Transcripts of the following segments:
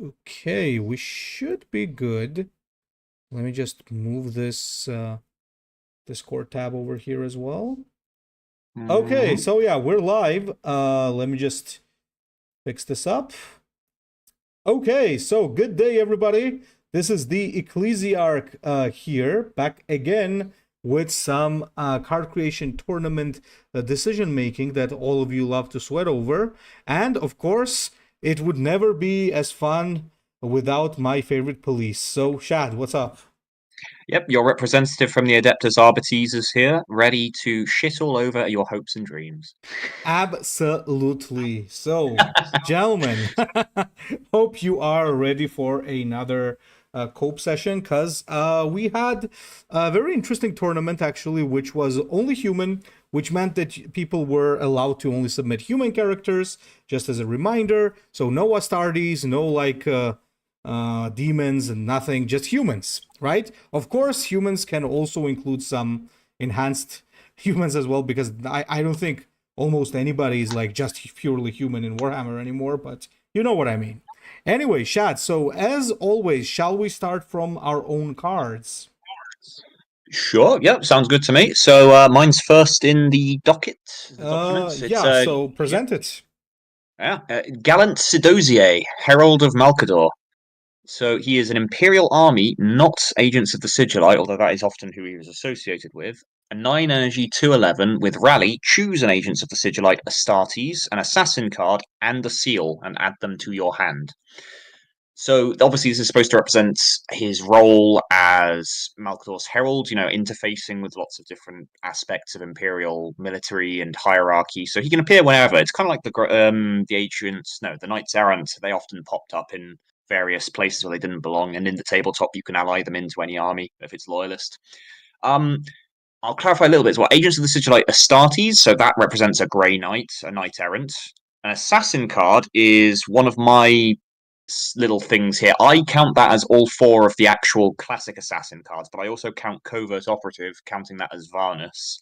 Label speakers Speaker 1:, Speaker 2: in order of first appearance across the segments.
Speaker 1: Okay, we should be good. Let me just move this Discord tab over here as well. Okay,
Speaker 2: Mhm.
Speaker 1: so yeah, we're live. Let me just fix this up. Okay, so good day, everybody. This is the Ecclesiarch here, back again with some card creation tournament decision making that all of you love to sweat over. And of course, it would never be as fun without my favorite police. So, Shad, what's up?
Speaker 2: Yep, your representative from the Adeptus Arbites is here, ready to shit all over your hopes and dreams.
Speaker 1: Absolutely. So, gentlemen, hope you are ready for another cope session because we had a very interesting tournament actually, which was only human, which meant that people were allowed to only submit human characters, just as a reminder. So, no Astartes, no demons and nothing, just humans, right? Of course, humans can also include some enhanced humans as well because I don't think almost anybody is like just purely human in Warhammer anymore, but you know what I mean. Anyway, Shad, so as always, shall we start from our own cards?
Speaker 2: Sure, yep, sounds good to me. So mine's first in the docket, the documents. It's
Speaker 1: Yeah, so
Speaker 2: yep,
Speaker 1: present it.
Speaker 2: yeah, Gallant Sidosier, Herald of Malkador. So he is an Imperial army, not Agents of the Sigilite, although that is often who he was associated with. A 9 energy 2/11 with Rally, choose an Agents of the Sigilite Astartes, an Assassin card, and a seal, and add them to your hand. So obviously, this is supposed to represent his role as Malkador's herald, interfacing with lots of different aspects of imperial military and hierarchy. So he can appear whenever. It's kind of like the Knights Errant. They often popped up in various places where they didn't belong, and in the tabletop, you can ally them into any army if it's loyalist. Um, I'll clarify a little bit as well. Agents of the Sigilite Astartes, so that represents a Grey Knight, a Knight Errant. An Assassin card is one of my little things here. I count that as all four of the actual classic Assassin cards, but I also count Covert Operative, counting that as Varnus.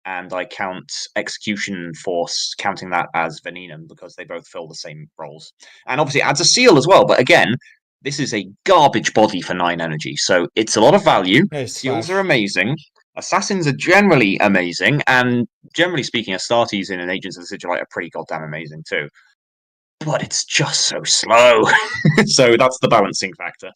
Speaker 2: And I count Execution Force, counting that as Venenum, because they both fill the same roles. And obviously, it adds a seal as well, but again, this is a garbage body for 9 energy, so it's a lot of value.
Speaker 1: Nice
Speaker 2: Seals are
Speaker 1: trash.
Speaker 2: amazing. Assassins are generally amazing, and generally speaking, Astartes in an Agents of the Sigilite are pretty goddamn amazing too. But it's just so slow. So that's the balancing factor.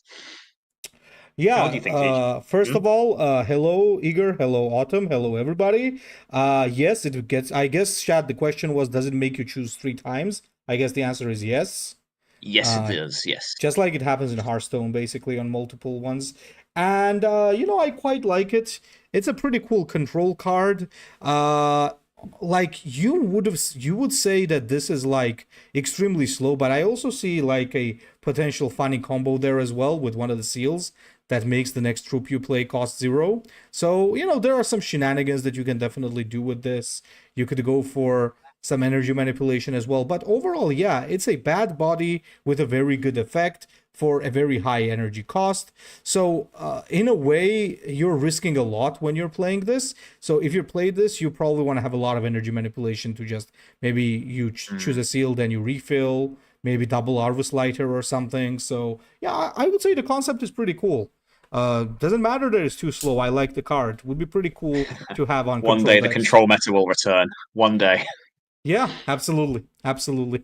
Speaker 1: Yeah,
Speaker 2: What do you think, TJ?
Speaker 1: first
Speaker 2: Hmm?
Speaker 1: of all, hello, Igor, hello, Autumn, hello, everybody. Yes, it gets, I guess, Shad, the question was, does it make you choose three times? I guess the answer is yes.
Speaker 2: Yes, it
Speaker 1: Uh,
Speaker 2: is. Yes.
Speaker 1: just like it happens in Hearthstone, basically on multiple ones. And I quite like it. It's a pretty cool control card. Like you would say that this is like extremely slow, but I also see like a potential funny combo there as well with one of the seals that makes the next troop you play cost 0. So, there are some shenanigans that you can definitely do with this. You could go for some energy manipulation as well. But overall, yeah, it's a bad body with a very good effect for a very high energy cost. So, in a way, you're risking a lot when you're playing this. So, if you play this, you probably want to have a lot of energy manipulation to just maybe you choose
Speaker 2: Mm.
Speaker 1: a seal, then you refill, maybe double Arvus Lighter or something. So, yeah, I would say the concept is pretty cool. Doesn't matter that it's too slow. I like the card. Would be pretty cool to have on
Speaker 2: One
Speaker 1: control
Speaker 2: day the
Speaker 1: decks.
Speaker 2: control meta will return. One day.
Speaker 1: Yeah, absolutely. Absolutely.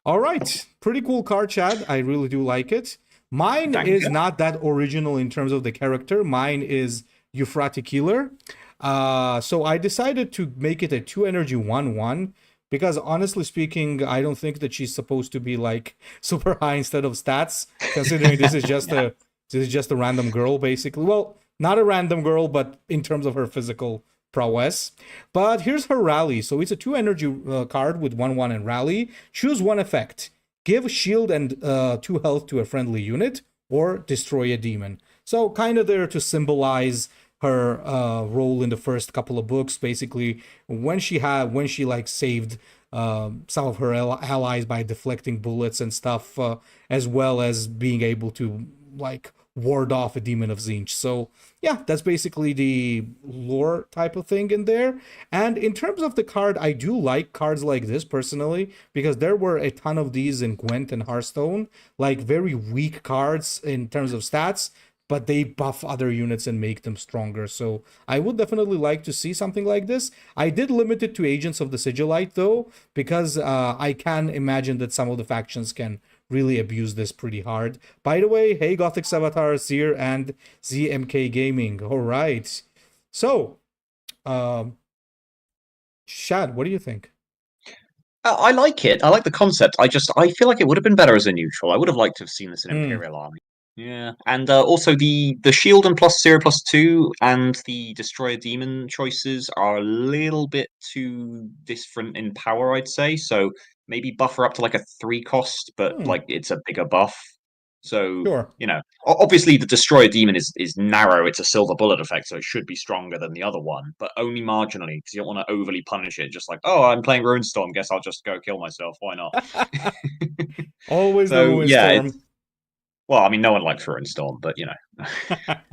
Speaker 1: All right. Pretty cool card, Chad. I really do like it. Mine
Speaker 2: Thank
Speaker 1: is
Speaker 2: you.
Speaker 1: not that original in terms of the character. Mine is Euphrates Killer. So I decided to make it a 2 energy 1/1 because honestly speaking, I don't think that she's supposed to be like super high instead of stats, considering this is just a random girl, basically. Well, not a random girl, but in terms of her physical prowess. But here's her rally. So it's a 2 energy card with 1/1 and rally. Choose one effect. Give shield and 2 health to a friendly unit, or destroy a demon. So kind of there to symbolize her role in the first couple of books. Basically, when she like saved some of her allies by deflecting bullets and stuff, as well as being able to like ward off a demon of Zinch. So yeah, that's basically the lore type of thing in there. And in terms of the card, I do like cards like this personally, because there were a ton of these in Gwent and Hearthstone, like very weak cards in terms of stats, but they buff other units and make them stronger. So I would definitely like to see something like this. I did limit it to Agents of the Sigilite though, because I can imagine that some of the factions can really abuse this pretty hard. By the way, hey Gothic Saboteur, Seer, and ZMK Gaming. All right. So, um, Shad, what do you think?
Speaker 2: I like it. I like the concept. I feel like it would have been better as a neutral. I would have liked to have seen this in
Speaker 1: Hmm,
Speaker 2: Imperial Army. Yeah, and also the shield and plus 0+2 and the destroyer demon choices are a little bit too different in power, I'd say. So maybe buffer up to like a 3 cost, but
Speaker 1: hmm,
Speaker 2: like it's a bigger buff. So
Speaker 1: sure.
Speaker 2: obviously the destroyer demon is narrow. It's a silver bullet effect, so it should be stronger than the other one, but only marginally because you don't want to overly punish it. Just like, oh, I'm playing Runestorm, guess I'll just go kill myself. Why not?
Speaker 1: Always the
Speaker 2: So
Speaker 1: Ruin
Speaker 2: yeah, it's
Speaker 1: Storm.
Speaker 2: well, I mean, no one likes Runestorm, but
Speaker 1: Fair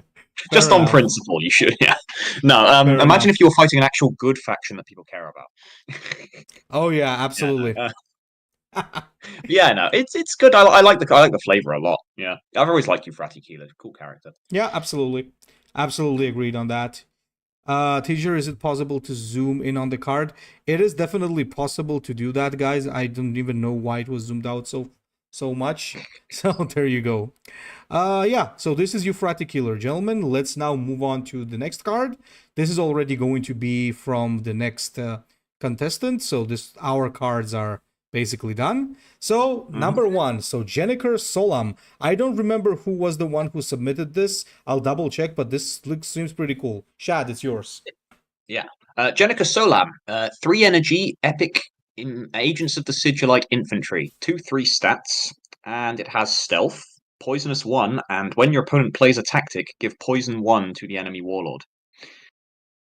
Speaker 2: just on
Speaker 1: enough.
Speaker 2: principle, you should. Yeah. No,
Speaker 1: Fair
Speaker 2: imagine if
Speaker 1: enough.
Speaker 2: you were fighting an actual good faction that people care about.
Speaker 1: Oh yeah,
Speaker 2: Yeah,
Speaker 1: absolutely.
Speaker 2: no, yeah, no, it's good. I like the flavor a lot. Yeah, I've always liked Ufrati Keeler. Cool character.
Speaker 1: Yeah, absolutely. Absolutely agreed on that. Teacher, is it possible to zoom in on the card? It is definitely possible to do that, guys. I don't even know why it was zoomed out so much. So there you go. Yeah, so this is Euphratic Killer, gentlemen. Let's now move on to the next card. This is already going to be from the next contestant. So this our cards are basically done. So
Speaker 2: Hmm.
Speaker 1: number one, so Jeniker Solam. I don't remember who was the one who submitted this. I'll double check, but this looks seems pretty cool. Shad, it's yours.
Speaker 2: Yeah, Jenica Solam, 3 energy, epic in Agents of the Sigilite Infantry, 2/3 stats, and it has stealth, poisonous 1, and when your opponent plays a tactic, give poison 1 to the enemy warlord.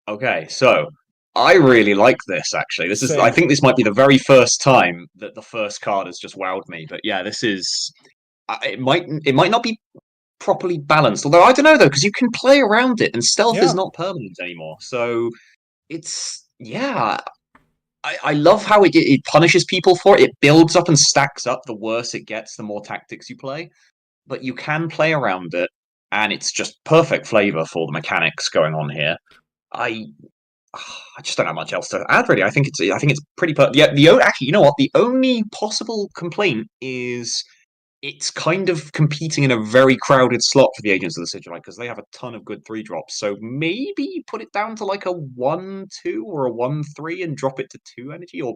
Speaker 2: Okay, so I really like this actually. I
Speaker 1: Same.
Speaker 2: think this might be the very first time that the first card has just wowed me. But yeah, it might not be properly balanced. Although I don't know though, because you can play around it, and stealth is
Speaker 1: Yeah,
Speaker 2: not permanent anymore. So it's yeah. I love how it punishes people for it. It builds up and stacks up. The worse it gets, the more tactics you play. But you can play around it, and it's just perfect flavor for the mechanics going on here. I I just don't have much else to add, really. I think it's pretty. Yeah, actually, you know what? The only possible complaint is it's kind of competing in a very crowded slot for the Agents of the Sigilite because they have a ton of good 3 drops. So maybe you put it down to like a 1/2 or a 1/3 and drop it to 2 energy, or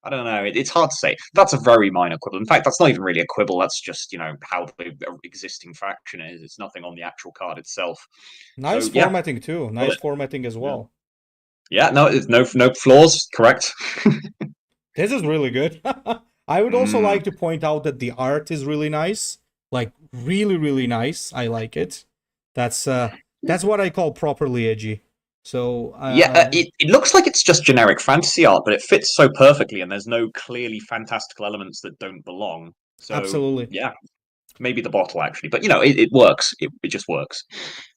Speaker 2: I don't know. It's hard to say. That's a very minor quibble. In fact, that's not even really a quibble. That's just how the existing faction is. It's nothing on the actual card itself.
Speaker 1: nice
Speaker 2: So yeah,
Speaker 1: formatting too.
Speaker 2: love
Speaker 1: Nice
Speaker 2: it.
Speaker 1: formatting as
Speaker 2: Yeah.
Speaker 1: well.
Speaker 2: Yeah, no, it's no flaws. Correct.
Speaker 1: This is really good. I would also
Speaker 2: Mm.
Speaker 1: like to point out that the art is really nice. Like really, really nice. I like it. That's what I call properly edgy. So
Speaker 2: Yeah, it looks like it's just generic fantasy art, but it fits so perfectly, and there's no clearly fantastical elements that don't belong. So
Speaker 1: absolutely.
Speaker 2: yeah, maybe the bottle actually, but it works. It just works.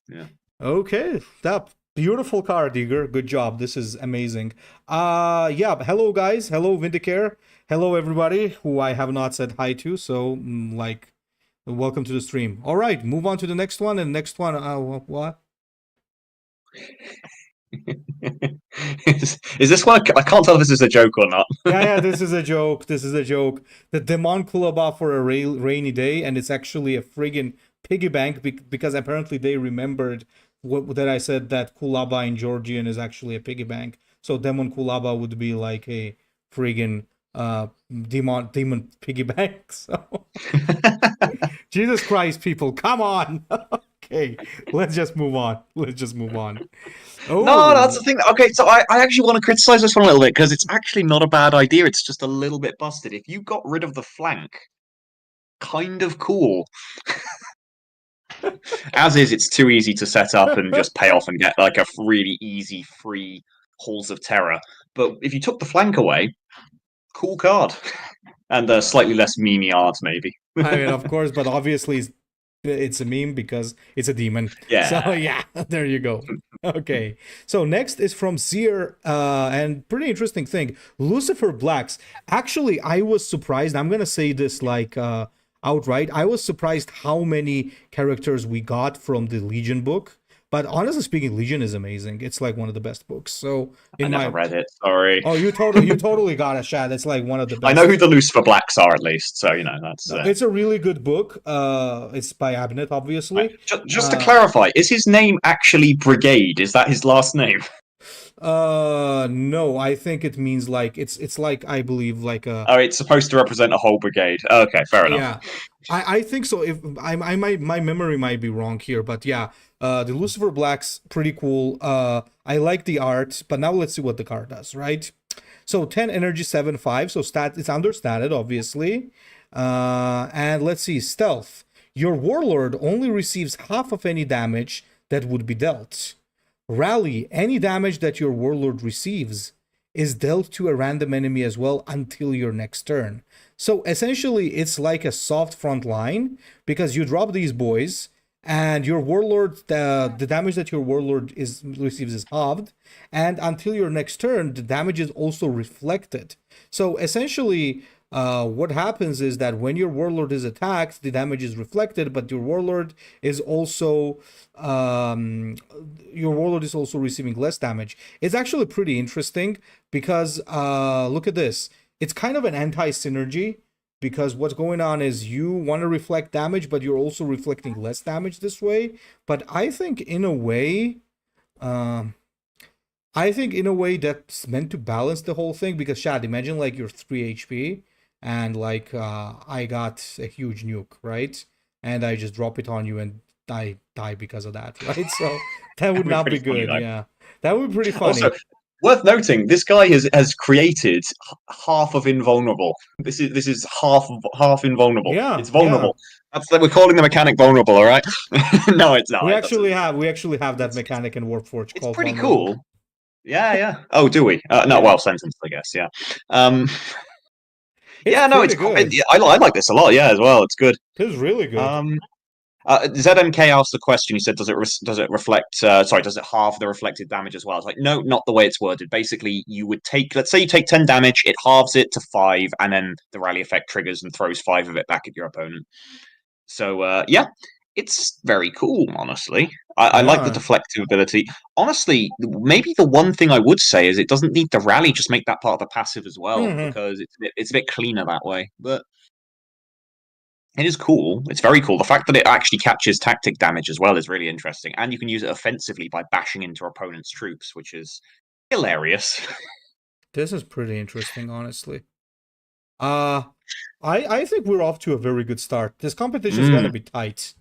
Speaker 2: Yeah.
Speaker 1: Okay. That beautiful card, Eager. Good job. This is amazing. Yeah, hello guys. Hello Vindicare. Hello everybody who I have not said hi to. So like welcome to the stream. All right, move on to the next one. And next one, what?
Speaker 2: Is this one? I can't tell if this is a joke or not.
Speaker 1: Yeah, this is a joke. This is a joke. The Demon Kulaba for a rainy day, and it's actually a friggin' piggy bank because apparently they remembered that I said that Kulaba in Georgian is actually a piggy bank. So Demon Kulaba would be like a friggin' demon piggy bank. So Jesus Christ, people, come on. Okay, let's just move on. Let's just move on.
Speaker 2: No, that's the
Speaker 1: Oh,
Speaker 2: thing. Okay, so I actually want to criticize this one a little bit because it's actually not a bad idea. It's just a little bit busted. If you got rid of the flank, kind of cool. As is, it's too easy to set up and just pay off and get like a really easy free Halls of Terror. But if you took the flank away, cool card. And slightly less memey art, maybe.
Speaker 1: I mean, of course, but obviously It's a meme because it's a demon. So
Speaker 2: Yeah,
Speaker 1: yeah, there you go. Okay. So next is from Seer, and pretty interesting thing. Lucifer Blacks. Actually, I was surprised. I'm gonna say this like outright. I was surprised how many characters we got from the Legion book. But honestly speaking, Legion is amazing. It's like one of the best books. So
Speaker 2: I
Speaker 1: in
Speaker 2: never
Speaker 1: my
Speaker 2: read it. Sorry.
Speaker 1: oh, you totally got a shot. It's like one of the
Speaker 2: I know
Speaker 1: best.
Speaker 2: who the Lucifer Blacks are at least, so that's.
Speaker 1: No, it's a really good book. It's by Abnett,
Speaker 2: Right.
Speaker 1: obviously.
Speaker 2: Just to clarify, is his name actually Brigade? Is that his last name?
Speaker 1: No, I think it means like it's like I believe like a
Speaker 2: Oh, it's supposed to represent a whole brigade. Okay, fair enough.
Speaker 1: yeah. I think so. If I might my memory might be wrong here, but yeah, the Lucifer Black's pretty cool. I like the art, but now let's see what the card does, right? So 10 energy 7/5, so stat it's understated, obviously. And let's see, stealth. Your warlord only receives half of any damage that would be dealt. Rally, any damage that your warlord receives is dealt to a random enemy as well until your next turn. So essentially, it's like a soft front line because you drop these boys, and your warlord, the damage that your warlord is receives is halved, and until your next turn, the damage is also reflected. So essentially, what happens is that when your warlord is attacked, the damage is reflected, but um, your warlord is also receiving less damage. It's actually pretty interesting because look at this. It's kind of an anti-synergy because what's going on is you want to reflect damage, but you're also reflecting less damage this way. But um, I think in a way that's meant to balance the whole thing because Shad, imagine like you're 3 HP and like I got a huge nuke, right? And I just drop it on you and I die because of that, right? So that would
Speaker 2: That'd be
Speaker 1: not be
Speaker 2: pretty funny
Speaker 1: good.
Speaker 2: though.
Speaker 1: Yeah. That would be pretty
Speaker 2: Also,
Speaker 1: funny.
Speaker 2: worth noting, this guy has created half of invulnerable. This is half invulnerable.
Speaker 1: Yeah,
Speaker 2: It's
Speaker 1: yeah.
Speaker 2: vulnerable. That's like we're calling the mechanic vulnerable, all right? No, it's not.
Speaker 1: We
Speaker 2: It doesn't.
Speaker 1: actually have we actually have that
Speaker 2: It's
Speaker 1: mechanic in Warforged
Speaker 2: it's
Speaker 1: called
Speaker 2: pretty
Speaker 1: vulnerable.
Speaker 2: cool. Yeah, yeah. Oh, do we? No,
Speaker 1: Yeah.
Speaker 2: well, sentenced, I guess. Yeah. Um,
Speaker 1: It's
Speaker 2: yeah. No,
Speaker 1: pretty good.
Speaker 2: I like this a lot. Yeah, as well. It's good.
Speaker 1: It's really good.
Speaker 2: Um, ZMK asked the question. He said, does it reflect? Sorry, does it halve the reflected damage as well?" It's like, no, not the way it's worded. Basically, you would take, let's say, you take 10 damage, it halves it to 5, and then the rally effect triggers and throws 5 of it back at your opponent. So, yeah, it's very cool. Honestly, I like the
Speaker 1: Yeah.
Speaker 2: deflective ability. Honestly, maybe the one thing I would say is it doesn't need the rally. Just make that part of the passive as well
Speaker 1: Hmm.
Speaker 2: because it's a bit cleaner that way. But it is cool. It's very cool. The fact that it actually catches tactic damage as well is really interesting. And you can use it offensively by bashing into opponent's troops, which is hilarious.
Speaker 1: This is pretty interesting, honestly. Uh I think we're off to a very good start. This competition is gonna
Speaker 2: Mm,
Speaker 1: be tight.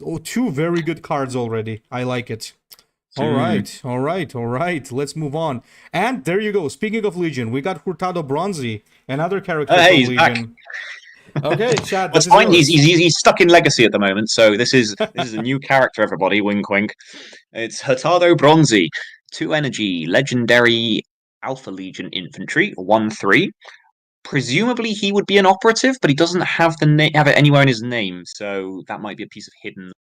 Speaker 1: Oh, two very good cards already. I like it. All
Speaker 2: mm.
Speaker 1: right, all right, all right. Let's move on. And there you go. Speaking of Legion, we got Hurtado Bronzi, another character
Speaker 2: Hey,
Speaker 1: from
Speaker 2: he's back.
Speaker 1: Legion. Okay, Chad, this
Speaker 2: That's
Speaker 1: is
Speaker 2: fine.
Speaker 1: yours.
Speaker 2: He's stuck in Legacy at the moment, so this is a new character. Everybody, wink, wink. It's Hurtado Bronzi, 2 energy, legendary Alpha Legion infantry, 1/3. Presumably he would be an operative, but he doesn't have it anywhere in his name, so that might be a piece of hidden.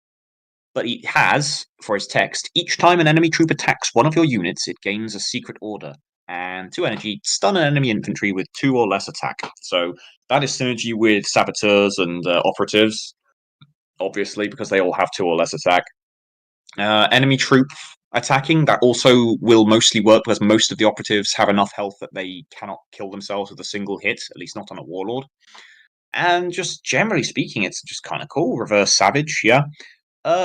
Speaker 2: But he has, for his text, each time an enemy troop attacks one of your units, it gains a secret order. And 2 energy, stun an enemy infantry with 2 or less attack. So that is synergy with saboteurs and operatives, obviously, because they all have 2 or less attack. Enemy troop attacking, that also will mostly work because most of the operatives have enough health that they cannot kill themselves with a single hit, at least not on a warlord. And just generally speaking, it's just kind of cool. Reverse Savage, yeah.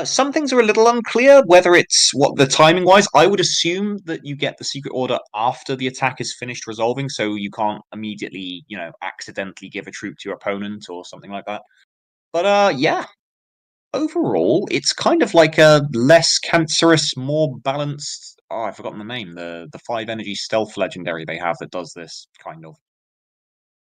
Speaker 2: Some things are a little unclear whether it's what the timing wise. I would assume that you get the secret order after the attack is finished resolving, so you can't immediately, accidentally give a troop to your opponent or something like that. But yeah, overall, it's kind of like a less cancerous, more balanced. Oh, I've forgotten the name. The 5 energy stealth legendary they have that does this kind of.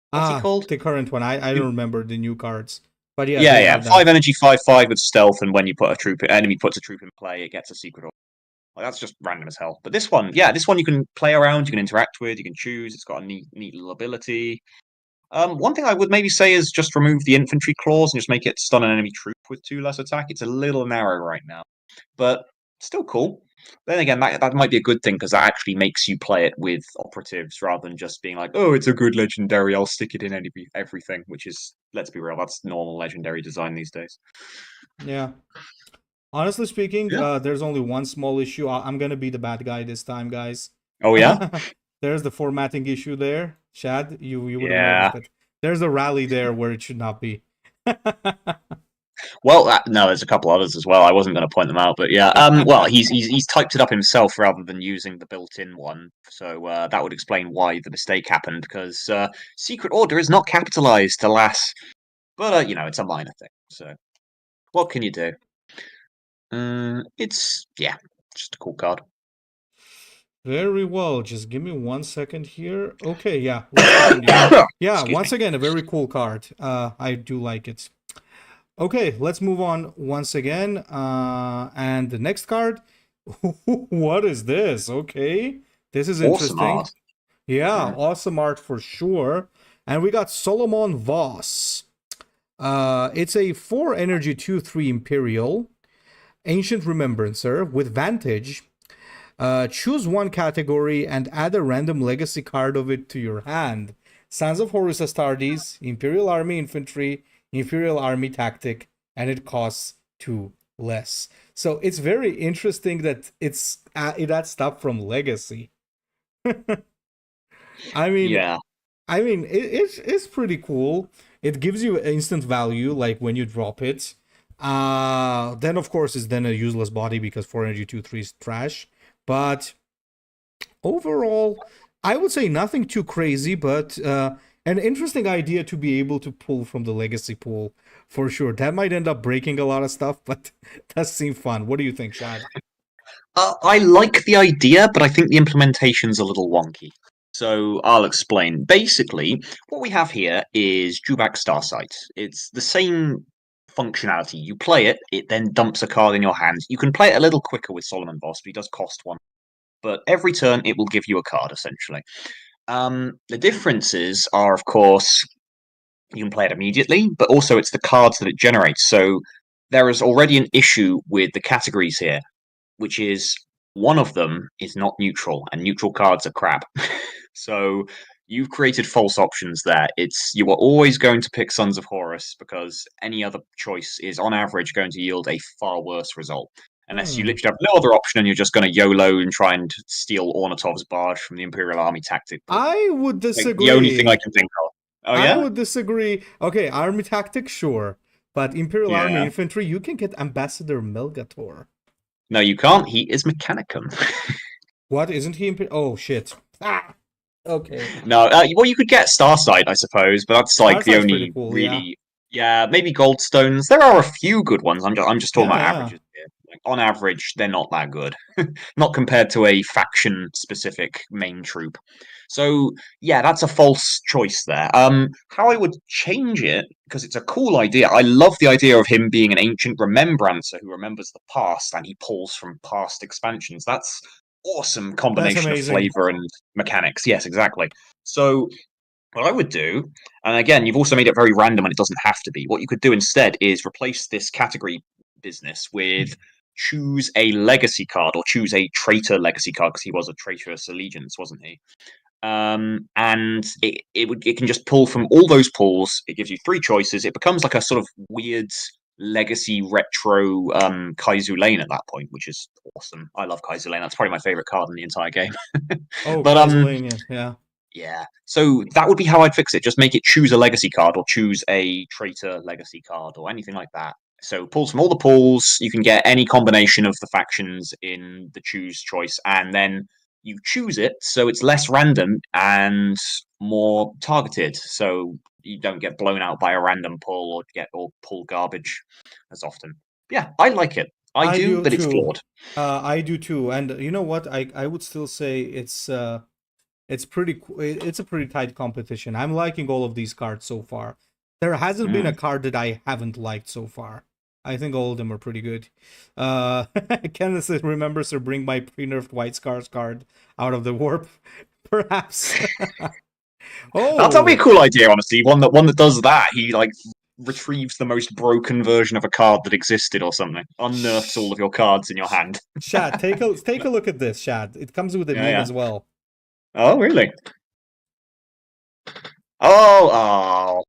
Speaker 2: What's he
Speaker 1: Ah,
Speaker 2: called?
Speaker 1: the current one. I don't remember the new cards. But yeah,
Speaker 2: Yeah,
Speaker 1: they
Speaker 2: yeah.
Speaker 1: have
Speaker 2: Five
Speaker 1: that.
Speaker 2: energy, 5/5 with stealth, and when you put a troop, enemy puts a troop in play, it gets a secret order. Like, that's just random as hell. But this one, yeah, this one you can play around, you can interact with, you can choose. It's got a neat little ability. One thing I would maybe say is just remove the infantry clause and just make it stun an enemy troop. with 2 less attack. It's a little narrow right now, but still cool. Then again, that might be a good thing because that actually makes you play it with operatives rather than just being like, oh, it's a good legendary, I'll stick it in everything, which is, let's be real, that's normal legendary design these days.
Speaker 1: Yeah. Honestly speaking,
Speaker 2: Yeah.
Speaker 1: there's only one small issue. I'm gonna be the bad guy this time, guys.
Speaker 2: Oh, yeah?
Speaker 1: There's the formatting issue there. Chad, you would have
Speaker 2: Yeah.
Speaker 1: noticed it. There's a rally there where it should not be.
Speaker 2: Well, no, there's a couple others as well. I wasn't going to point them out, but yeah. Well, he's typed it up himself rather than using the built-in one, so that would explain why the mistake happened. Because Secret Order is not capitalized, alas. But you know, it's a minor thing. So what can you do? It's just a cool card.
Speaker 1: Very well. Just give me 1 second here. Okay, yeah. Let's continue. Yeah,
Speaker 2: Excuse
Speaker 1: once
Speaker 2: me.
Speaker 1: again, a very cool card. I do like it. Okay, let's move on once again. And the next card. What is this? Okay, this is
Speaker 2: Awesome
Speaker 1: interesting.
Speaker 2: art.
Speaker 1: Yeah,
Speaker 2: Yeah.
Speaker 1: awesome art for sure. And we got Solomon Voss. It's a 4 energy 2/3 Imperial. Ancient Remembrancer with Vantage. Choose one category and add a random legacy card of it to your hand. Sons of Horus Astartes, Imperial Army Infantry, Imperial Army Tactic, and it costs 2 less. So it's very interesting that it adds stuff from Legacy. I mean,
Speaker 2: Yeah.
Speaker 1: it's pretty cool. It gives you instant value, like when you drop it. Then of course it's then a useless body because 4 energy 2/3 is trash. But overall, I would say nothing too crazy, but an interesting idea to be able to pull from the legacy pool for sure. That might end up breaking a lot of stuff, but does seem fun. What do you think, Shad?
Speaker 2: I like the idea, but I think the implementation's a little wonky. So I'll explain. Basically, what we have here is Dewback Starsight. It's the same functionality. You play it, it then dumps a card in your hand. You can play it a little quicker with Solomon Voss, but he does cost 1. But every turn, it will give you a card, essentially. The differences are, of course, you can play it immediately, but also it's the cards that it generates. So there is already an issue with the categories here, which is one of them is not neutral, and neutral cards are crap. So you've created false options there. You are always going to pick Sons of Horus because any other choice is on average going to yield a far worse result. Unless you literally have no other option and you're just going to YOLO and try and steal Ornatov's barge from the Imperial Army tactic. But
Speaker 1: I would
Speaker 2: the only thing I
Speaker 1: disagree.
Speaker 2: can think of. Oh
Speaker 1: I
Speaker 2: yeah?
Speaker 1: would disagree. Okay, army tactics, sure. But Imperial Army
Speaker 2: Yeah.
Speaker 1: Infantry, you can get Ambassador Melgator.
Speaker 2: No, you can't. He is Mechanicum.
Speaker 1: What? Isn't he Oh, shit. Ah! Okay.
Speaker 2: No, well, you could get Starsight, I suppose, but that's like the
Speaker 1: Starsight's pretty
Speaker 2: only
Speaker 1: cool, yeah.
Speaker 2: really. Yeah, maybe Goldstones. There are a few good ones. I'm just talking
Speaker 1: Yeah,
Speaker 2: about
Speaker 1: yeah.
Speaker 2: averages here. Like, on average, they're not that good, not compared to a faction-specific main troop. So yeah, that's a false choice there. How I would change it because it's a cool idea. I love the idea of him being an ancient remembrancer who remembers the past and he pulls from past expansions. That's awesome
Speaker 1: That's
Speaker 2: combination of
Speaker 1: amazing.
Speaker 2: flavor and mechanics. Yes, exactly. So what I would do, and again, you've also made it very random and it doesn't have to be. What you could do instead is replace this category business with choose a legacy card or choose a traitor legacy card because he was a traitorous allegiance, wasn't he? And it can just pull from all those pools. It gives you 3 choices. It becomes like a sort of weird legacy retro Kaizu Lane at that point, which is awesome. I love Kaizu Lane. That's probably my favorite card in the entire game.
Speaker 1: Oh,
Speaker 2: But
Speaker 1: Kaiserlania, yeah.
Speaker 2: yeah. So that would be how I'd fix it. Just make it choose a legacy card or choose a traitor legacy card or anything like that. So pulls from all the pools. You can get any combination of the factions in the choose choice, and then you choose it so it's less random and more targeted. So you don't get blown out by a random pull or pull garbage as often. Yeah, I like it. I
Speaker 1: I
Speaker 2: do,
Speaker 1: do
Speaker 2: but it's
Speaker 1: too.
Speaker 2: flawed.
Speaker 1: I do too. And you know what? I would still say it's it's a pretty tight competition. I'm liking all of these cards so far. There hasn't been a
Speaker 2: Mm.
Speaker 1: card that I haven't liked so far. I think all of them are pretty good. Kenneth says, remember, sir, bring my pre-nerfed White Scars card out of the warp, perhaps.
Speaker 2: That'd be a
Speaker 1: Oh,
Speaker 2: cool idea, honestly. One that does that. He like retrieves the most broken version of a card that existed or something. Unnerfs all of your cards in your hand.
Speaker 1: Shad, take a look at this, Shad. It comes with a
Speaker 2: Yeah,
Speaker 1: meme
Speaker 2: yeah.
Speaker 1: as well.
Speaker 2: Oh, really? Oh, oh.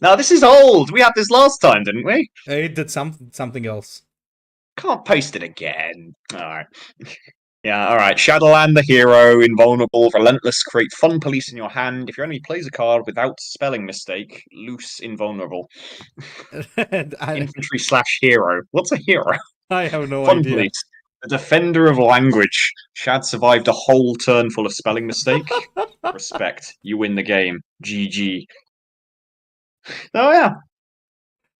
Speaker 2: Now this is old. We had this last time, didn't we?
Speaker 1: It did something else.
Speaker 2: Can't post it again. All right. Yeah, all right. Shadowland, the hero, invulnerable, relentless, create fun police in your hand. If your enemy plays a card without spelling mistake, loose, invulnerable.
Speaker 1: And
Speaker 2: Infantry slash hero. What's a hero?
Speaker 1: I have no
Speaker 2: Fun
Speaker 1: idea.
Speaker 2: police. The defender of language. Shad survived a whole turn full of spelling mistake. Respect. You win the game. GG. Oh yeah.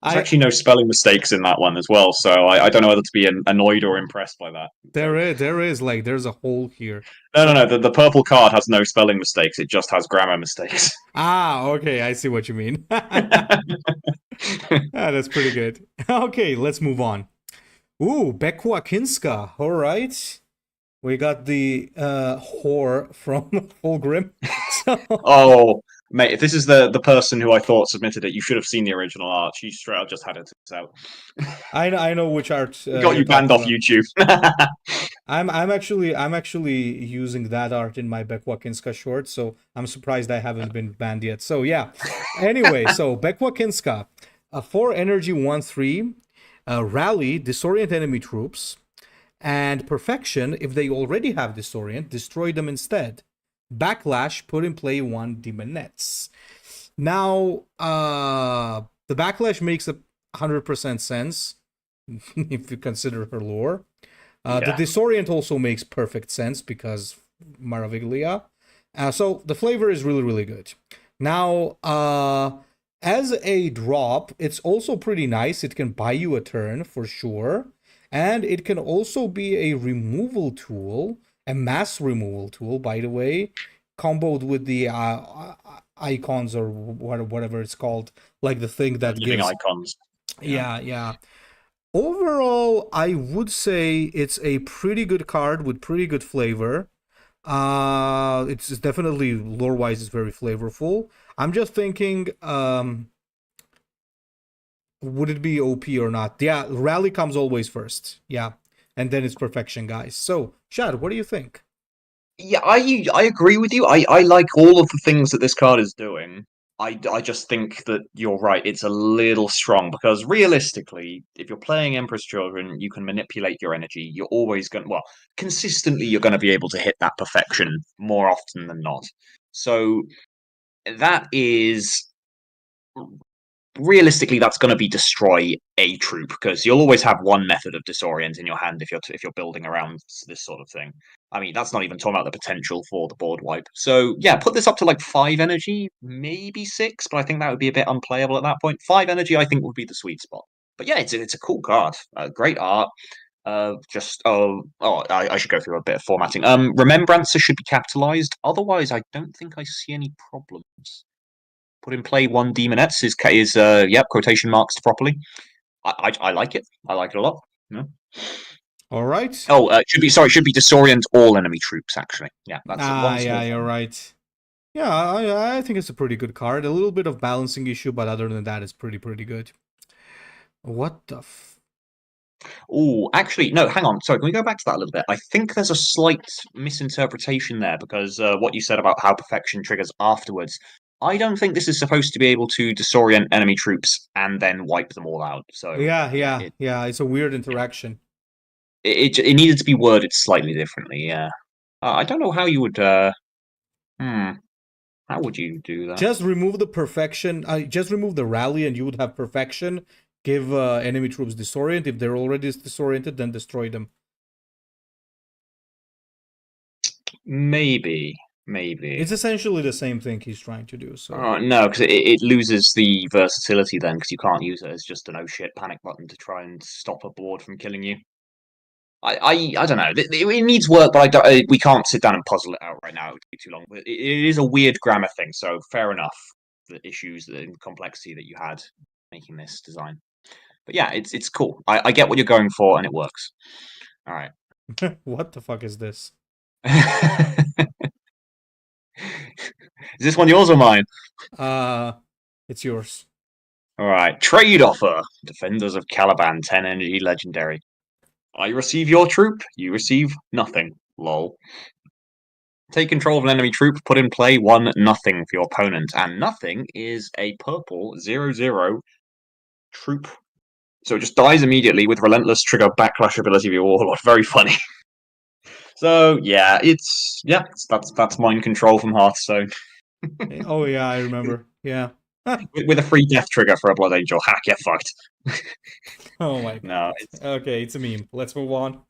Speaker 2: There's
Speaker 1: I
Speaker 2: actually no spelling mistakes in that one as well, so I don't know whether to be annoyed or impressed by that. So
Speaker 1: there is like there's a hole here.
Speaker 2: no. The purple card has no spelling mistakes. It just has grammar mistakes.
Speaker 1: Ah, okay, I see what you mean. Ah, that's pretty good. Okay, let's move on. Ooh, Bekwa Kinska. All right. We got the whore from Fulgrim. So
Speaker 2: Oh, mate, if this is the person who I thought submitted it, you should have seen the original art. She straight up just had it out.
Speaker 1: I know which art
Speaker 2: Got
Speaker 1: you're
Speaker 2: you banned
Speaker 1: talking
Speaker 2: off
Speaker 1: about.
Speaker 2: YouTube.
Speaker 1: I'm actually using that art in my Bekwa Kinska short, so I'm surprised I haven't been banned yet. So yeah. Anyway, so Bekwa Kinska, 4 energy 1/3, rally disorient enemy troops, and perfection if they already have disorient, destroy them instead. Backlash, put in play 1 demonettes. Now, the backlash makes 100% sense if you consider her lore. The
Speaker 2: Yeah.
Speaker 1: disorient also makes perfect sense because Maraviglia. So the flavor is really, really good. Now, as a drop, it's also pretty nice. It can buy you a turn for sure. And it can also be a removal tool, a mass removal tool, by the way, comboed with the icons or whatever it's called, like the thing that
Speaker 2: Living
Speaker 1: gives.
Speaker 2: icons. Yeah.
Speaker 1: Yeah. Overall, I would say it's a pretty good card with pretty good flavor. It's definitely lore-wise, it's very flavorful. I'm just thinking, would it be OP or not? Yeah, rally comes always first. Yeah, and then it's perfection, guys. So, Shad, what do you think?
Speaker 2: Yeah, I agree with you. I like all of the things that this card is doing. I just think that you're right. It's a little strong because realistically, if you're playing Emperor's Children, you can manipulate your energy. You're always going well, consistently you're going to be able to hit that perfection more often than not. So that is realistically that's going to be destroy a troop because you'll always have one method of disorient in your hand if you're building around this sort of thing. I mean, that's not even talking about the potential for the board wipe. So yeah, put this up to like 5 energy, maybe 6, but I think that would be a bit unplayable at that point. 5 energy, I think, would be the sweet spot. But yeah, it's a cool card. Great art. I should go through a bit of formatting. Remembrancer should be capitalized. Otherwise, I don't think I see any problems. Put in play 1 demonets is yep, quotation marks properly. I like it. I like it a lot. Yeah.
Speaker 1: All right.
Speaker 2: Oh, should be disorient all enemy troops. Actually, yeah, that's one
Speaker 1: Yeah,
Speaker 2: small
Speaker 1: you're
Speaker 2: thing.
Speaker 1: right. Yeah, I think it's a pretty good card. A little bit of balancing issue, but other than that, it's pretty good. What the
Speaker 2: Oh, actually, no. Hang on. Sorry, can we go back to that a little bit? I think there's a slight misinterpretation there because what you said about how perfection triggers afterwards. I don't think this is supposed to be able to disorient enemy troops and then wipe them all out. So yeah,
Speaker 1: Yeah. It's a weird interaction.
Speaker 2: it needed to be worded slightly differently. Yeah, I don't know how you would. Hmm. How would you do that?
Speaker 1: Just remove the perfection. Just remove the rally, and you would have perfection. Give enemy troops disorient. If they're already disoriented, then destroy them.
Speaker 2: Maybe.
Speaker 1: It's essentially the same thing he's trying to do. So
Speaker 2: No, because it loses the versatility then, because you can't use it as just an oh shit panic button to try and stop a board from killing you. I don't know. It needs work, but we can't sit down and puzzle it out right now. It would take too long. But it is a weird grammar thing, so fair enough. The issues, the complexity that you had making this design. But yeah, it's cool. I get what you're going for, and it works. All right.
Speaker 1: what the fuck is this?
Speaker 2: Is this one yours or mine?
Speaker 1: Uh, it's yours.
Speaker 2: All right, trade offer. Defenders of Caliban, 10 energy, legendary. I receive your troop. You receive nothing. Lol. Take control of an enemy troop. Put in play 1/0 for your opponent, and nothing is a purple 0/0 troop. So it just dies immediately with relentless trigger backlash ability of your warlord. Very funny. So yeah, that's mind control from Hearthstone
Speaker 1: Oh yeah, I remember. Yeah.
Speaker 2: with a free death trigger for a Blood Angel. Hack, get fucked.
Speaker 1: Oh my
Speaker 2: No,
Speaker 1: god.
Speaker 2: it's
Speaker 1: Okay, it's a meme. Let's move on.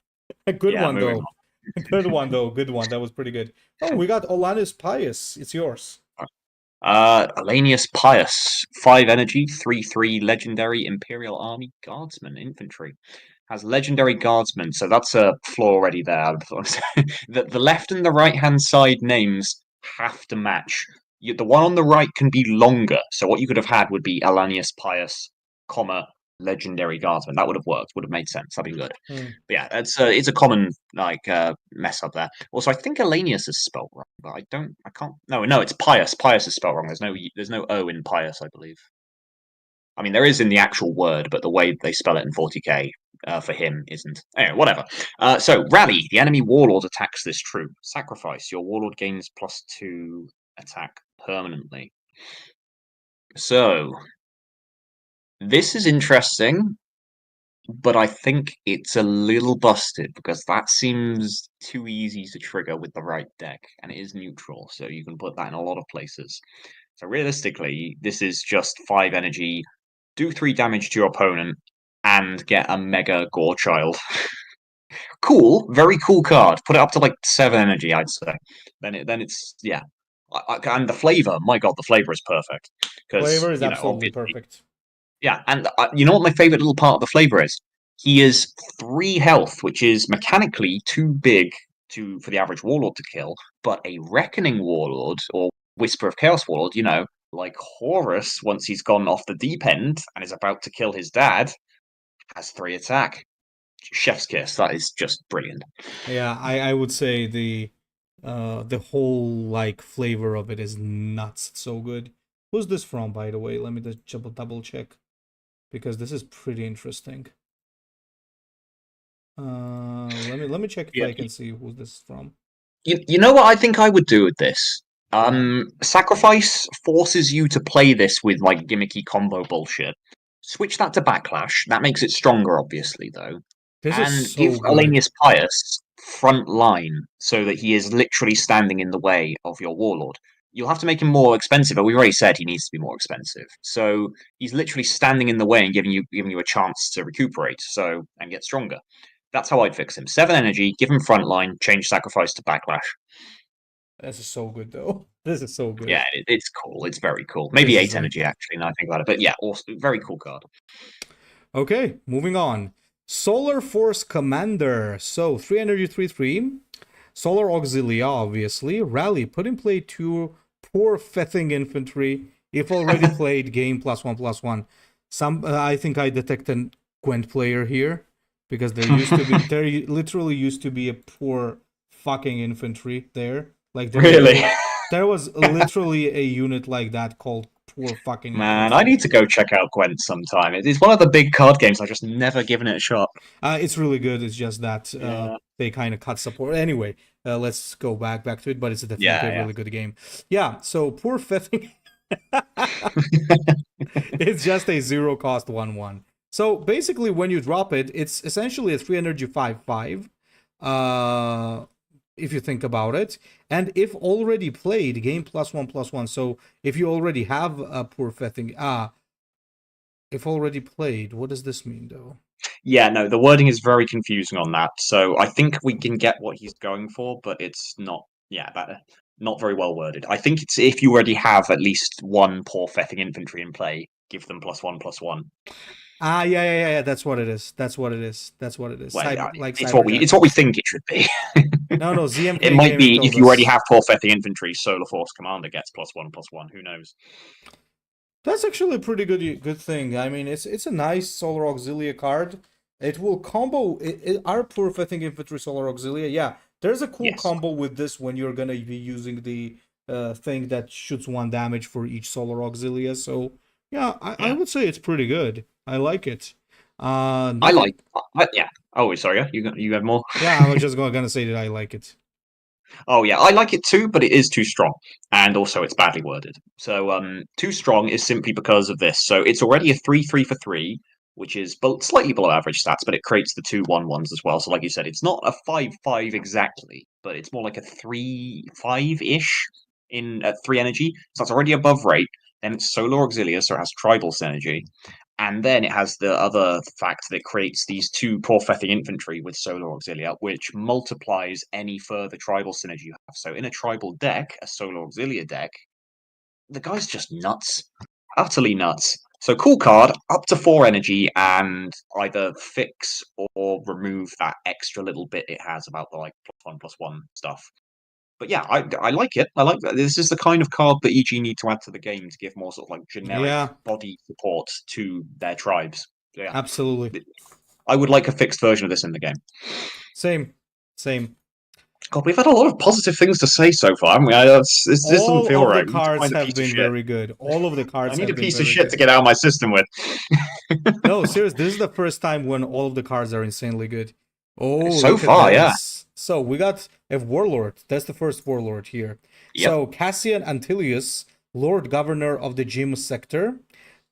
Speaker 1: A good
Speaker 2: yeah.
Speaker 1: one
Speaker 2: Moving
Speaker 1: though. Good one though. Good one. That was pretty good. Oh, we got Olanus Pius. It's yours.
Speaker 2: on. Alanius Pius, 5 energy, 3/3 legendary Imperial Army Guardsman infantry. Has legendary guardsman, so that's a flaw already there. The left and the right hand side names have to match. The one on the right can be longer, so what you could have had would be Alanius Pius, comma legendary guardsman. That would have worked. Would have made sense. That'd be good.
Speaker 1: Hmm.
Speaker 2: But yeah, it's a common mess up there. Also, I think Alanius is spelled wrong, but I can't. No, it's Pius. Pius is spelled wrong. There's no O in Pius, I believe. I mean, there is in the actual word, but the way they spell it in 40k for him isn't. Anyway, whatever. So, rally. The enemy warlord attacks this troop. Sacrifice. Your warlord gains +2 attack permanently. So, this is interesting, but I think it's a little busted because that seems too easy to trigger with the right deck, and it is neutral, so you can put that in a lot of places. So, realistically, this is just 5 energy. Do 3 damage to your opponent and get a Mega Gore Child. Cool, very cool card. Put it up to like 7 energy, I'd say. Then it's yeah. And the flavor, my god, the flavor is perfect because
Speaker 1: Flavor is absolutely
Speaker 2: obviously,
Speaker 1: perfect.
Speaker 2: yeah. And you know what my favorite little part of the flavor is? He is 3 health, which is mechanically too big for the average warlord to kill. But a Reckoning Warlord or Whisper of Chaos Warlord, like Horus, once he's gone off the deep end and is about to kill his dad, has 3 attack. Chef's kiss. That is just brilliant.
Speaker 1: Yeah, I would say the whole like flavor of it is nuts. It's so good. Who's this from, by the way? Let me just double check because this is pretty interesting. Let me check if
Speaker 2: Yeah,
Speaker 1: I can see who this is from.
Speaker 2: you know what I think I would do with this?
Speaker 1: What?
Speaker 2: Sacrifice forces you to play this with like gimmicky combo bullshit. Switch that to backlash. That makes it stronger, obviously, though.
Speaker 1: This is
Speaker 2: And give
Speaker 1: so good.
Speaker 2: Alanius Pius front line so that he is literally standing in the way of your warlord. You'll have to make him more expensive, but we've already said he needs to be more expensive. So he's literally standing in the way and giving you a chance to recuperate, and get stronger. That's how I'd fix him. 7 energy, give him front line, change sacrifice to backlash.
Speaker 1: This is so good though. This is so good.
Speaker 2: Yeah, it's cool. It's very cool. Maybe
Speaker 1: This is
Speaker 2: 8 energy actually. Now I think about it, but yeah, also very cool card.
Speaker 1: okay. Moving on. Solar Force Commander. So 3 energy, 3/3. Solar Auxilia, obviously. Rally. Put in play 2 poor fething infantry. If already played, game +1/+1. I think I detect a Gwent player here because there literally used to be a poor fucking infantry there. Like
Speaker 2: Really?
Speaker 1: there was literally a unit like that called poor fucking
Speaker 2: Man, I
Speaker 1: infantry.
Speaker 2: need to go check out Gwent sometime. It's one of the big card games I've just never given it a shot.
Speaker 1: It's really good. It's just that
Speaker 2: Yeah.
Speaker 1: they kind of cut support. Anyway, let's go back to it. But it's definitely a
Speaker 2: Yeah,
Speaker 1: really good game. Yeah. So poor fething. It's just a 0 cost 1/1. So basically, when you drop it, it's essentially a 3 energy 5/5. If you think about it, and if already played, game +1/+1. So if you already have a poor fething, if already played, what does this mean though?
Speaker 2: Yeah, no, the wording is very confusing on that. So I think we can get what he's going for, but it's not, not very well worded. I think it's if you already have at least 1 poor fething infantry in play, give them +1/+1.
Speaker 1: Yeah. That's what it is. That's what it is. That's what it is.
Speaker 2: Well, yeah,
Speaker 1: Like
Speaker 2: it's
Speaker 1: cyberjacks.
Speaker 2: what we think it should be.
Speaker 1: No,
Speaker 2: It
Speaker 1: ZMK
Speaker 2: might
Speaker 1: Gaming
Speaker 2: be
Speaker 1: told
Speaker 2: if you already
Speaker 1: us.
Speaker 2: have poor fething infantry, Solar Force Commander gets +1/+1. Who knows?
Speaker 1: That's actually a pretty good thing. I mean, it's a nice Solar Auxilia card. It will combo our poor fething infantry Solar Auxilia. Yeah, there's a cool
Speaker 2: Yes.
Speaker 1: combo with this when you're gonna be using the thing that shoots 1 damage for each Solar Auxilia. So Yeah, I
Speaker 2: Yeah,
Speaker 1: would say it's pretty good. I like it.
Speaker 2: I
Speaker 1: Nothing.
Speaker 2: like. Yeah. Oh, sorry. Yeah, you have more.
Speaker 1: Yeah, I was just gonna say that I like it.
Speaker 2: Oh yeah, I like it too, but it is too strong, and also it's badly worded. So too strong is simply because of this. So it's already a 3/3 for 3, which is slightly below average stats, but it creates the 2/1/1s as well. So like you said, it's not a 5/5 exactly, but it's more like a 3/5 ish in at 3 energy. So it's already above rate. Then it's Solar Auxilia, so it has Tribal Synergy. And then it has the other fact that it creates these two Porfethi infantry with Solar Auxilia, which multiplies any further tribal synergy you have. So in a tribal deck, a Solar Auxilia deck, the guy's just nuts. Utterly nuts. So cool card, up to 4 energy, and either fix or remove that extra little bit it has about the like +1/+1 stuff. But yeah, I like it. I like that. This is the kind of card that EG need to add to the game to give more sort of like generic
Speaker 1: Yeah,
Speaker 2: body support to their tribes. So yeah,
Speaker 1: absolutely.
Speaker 2: I would like a fixed version of this in the game.
Speaker 1: Same, same.
Speaker 2: God, we've had a lot of positive things to say so far, haven't we? This doesn't
Speaker 1: All
Speaker 2: feel
Speaker 1: of the
Speaker 2: right. We need to
Speaker 1: cards
Speaker 2: find a
Speaker 1: have
Speaker 2: piece of
Speaker 1: been
Speaker 2: shit.
Speaker 1: very good. All of the
Speaker 2: I
Speaker 1: cards
Speaker 2: need a
Speaker 1: have been
Speaker 2: piece of
Speaker 1: very
Speaker 2: shit to
Speaker 1: good.
Speaker 2: get out of my system with.
Speaker 1: No, seriously, this is the first time when all of the cards are insanely good. Oh,
Speaker 2: So
Speaker 1: look at
Speaker 2: far, yeah.
Speaker 1: this. So we got a Warlord. That's the first Warlord here.
Speaker 2: Yep.
Speaker 1: So Cassian Antilius, Lord Governor of the Jim sector.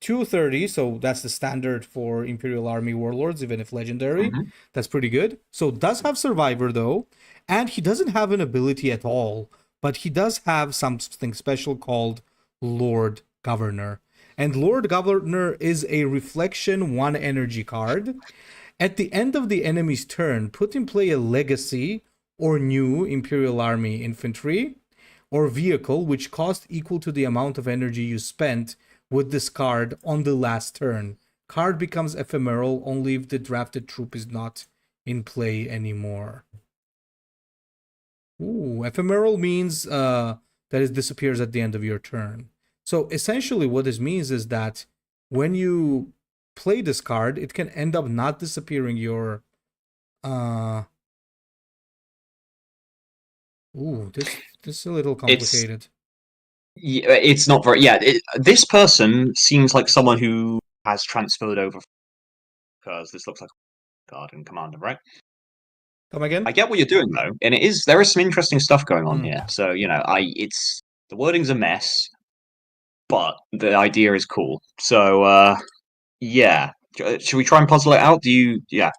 Speaker 1: 230, so that's the standard for Imperial Army Warlords, even if legendary.
Speaker 2: Hmm.
Speaker 1: That's pretty good. So does have Survivor though, and he doesn't have an ability at all, but he does have something special called Lord Governor. And Lord Governor is a reflection 1 energy card. At the end of the enemy's turn, put in play a legacy or new Imperial Army infantry or vehicle which cost equal to the amount of energy you spent with this card on the last turn. Card becomes ephemeral only if the drafted troop is not in play anymore. Ooh, ephemeral means that it disappears at the end of your turn. So essentially, what this means is that when you play this card, it can end up not disappearing your. Uh, this is a little
Speaker 2: It's
Speaker 1: complicated.
Speaker 2: it's not very. Yeah, this person seems like someone who has transferred over because this looks like a card in Commander, right?
Speaker 1: Come
Speaker 2: I
Speaker 1: again?
Speaker 2: get what you're doing though, and there is some interesting stuff going on
Speaker 1: Hmm.
Speaker 2: here. So it's the wording's a mess, but the idea is cool. So yeah, should we try and puzzle it out? Yeah,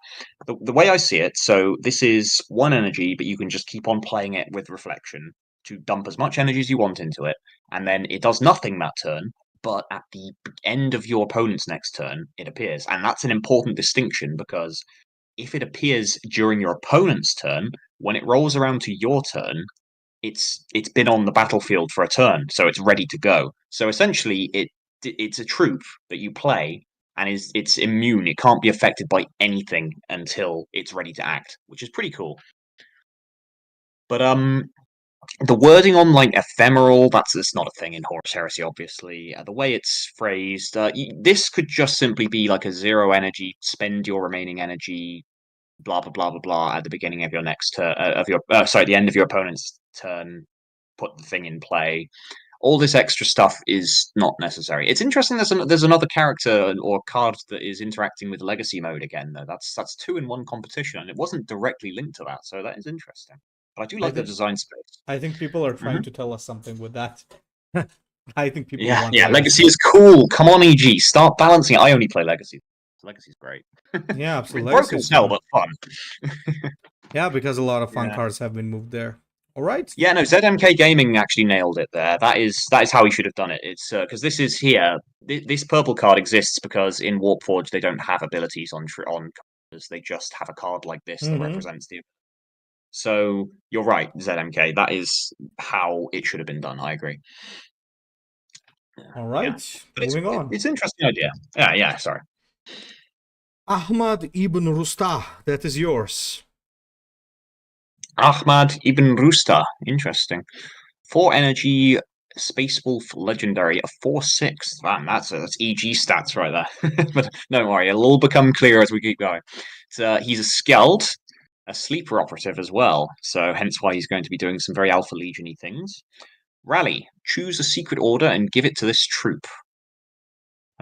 Speaker 2: the way I see it. So this is 1 energy, but you can just keep on playing it with reflection to dump as much energy as you want into it, and then it does nothing that turn. But at the end of your opponent's next turn, it appears, and that's an important distinction because if it appears during your opponent's turn, when it rolls around to your turn, it's been on the battlefield for a turn, so it's ready to go. So essentially, it's a troop that you play and it's immune. It can't be affected by anything until it's ready to act, which is pretty cool. But the wording on like ephemeral, that's not a thing in Horus Heresy, obviously. The way it's phrased, this could just simply be like a 0 energy, spend your remaining energy, blah blah blah blah blah at the beginning of your next turn of your sorry, the end of your opponent's turn. Put the thing in play. All this extra stuff is not necessary. It's interesting. There's another character or card that is interacting with legacy mode again. Though that's 2 in 1 competition, and it wasn't directly linked to that, so that is interesting. But I do
Speaker 1: I
Speaker 2: like the
Speaker 1: think
Speaker 2: design space.
Speaker 1: I think people are trying
Speaker 2: Hmm.
Speaker 1: to tell us something with that. I think people
Speaker 2: Yeah,
Speaker 1: want
Speaker 2: yeah. Legacy
Speaker 1: legacy.
Speaker 2: is cool. Come on, EG, start balancing it. I only play Legacy. Legacy's great.
Speaker 1: Yeah, so legacy
Speaker 2: Broken
Speaker 1: is
Speaker 2: as hell,
Speaker 1: fun.
Speaker 2: but fun.
Speaker 1: Yeah, because a lot of fun
Speaker 2: Yeah.
Speaker 1: cards have been moved there. All right.
Speaker 2: Yeah, no, ZMK Gaming actually nailed it there. That is how he should have done it. It's because this is here. This purple card exists because in Warpforge they don't have abilities on cards. They just have a card like this that
Speaker 1: Mm-hmm.
Speaker 2: represents the. So you're right, ZMK. That is how it should have been done. I agree.
Speaker 1: All
Speaker 2: Yeah,
Speaker 1: right.
Speaker 2: but
Speaker 1: Moving on.
Speaker 2: it's an interesting idea. Yeah, yeah. Sorry.
Speaker 1: Ahmad ibn Rustah. That is yours.
Speaker 2: Ahmad Ibn Rusta. Interesting. 4 energy, Space Wolf Legendary, a 4/6. Man, that's EG stats right there. But don't worry, it'll all become clear as we keep going. So, he's a Skeld, a sleeper operative as well. So hence why he's going to be doing some very Alpha Legion-y things. Rally, choose a secret order and give it to this troop.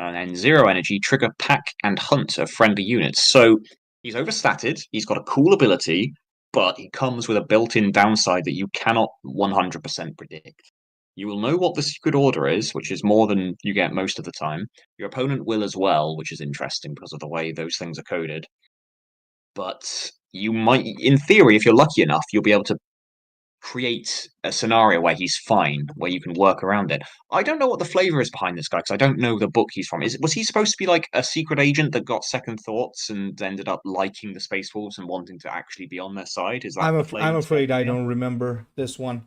Speaker 2: And then 0 energy, trigger pack and hunt of friendly units. So he's overstated, he's got a cool ability, but he comes with a built-in downside that you cannot 100% predict. You will know what the secret order is, which is more than you get most of the time. Your opponent will as well, which is interesting because of the way those things are coded. But you might, in theory, if you're lucky enough, you'll be able to create a scenario where he's fine, where you can work around it. I don't know what the flavor is behind this guy because I don't know the book he's from. Was he supposed to be like a secret agent that got second thoughts and ended up liking the Space Wolves and wanting to actually be on their side? Is that the
Speaker 1: I'm
Speaker 2: flavor it's
Speaker 1: afraid
Speaker 2: getting
Speaker 1: I
Speaker 2: here?
Speaker 1: don't remember this one.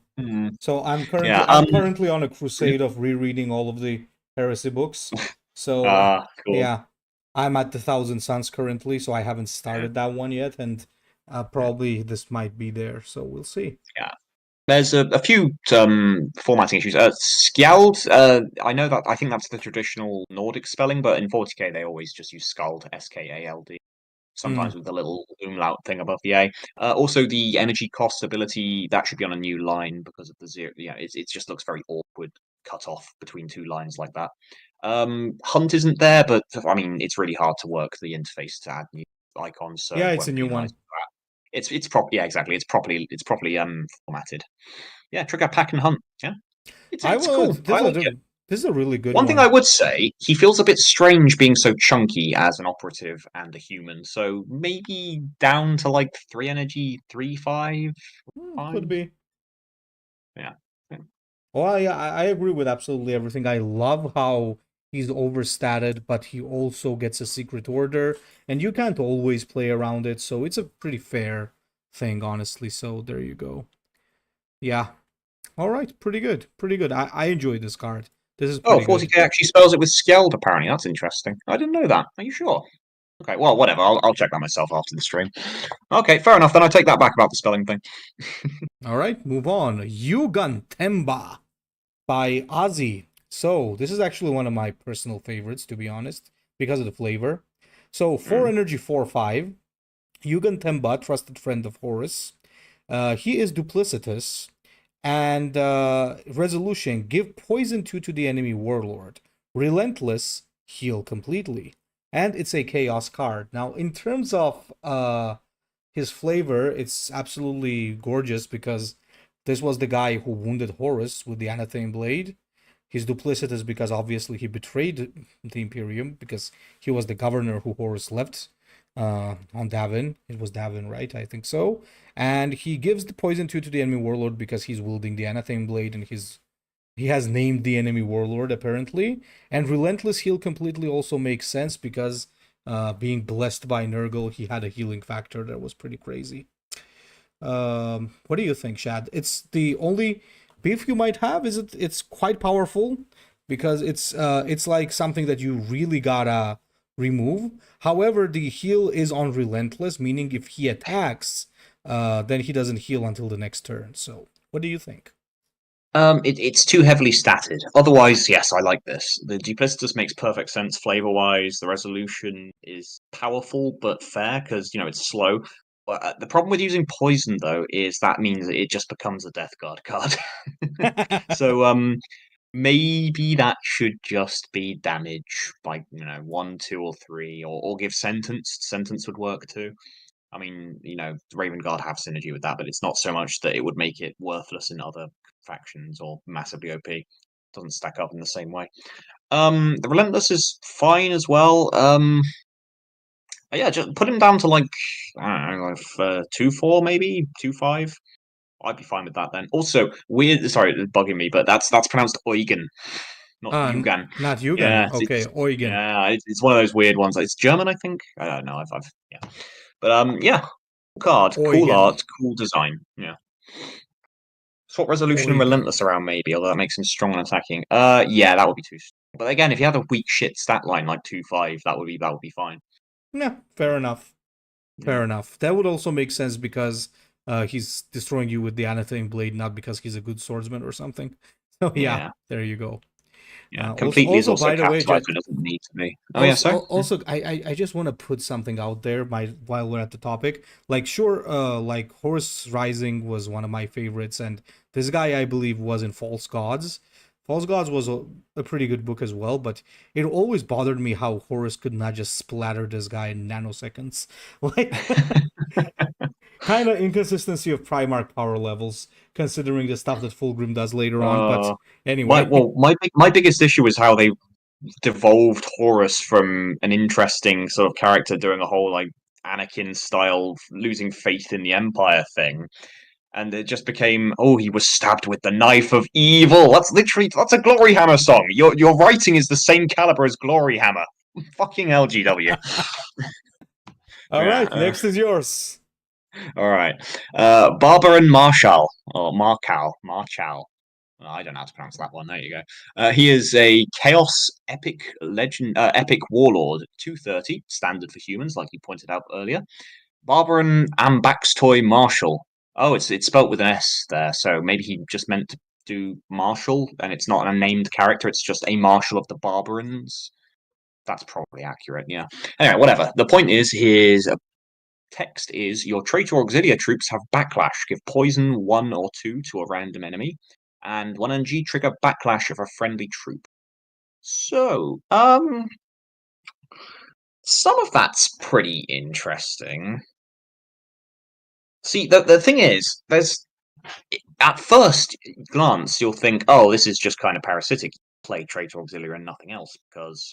Speaker 1: So
Speaker 2: Yeah.
Speaker 1: I'm currently on a crusade of rereading all of the heresy books. So
Speaker 2: Cool.
Speaker 1: yeah, I'm at the Thousand Suns currently, so I haven't started that one yet, and probably this might be there. So we'll see.
Speaker 2: Yeah. There's a few formatting issues. Skjald, I think that's the traditional Nordic spelling, but in 40k they always just use Skald, Skald, sometimes with the little umlaut thing above the A. Also, the energy cost ability, that should be on a new line because of the zero. Yeah, it just looks very awkward, cut off between two lines like that. Hunt isn't there, but I mean, it's really hard to work the interface to add new icons, so
Speaker 1: Yeah,
Speaker 2: it
Speaker 1: it's a
Speaker 2: won't
Speaker 1: new
Speaker 2: penalize
Speaker 1: one.
Speaker 2: that. It's proper. Yeah, exactly. It's properly formatted. Yeah, trigger pack and hunt. Yeah,
Speaker 1: I
Speaker 2: it's cool.
Speaker 1: would.
Speaker 2: I like it.
Speaker 1: This is a really good
Speaker 2: One thing I
Speaker 1: one.
Speaker 2: would say, he feels a bit strange being so chunky as an operative and a human. So maybe down to like 3 energy, 3, 5,
Speaker 1: Could
Speaker 2: 5.
Speaker 1: be.
Speaker 2: Yeah.
Speaker 1: Oh, I agree with absolutely everything. I love how he's overstated, but he also gets a secret order, and you can't always play around it, so it's a pretty fair thing, honestly. So there you go. Yeah. All right. Pretty good. Pretty good. I enjoy this card. This is
Speaker 2: Oh,
Speaker 1: pretty good.
Speaker 2: 40k actually spells it with Skeld, apparently. That's interesting. I didn't know that. Are you sure? Okay, well, whatever. I'll check that myself after the stream. Okay, fair enough. Then I take that back about the spelling thing.
Speaker 1: All right. Move on. Yugan Temba by Ozzy. So this is actually one of my personal favorites, to be honest, because of the flavor. So 4
Speaker 2: Mm.
Speaker 1: energy, 4/5. Yugan Temba, trusted friend of Horus. He is duplicitous. And resolution, give poison to the enemy warlord. Relentless, heal completely. And it's a chaos card. Now, in terms of his flavor, it's absolutely gorgeous because this was the guy who wounded Horus with the Anathema Blade. He's duplicitous because obviously he betrayed the Imperium because he was the governor who Horus left on Davin. It was Davin, right? I think so. And he gives the poison to the enemy warlord because he's wielding the Anathema Blade and he has named the enemy warlord apparently. And relentless heal completely also makes sense because being blessed by Nurgle, he had a healing factor that was pretty crazy. What do you think, Shad? It's the only beef you might have. Is it? It's quite powerful because it's like something that you really gotta remove. However, the heal is on relentless, meaning if he attacks, then he doesn't heal until the next turn. So, what do you think?
Speaker 2: It's too heavily statted. Otherwise, yes, I like this. The duplicitous makes perfect sense flavor-wise. The resolution is powerful but fair because it's slow. But the problem with using poison though is that means that it just becomes a Death Guard card. So maybe that should just be damage by 1, 2, or 3, or give sentence. Sentence would work too. I mean, Raven Guard have synergy with that, but it's not so much that it would make it worthless in other factions or massively OP. Doesn't stack up in the same way. The Relentless is fine as well. Yeah, just put him down to like I don't know, 2/4 maybe 2/5. I'd be fine with that then. Also, weird. Sorry, it's bugging me, but that's pronounced Eugen, not Yugan.
Speaker 1: Not Yugan.
Speaker 2: Yeah,
Speaker 1: Okay, Eugen.
Speaker 2: it's one of those weird ones. It's German, I think. I don't know. Yeah, but yeah, card, cool
Speaker 1: Eugen.
Speaker 2: art, cool design. Yeah. Swap resolution and
Speaker 1: Eugen.
Speaker 2: relentless around maybe, although that makes him strong and attacking. Yeah, that would be too strong. But again, if you had a weak shit stat line like 2/5, that would be fine.
Speaker 1: Yeah, fair enough.
Speaker 2: Yeah.
Speaker 1: Fair enough. That would also make sense because he's destroying you with the Anathema Blade, not because he's a good swordsman or something. So yeah,
Speaker 2: Yeah.
Speaker 1: there you go.
Speaker 2: Yeah.
Speaker 1: Also,
Speaker 2: Completely is
Speaker 1: also,
Speaker 2: also
Speaker 1: by the way,
Speaker 2: capitalized, but doesn't need to be. Oh yeah,
Speaker 1: also,
Speaker 2: sorry.
Speaker 1: I just want to put something out there. While we're at the topic, like sure, like Horus Rising was one of my favorites, and this guy I believe was in False Gods. False Gods was a pretty good book as well, but it always bothered me how Horus could not just splatter this guy in nanoseconds. Like, kind of inconsistency of Primarch power levels, considering the stuff that Fulgrim does later on. But
Speaker 2: Uh,
Speaker 1: anyway,
Speaker 2: my biggest issue is how they devolved Horus from an interesting sort of character doing a whole like Anakin style losing faith in the Empire thing. And it just became, oh, he was stabbed with the knife of evil. That's a Glory Hammer song. Your writing is the same caliber as Glory Hammer. Fucking LGW.
Speaker 1: all
Speaker 2: Yeah.
Speaker 1: right, next is yours.
Speaker 2: All right. Barber and Marshall or Marchal. I don't know how to pronounce that one. There you go. He is a Chaos Epic Warlord, 230, standard for humans, like you pointed out earlier. Barbaran Ambaxtoy Marshal. Oh, it's spelt with an S there, so maybe he just meant to do Marshal, and it's not a named character, it's just a Marshal of the Barbarans. That's probably accurate, yeah. Anyway, whatever. The point is, his text is your Traitor Auxilia troops have backlash. Give poison 1 or 2 to a random enemy, and 1 NG trigger backlash of a friendly troop. So, some of that's pretty interesting. See, the thing is, there's at first glance you'll think, oh, this is just kind of parasitic. Play Traitor Auxilia and nothing else because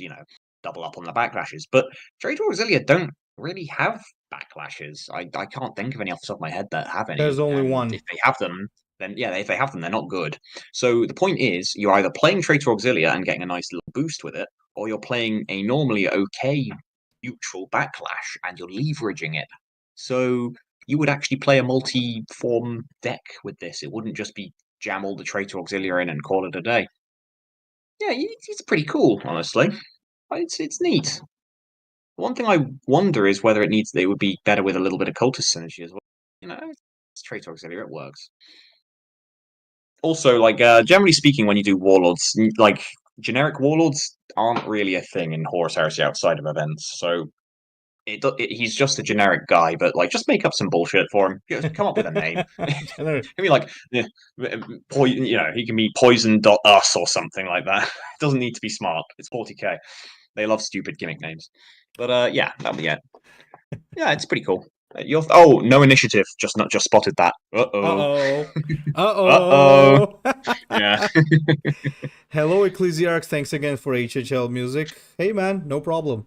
Speaker 2: double up on the backlashes. But Traitor Auxilia don't really have backlashes. I can't think of any off the top of my head that have
Speaker 1: There's
Speaker 2: any.
Speaker 1: only
Speaker 2: And
Speaker 1: one.
Speaker 2: if they have them, then yeah, if they have them, they're not good. So the point is, you're either playing Traitor Auxilia and getting a nice little boost with it, or you're playing a normally okay neutral backlash and you're leveraging it. So you would actually play a multi-form deck with this. It wouldn't just be jam all the Traitor Auxilia in and call it a day. Yeah, it's pretty cool, honestly. It's neat. One thing I wonder is whether it would be better with a little bit of cultist synergy as well. It's Traitor Auxilia, it works. Also, like generally speaking, when you do warlords, like generic warlords aren't really a thing in Horus Heresy outside of events. So he's just a generic guy, but like just make up some bullshit for him. Just come up with a name.
Speaker 1: General-
Speaker 2: Can be like, he can be poison.us or something like that. It doesn't need to be smart. It's 40k. They love stupid gimmick names. But yeah, that'll be it. Yeah, it's pretty cool. No initiative. Just spotted that. Uh-oh.
Speaker 1: Uh-oh.
Speaker 2: Uh-oh.
Speaker 1: Uh-oh.
Speaker 2: Yeah.
Speaker 1: Hello, Ecclesiarchs. Thanks again for HHL music. Hey, man, no problem.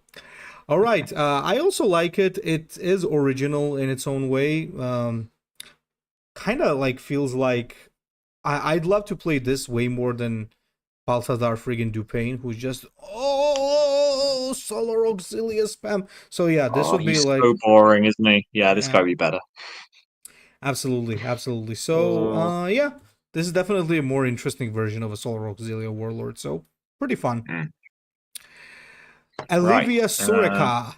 Speaker 1: All right. I also like it. It is original in its own way. Kind of like feels like I'd love to play this way more than Balthazar friggin' Dupain, who's just Solar Auxilia spam. So yeah, this
Speaker 2: Oh,
Speaker 1: would be
Speaker 2: he's
Speaker 1: like
Speaker 2: so boring, isn't he? Yeah, this guy
Speaker 1: yeah,
Speaker 2: would be better.
Speaker 1: absolutely, absolutely. So
Speaker 2: Uh,
Speaker 1: yeah, this is definitely a more interesting version of a Solar Auxilia Warlord. So pretty fun.
Speaker 2: hmm, right.
Speaker 1: Olivia Sureka.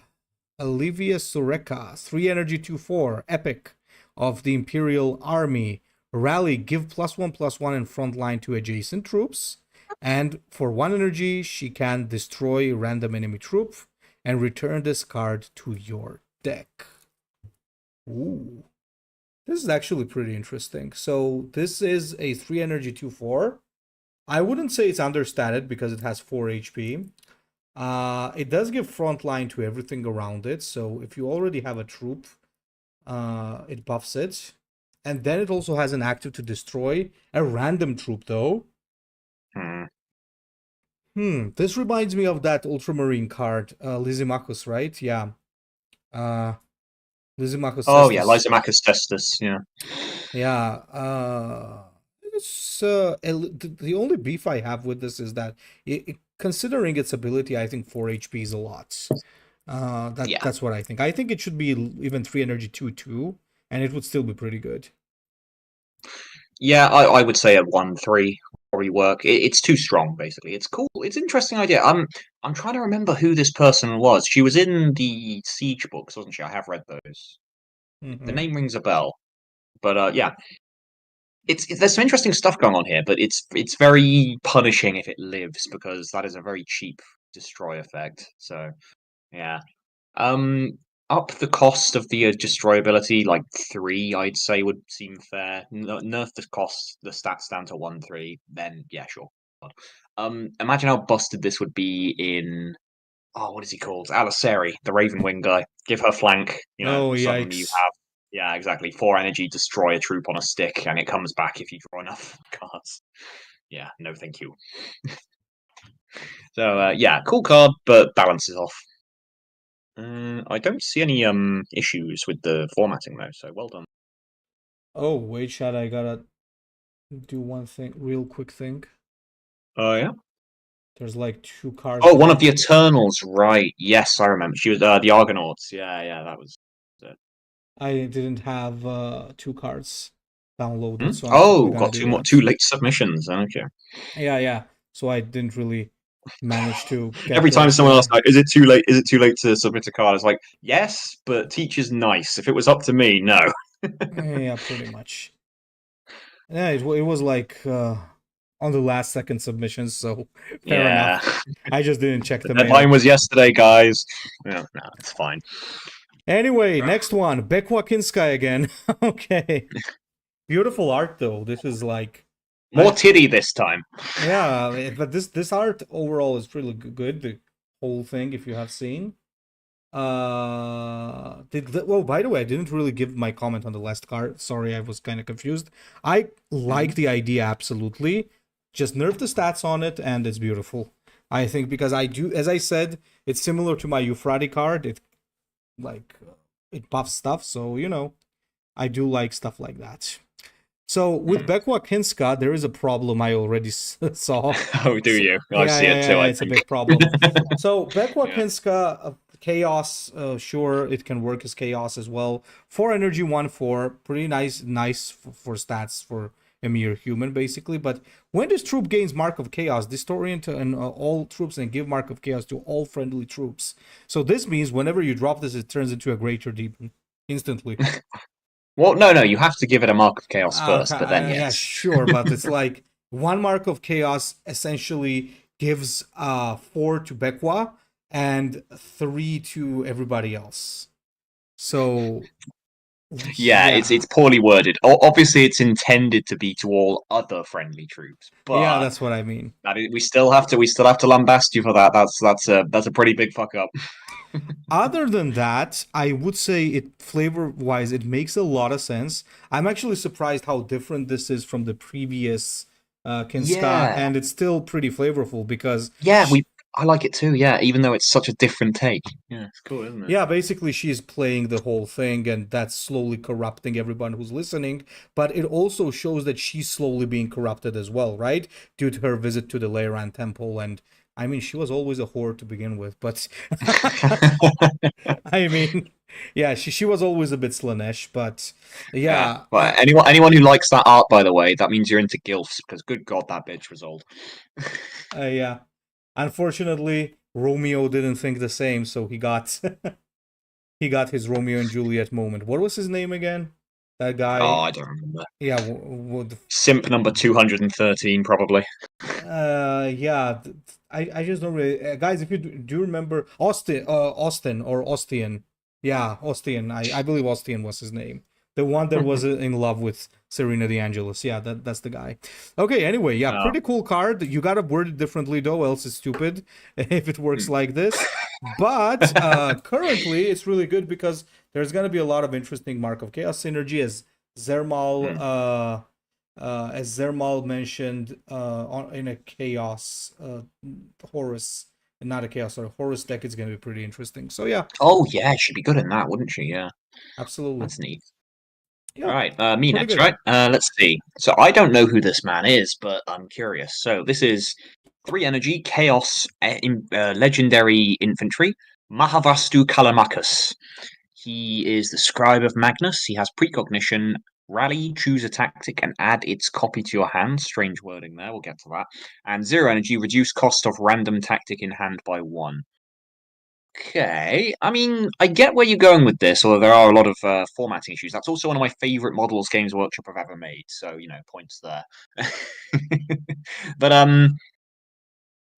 Speaker 1: Olivia Sureka, 3 energy 2/4, epic of the Imperial Army. Rally, give +1/+1 in front line to adjacent troops. And for 1 energy, she can destroy random enemy troop and return this card to your deck. Ooh. This is actually pretty interesting. So this is a 3 energy 2/4. I wouldn't say it's understated because it has 4 HP. It does give front line to everything around it. So if you already have a troop, it buffs it. And then it also has an active to destroy a random troop, though.
Speaker 2: Hmm.
Speaker 1: This reminds me of that Ultramarine card, Lysimachus, right? Yeah. Lysimachus
Speaker 2: Oh yeah,
Speaker 1: Cestus.
Speaker 2: Lysimachus Testus. Yeah.
Speaker 1: Yeah. The only beef I have with this is that considering its ability, I think 4 HP is a lot.
Speaker 2: Yeah.
Speaker 1: That's what I think. I think it should be even 3 energy 2/2, and it would still be pretty good.
Speaker 2: Yeah, I would say a 1/3 probably work. It's too strong, basically. It's cool. It's an interesting idea. I'm trying to remember who this person was. She was in the Siege books, wasn't she? I have read those. The
Speaker 1: Hmm.
Speaker 2: name rings a bell. But yeah, there's some interesting stuff going on here, but it's very punishing if it lives because that is a very cheap destroy effect. So yeah. Um, Up the cost of the destroyability, like 3, I'd say would seem fair. Nerf the cost, the stats down to 1/3, then yeah, sure. Imagine how busted this would be in what is he called? Aliseri, the Raven Wing guy. Give her flank,
Speaker 1: Oh,
Speaker 2: suddenly you
Speaker 1: yikes.
Speaker 2: have exactly 4 energy, destroy a troop on a stick, and it comes back if you draw enough cards. Yeah, no thank you. So cool card, but balance is off. I don't see any issues with the formatting though, so well done.
Speaker 1: Oh, wait, chat, I gotta do one thing, real quick thing.
Speaker 2: Oh yeah.
Speaker 1: There's like 2 cards
Speaker 2: Oh,
Speaker 1: that
Speaker 2: one of the Eternals, right? Yes, I remember. She was the Argonauts. Yeah, that was it.
Speaker 1: I didn't have 2 cards downloaded, so I'm quickly
Speaker 2: Oh,
Speaker 1: gonna
Speaker 2: got
Speaker 1: do
Speaker 2: two more,
Speaker 1: that.
Speaker 2: two late submissions. Okay.
Speaker 1: Yeah. So I didn't really manage to get
Speaker 2: Every time
Speaker 1: that.
Speaker 2: someone asks, like, "Is it too late? Is it too late to submit a card?" It's like, yes, but teacher's nice. If it was up to me, no.
Speaker 1: Yeah, pretty much. Yeah, it was like on the last second submissions, so fair
Speaker 2: Yeah,
Speaker 1: enough. I just didn't check
Speaker 2: the
Speaker 1: the
Speaker 2: deadline
Speaker 1: mail.
Speaker 2: was yesterday, guys. No, it's fine.
Speaker 1: Anyway, next one, Bekwa Kinskaya again. Okay. Beautiful art though. This is like
Speaker 2: More
Speaker 1: I
Speaker 2: titty this time.
Speaker 1: yeah, but this art overall is really good. The whole thing, if you have seen. Well, by the way, I didn't really give my comment on the last card. Sorry, I was kind of confused. I like the idea absolutely. Just nerf the stats on it, and it's beautiful. I think because I do, as I said, it's similar to my Euphrates card. It like it buffs stuff, so I do like stuff like that. So with Bekwa Kinska, there is a problem I already saw.
Speaker 2: Oh, do
Speaker 1: So,
Speaker 2: you? I
Speaker 1: yeah,
Speaker 2: see
Speaker 1: yeah,
Speaker 2: it
Speaker 1: yeah,
Speaker 2: too.
Speaker 1: yeah,
Speaker 2: I
Speaker 1: it's a
Speaker 2: think.
Speaker 1: big problem. So Bekwa
Speaker 2: Yeah.
Speaker 1: Kinska, Chaos, sure, it can work as Chaos as well. 4 energy, 1/4, pretty nice for stats for a mere human, basically. But when this troop gains Mark of Chaos, disorient and all troops and give Mark of Chaos to all friendly troops. So this means whenever you drop this, it turns into a Greater Demon instantly.
Speaker 2: Well, no, you have to give it a mark of chaos first, but then
Speaker 1: Yeah,
Speaker 2: yes.
Speaker 1: sure, but it's like 1 mark of chaos essentially gives 4 to Bekwa and 3 to everybody else. So
Speaker 2: Yeah,
Speaker 1: yeah.
Speaker 2: it's poorly worded. Obviously, it's intended to be to all other friendly troops,
Speaker 1: Yeah,
Speaker 2: but
Speaker 1: that's what I mean.
Speaker 2: we still have to lambast you for that. That's a pretty big fuck up.
Speaker 1: Other than that, I would say it flavor wise, it makes a lot of sense. I'm actually surprised how different this is from the previous Kinska,
Speaker 2: Yeah,
Speaker 1: and it's still pretty flavorful because
Speaker 2: yeah, I like it too. Yeah, even though it's such a different take. Yeah, it's cool, isn't it?
Speaker 1: yeah, basically she's playing the whole thing and that's slowly corrupting everyone who's listening, but it also shows that she's slowly being corrupted as well, right? Due to her visit to the Leiran temple. And I mean, she was always a whore to begin with, but I mean, yeah, she was always a bit Slanesh, but
Speaker 2: Yeah,
Speaker 1: yeah,
Speaker 2: but anyone who likes that art, by the way, that means you're into gilfs because good god, that bitch was old.
Speaker 1: yeah. Unfortunately, Romeo didn't think the same, so he got he got his Romeo and Juliet moment. What was his name again? That
Speaker 2: Oh,
Speaker 1: guy.
Speaker 2: I don't remember.
Speaker 1: Yeah,
Speaker 2: Simp number 213, probably.
Speaker 1: yeah. I just don't really, guys. If you do remember Austin or Ostian, yeah, Ostian. I believe Ostian was his name. The one that was in love with Serena De Angelis. Yeah, that's the guy. Okay. Anyway, yeah,
Speaker 2: Oh.
Speaker 1: pretty cool card. You gotta word it differently though, else it's stupid if it works like this. But currently, it's really good because there's gonna be a lot of interesting Mark of Chaos synergy as Zermal. As Zermal mentioned, in a chaos Horus, not a chaos or Horus deck, it's going to be pretty interesting. So yeah,
Speaker 2: Oh yeah, she'd be good in that, wouldn't she? Yeah,
Speaker 1: absolutely.
Speaker 2: that's neat. All
Speaker 1: Yeah,
Speaker 2: right, me
Speaker 1: pretty
Speaker 2: next,
Speaker 1: good.
Speaker 2: right? Let's see. So I don't know who this man is, but I'm curious. So this is 3 energy, chaos, legendary infantry, Mahavastu Callimachus. He is the scribe of Magnus. He has precognition, rally, choose a tactic, and add its copy to your hand. Strange wording there. We'll get to that. And 0 energy, reduce cost of random tactic in hand by 1. Okay, I mean, I get where you're going with this, although there are a lot of formatting issues. That's also one of my favorite models Games Workshop have ever made, so points there. But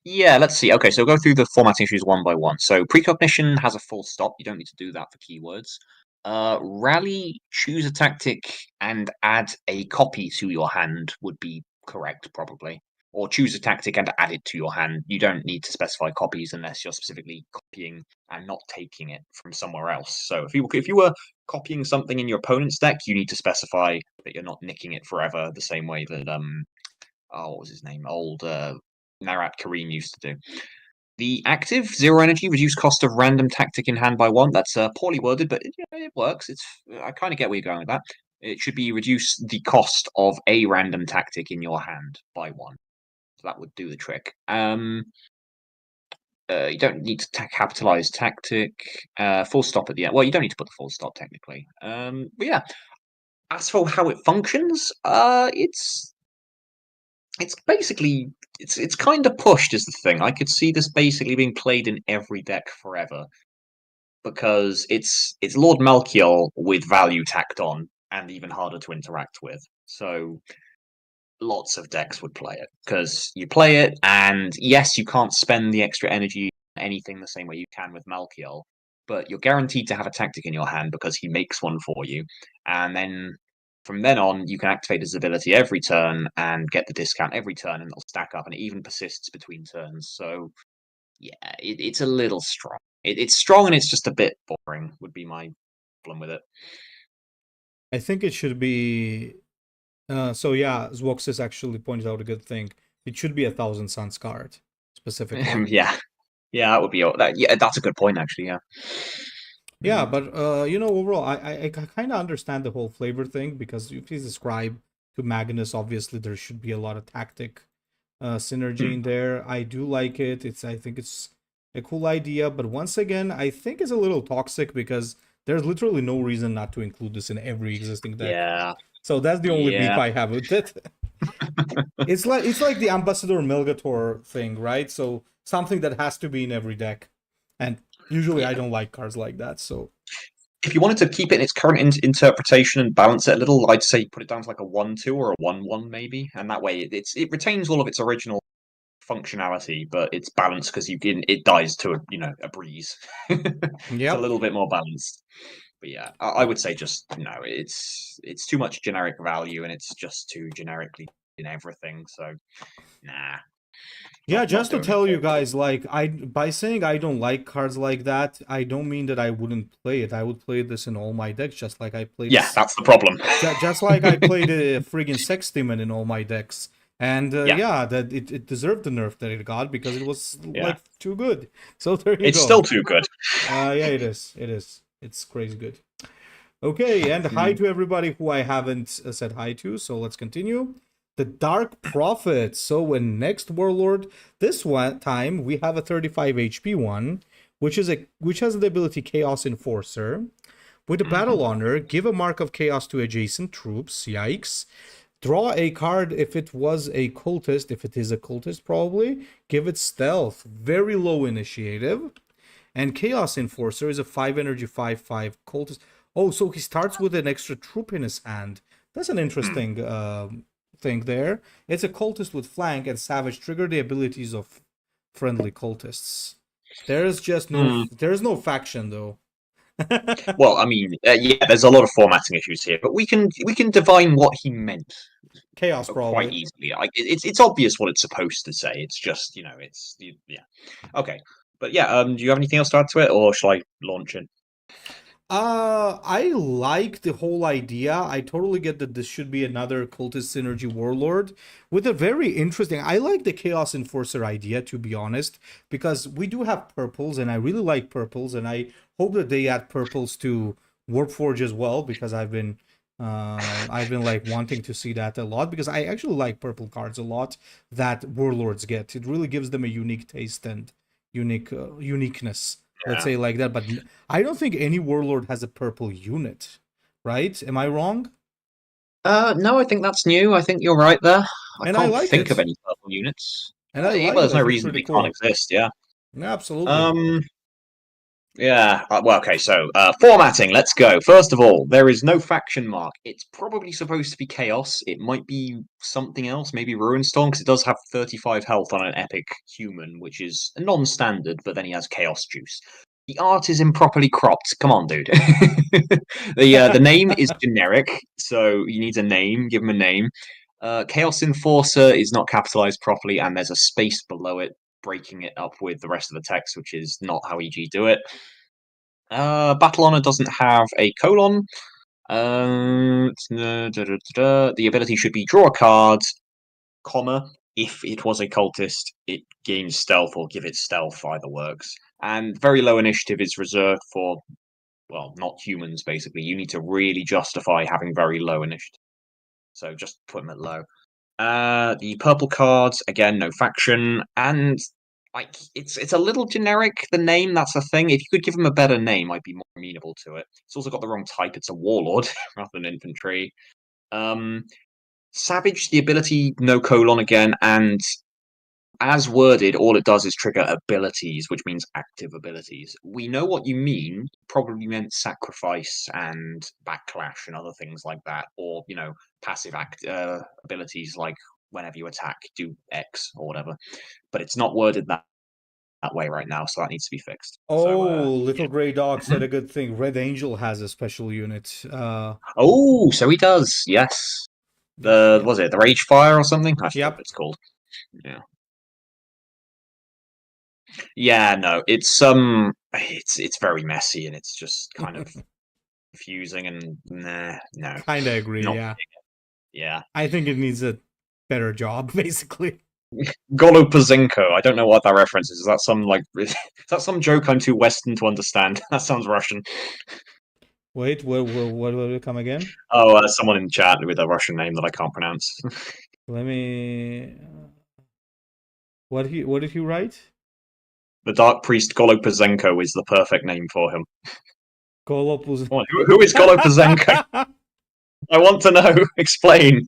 Speaker 2: yeah, let's see. Okay, so we'll go through the formatting issues one by one. So precognition has a full stop. You don't need to do that for keywords. Rally, choose a tactic, and add a copy to your hand would be correct, probably. or choose a tactic and add it to your hand. You don't need to specify copies unless you're specifically copying and not taking it from somewhere else. So if you were copying something in your opponent's deck, you need to specify that you're not nicking it forever, the same way that what was his name? Old Narat Kareem used to do. The active 0 energy, reduce cost of random tactic in hand by 1. That's poorly worded, but it works. I kind of get where you're going with that. It should be reduce the cost of a random tactic in your hand by 1. So that would do the trick. You don't need to capitalize tactic. Full stop at the end. Well, you don't need to put the full stop technically. But yeah, as for how it functions, it's basically it's kind of pushed is the thing. I could see this basically being played in every deck forever because it's Lord Malkiel with value tacked on and even harder to interact with. So lots of decks would play it because you play it, and yes, you can't spend the extra energy on anything the same way you can with Malkiel, but you're guaranteed to have a tactic in your hand because he makes one for you, and then from then on, you can activate his ability every turn and get the discount every turn, and it'll stack up, and it even persists between turns. So yeah, it's a little strong. It's strong, and it's just a bit boring. Would be my problem with it.
Speaker 1: I think it should be. So yeah, Zwoxis actually pointed out a good thing. It should be a Thousand Suns card specifically.
Speaker 2: Yeah, yeah, that would be. Yeah, that's a good point, actually. Yeah.
Speaker 1: Yeah, but overall, I kind of understand the whole flavor thing because if you describe to Magnus, obviously there should be a lot of tactic synergy in there. I do like it. I think it's a cool idea, but once again, I think it's a little toxic because there's literally no reason not to include this in every existing deck.
Speaker 2: Yeah.
Speaker 1: So that's the only beef
Speaker 2: Yeah.
Speaker 1: I have with it. It's like the Ambassador Melgator thing, right? So something that has to be in every deck, and usually I don't like cards like that. So
Speaker 2: if you wanted to keep it in its current interpretation and balance it a little, I'd say put it down to like a 1-2 or a 1-1 maybe, and that way it retains all of its original functionality, but it's balanced because it dies to a breeze. It's a
Speaker 1: yep.
Speaker 2: little bit more balanced. But yeah, I would say just it's too much generic value, and it's just too generically in everything. So nah.
Speaker 1: Yeah,
Speaker 2: Not
Speaker 1: just to
Speaker 2: doing it.
Speaker 1: tell you guys, like by saying I don't like cards like that, I don't mean that I wouldn't play it. I would play this in all my decks, just like I played.
Speaker 2: Yeah, that's the problem.
Speaker 1: Just like I played a friggin' Sex Demon in all my decks, and
Speaker 2: Yeah.
Speaker 1: that it deserved the nerf that it got because it was
Speaker 2: Yeah.
Speaker 1: like too good. So there you go.
Speaker 2: It's still too good.
Speaker 1: Yeah, it is. It is. It's crazy good. Okay, and hi to everybody who I haven't said hi to. So let's continue. The Dark Prophet. So in next Warlord, this one time we have a 35 HP one, which has the ability Chaos Enforcer. With a Battle Honor, give a mark of chaos to adjacent troops. Yikes. Draw a card if it was a cultist. If it is a cultist, probably. Give it stealth. Very low initiative. And Chaos Enforcer is a 5 energy 5/5 cultist. Oh, so he starts with an extra troop in his hand. That's an interesting thing there. It's a cultist with flank and savage. Trigger the abilities of friendly cultists. There's no faction though.
Speaker 2: Well, I mean, yeah, there's a lot of formatting issues here, but we can divine what he meant
Speaker 1: Chaos
Speaker 2: quite
Speaker 1: probably.
Speaker 2: easily. It's obvious what it's supposed to say. It's just yeah. Okay, but yeah, do you have anything else to add to it, or shall I launch in?
Speaker 1: I like the whole idea. I totally get that this should be another cultist synergy warlord with a very interesting. I like the Chaos Enforcer idea, to be honest, because we do have purples, and I really like purples, and I hope that they add purples to Warpforge as well, because I've been like wanting to see that a lot, because I actually like purple cards a lot that warlords get. It really gives them a unique taste and uniqueness. Let's say like that, but I don't think any warlord has a purple unit, right? Am I wrong?
Speaker 2: No, I think that's new. I think you're right there. I
Speaker 1: And I
Speaker 2: can't
Speaker 1: like
Speaker 2: think of
Speaker 1: it.
Speaker 2: any purple units.
Speaker 1: And I
Speaker 2: Well,
Speaker 1: like it.
Speaker 2: there's
Speaker 1: I
Speaker 2: no
Speaker 1: think it's
Speaker 2: reason
Speaker 1: pretty
Speaker 2: they can't
Speaker 1: cool.
Speaker 2: exist. Yeah.
Speaker 1: Yeah, absolutely.
Speaker 2: Yeah. Well, okay. So, formatting. Let's go. First of all, there is no faction mark. It's probably supposed to be chaos. It might be something else, maybe Ruin Storm, because it does have 35 health on an epic human, which is a non-standard. But then he has chaos juice. The art is improperly cropped. Come on, dude. The name is generic, so you need a name. Give him a name. Chaos Enforcer is not capitalized properly, and there's a space below it, breaking it up with the rest of the text, which is not how EG do it. Battle Honor doesn't have a colon. The ability should be draw a card, comma. If it was a cultist, it gains stealth or give it stealth, either works. And very low initiative is reserved for, well, not humans, basically. You need to really justify having very low initiative. So just put them at low. The purple cards, again, no faction. And like it's a little generic, the name, that's the thing. If you could give him a better name, I'd be more amenable to it. It's also got the wrong type, it's a warlord rather than infantry. Savage, the ability, no colon again, and as worded, all it does is trigger abilities, which means active abilities. We know what you mean. Probably meant sacrifice and backlash and other things like that, or passive abilities like whenever you attack, do X or whatever. But it's not worded that way right now, so that needs to be fixed.
Speaker 1: Oh, Little
Speaker 2: Yeah.
Speaker 1: Grey Dog said a good thing. Red Angel has a special unit.
Speaker 2: Oh, so he does. Yes.
Speaker 1: Yeah.
Speaker 2: Was it the Rage Fire or something? I forget what
Speaker 1: Yep.
Speaker 2: it's called. Yeah. Yeah, no, it's very messy and it's just kind of confusing and no,
Speaker 1: Kinda agree,
Speaker 2: not
Speaker 1: yeah.
Speaker 2: yeah.
Speaker 1: I think it needs a better job, basically.
Speaker 2: Golopazenko. I don't know what that reference is. Is that some is that some joke I'm too Western to understand? That sounds Russian.
Speaker 1: Wait, what will it come again?
Speaker 2: Oh, someone in chat with a Russian name that I can't pronounce.
Speaker 1: Let me. What did he write?
Speaker 2: The Dark Priest Golopazenko is the perfect name for him.
Speaker 1: Golopus.
Speaker 2: Who is Golopazenko? I want to know. Explain.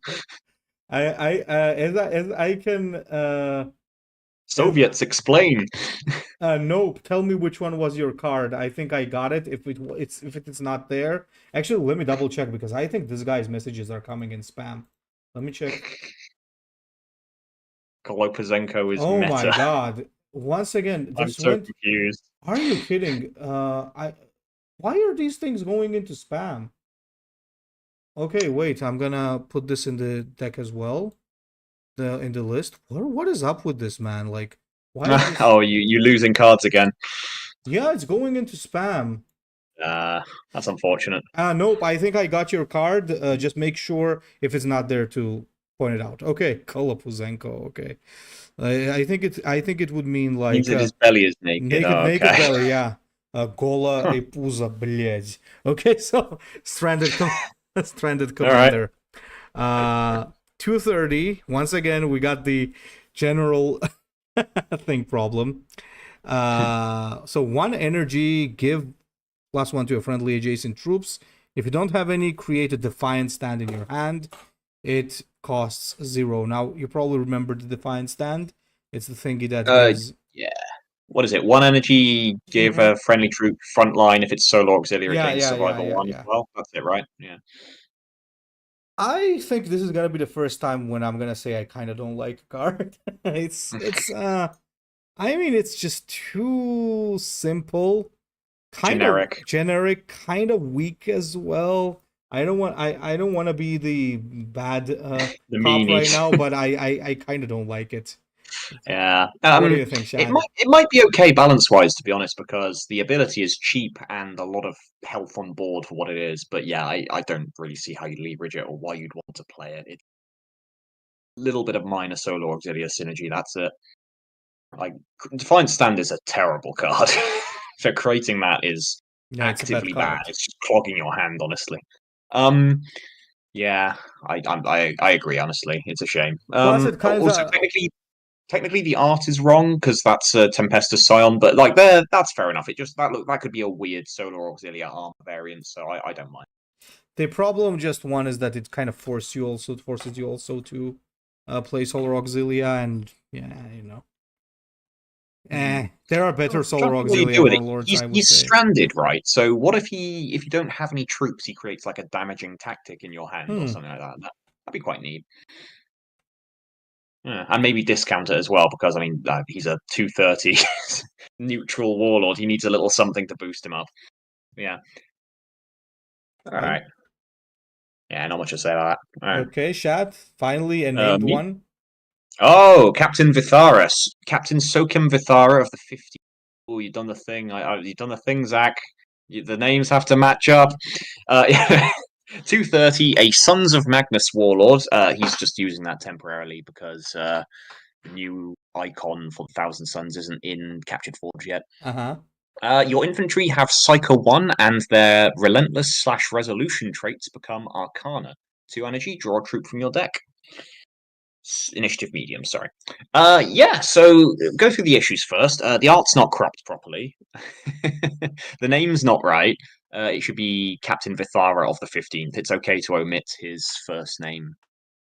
Speaker 1: As I can
Speaker 2: Soviets, explain.
Speaker 1: nope. Tell me which one was your card. I think I got it. If it's not there, actually, let me double check because I think this guy's messages are coming in spam. Let me check.
Speaker 2: Golopazenko is
Speaker 1: Oh my
Speaker 2: meta.
Speaker 1: god! Once again,
Speaker 2: I'm
Speaker 1: this
Speaker 2: so
Speaker 1: went.
Speaker 2: confused.
Speaker 1: Are you kidding? Why are these things going into spam? Okay, wait. I'm gonna put this in the deck as well. In the list. What is up with this, man? Like, why is this?
Speaker 2: Oh, you losing cards again.
Speaker 1: Yeah, it's going into spam.
Speaker 2: That's unfortunate.
Speaker 1: Nope. I think I got your card. Just make sure if it's not there to point it out. Okay, Kolopuzenko. Okay. I think it would mean
Speaker 2: Means
Speaker 1: like
Speaker 2: that his belly is naked.
Speaker 1: naked
Speaker 2: Oh,
Speaker 1: naked
Speaker 2: okay.
Speaker 1: belly. Yeah. Gola
Speaker 2: Huh.
Speaker 1: и пузо, блядь. Okay, so stranded
Speaker 2: All right.
Speaker 1: commander. 230. Once again, we got the general thing problem. So one energy, give +1 to your friendly adjacent troops. If you don't have any, create a defiant stand in your hand. It costs 0. Now you probably remember the defiant stand. It's the thingy that gives.
Speaker 2: Yeah. What is it? One energy, give
Speaker 1: Mhm.
Speaker 2: a friendly troop front line if it's solo auxiliary,
Speaker 1: Yeah,
Speaker 2: gains
Speaker 1: yeah, yeah,
Speaker 2: survival
Speaker 1: yeah,
Speaker 2: 1 as
Speaker 1: yeah.
Speaker 2: well. That's it, right? Yeah.
Speaker 1: I think this is gonna be the first time when I'm gonna say I kind of don't like a card. it's I mean it's just too simple, kind of
Speaker 2: Generic.
Speaker 1: generic, kind of weak as well. I don't want to be the bad
Speaker 2: The
Speaker 1: cop right
Speaker 2: meanies.
Speaker 1: now, but I kind of don't like it.
Speaker 2: Yeah.
Speaker 1: What do you think, Shad?
Speaker 2: It might be okay balance wise, to be honest, because the ability is cheap and a lot of health on board for what it is. But yeah, I don't really see how you leverage it or why you'd want to play it. It's a little bit of minor solo auxiliary synergy. That's it. Like Defiant Stand is a terrible card. So creating that is
Speaker 1: Yeah, it's a bad
Speaker 2: actively bad.
Speaker 1: card.
Speaker 2: It's just clogging your hand, honestly. Um, yeah, I agree. Honestly, it's a shame.
Speaker 1: Plus, it kind
Speaker 2: Also
Speaker 1: of
Speaker 2: technically the art is wrong because that's a Tempestus Scion, but like that's fair enough. It just that could be a weird Solar Auxilia armor variant, so I don't mind.
Speaker 1: the problem. Just one is that it kind of forces you also to play Solar Auxilia, and yeah, you know. There are better Solar
Speaker 2: Trying to think what you
Speaker 1: Auxilia
Speaker 2: do with it.
Speaker 1: warlords, I would
Speaker 2: He's
Speaker 1: say.
Speaker 2: stranded, right? So what if you don't have any troops, he creates like a damaging tactic in your hand or
Speaker 1: Hmm.
Speaker 2: something like that. That'd be quite neat. Yeah, and maybe discount it as well because I mean he's a 230 neutral warlord. He needs a little something to boost him up. Yeah. All
Speaker 1: Okay.
Speaker 2: right. Yeah, not much to say about that. All right.
Speaker 1: Okay, Shad, finally a named
Speaker 2: Me?
Speaker 1: one.
Speaker 2: Oh, Captain Vitharis. Captain Sokem Vithara of the 50. Oh, you've done the thing. You've done the thing, Zach. The names have to match up. Yeah. 230, a Sons of Magnus Warlord. He's just using that temporarily because the new icon for the Thousand Suns isn't in Captured Forge yet.
Speaker 1: Uh-huh.
Speaker 2: Your infantry have Psycho 1, and their Relentless/Resolution traits become Arcana. 2 energy, draw a troop from your deck. Initiative medium, sorry. Yeah, so go through the issues first. The art's not cropped properly. The name's not right. It should be Captain Vithara of the 15th. It's okay to omit his first name.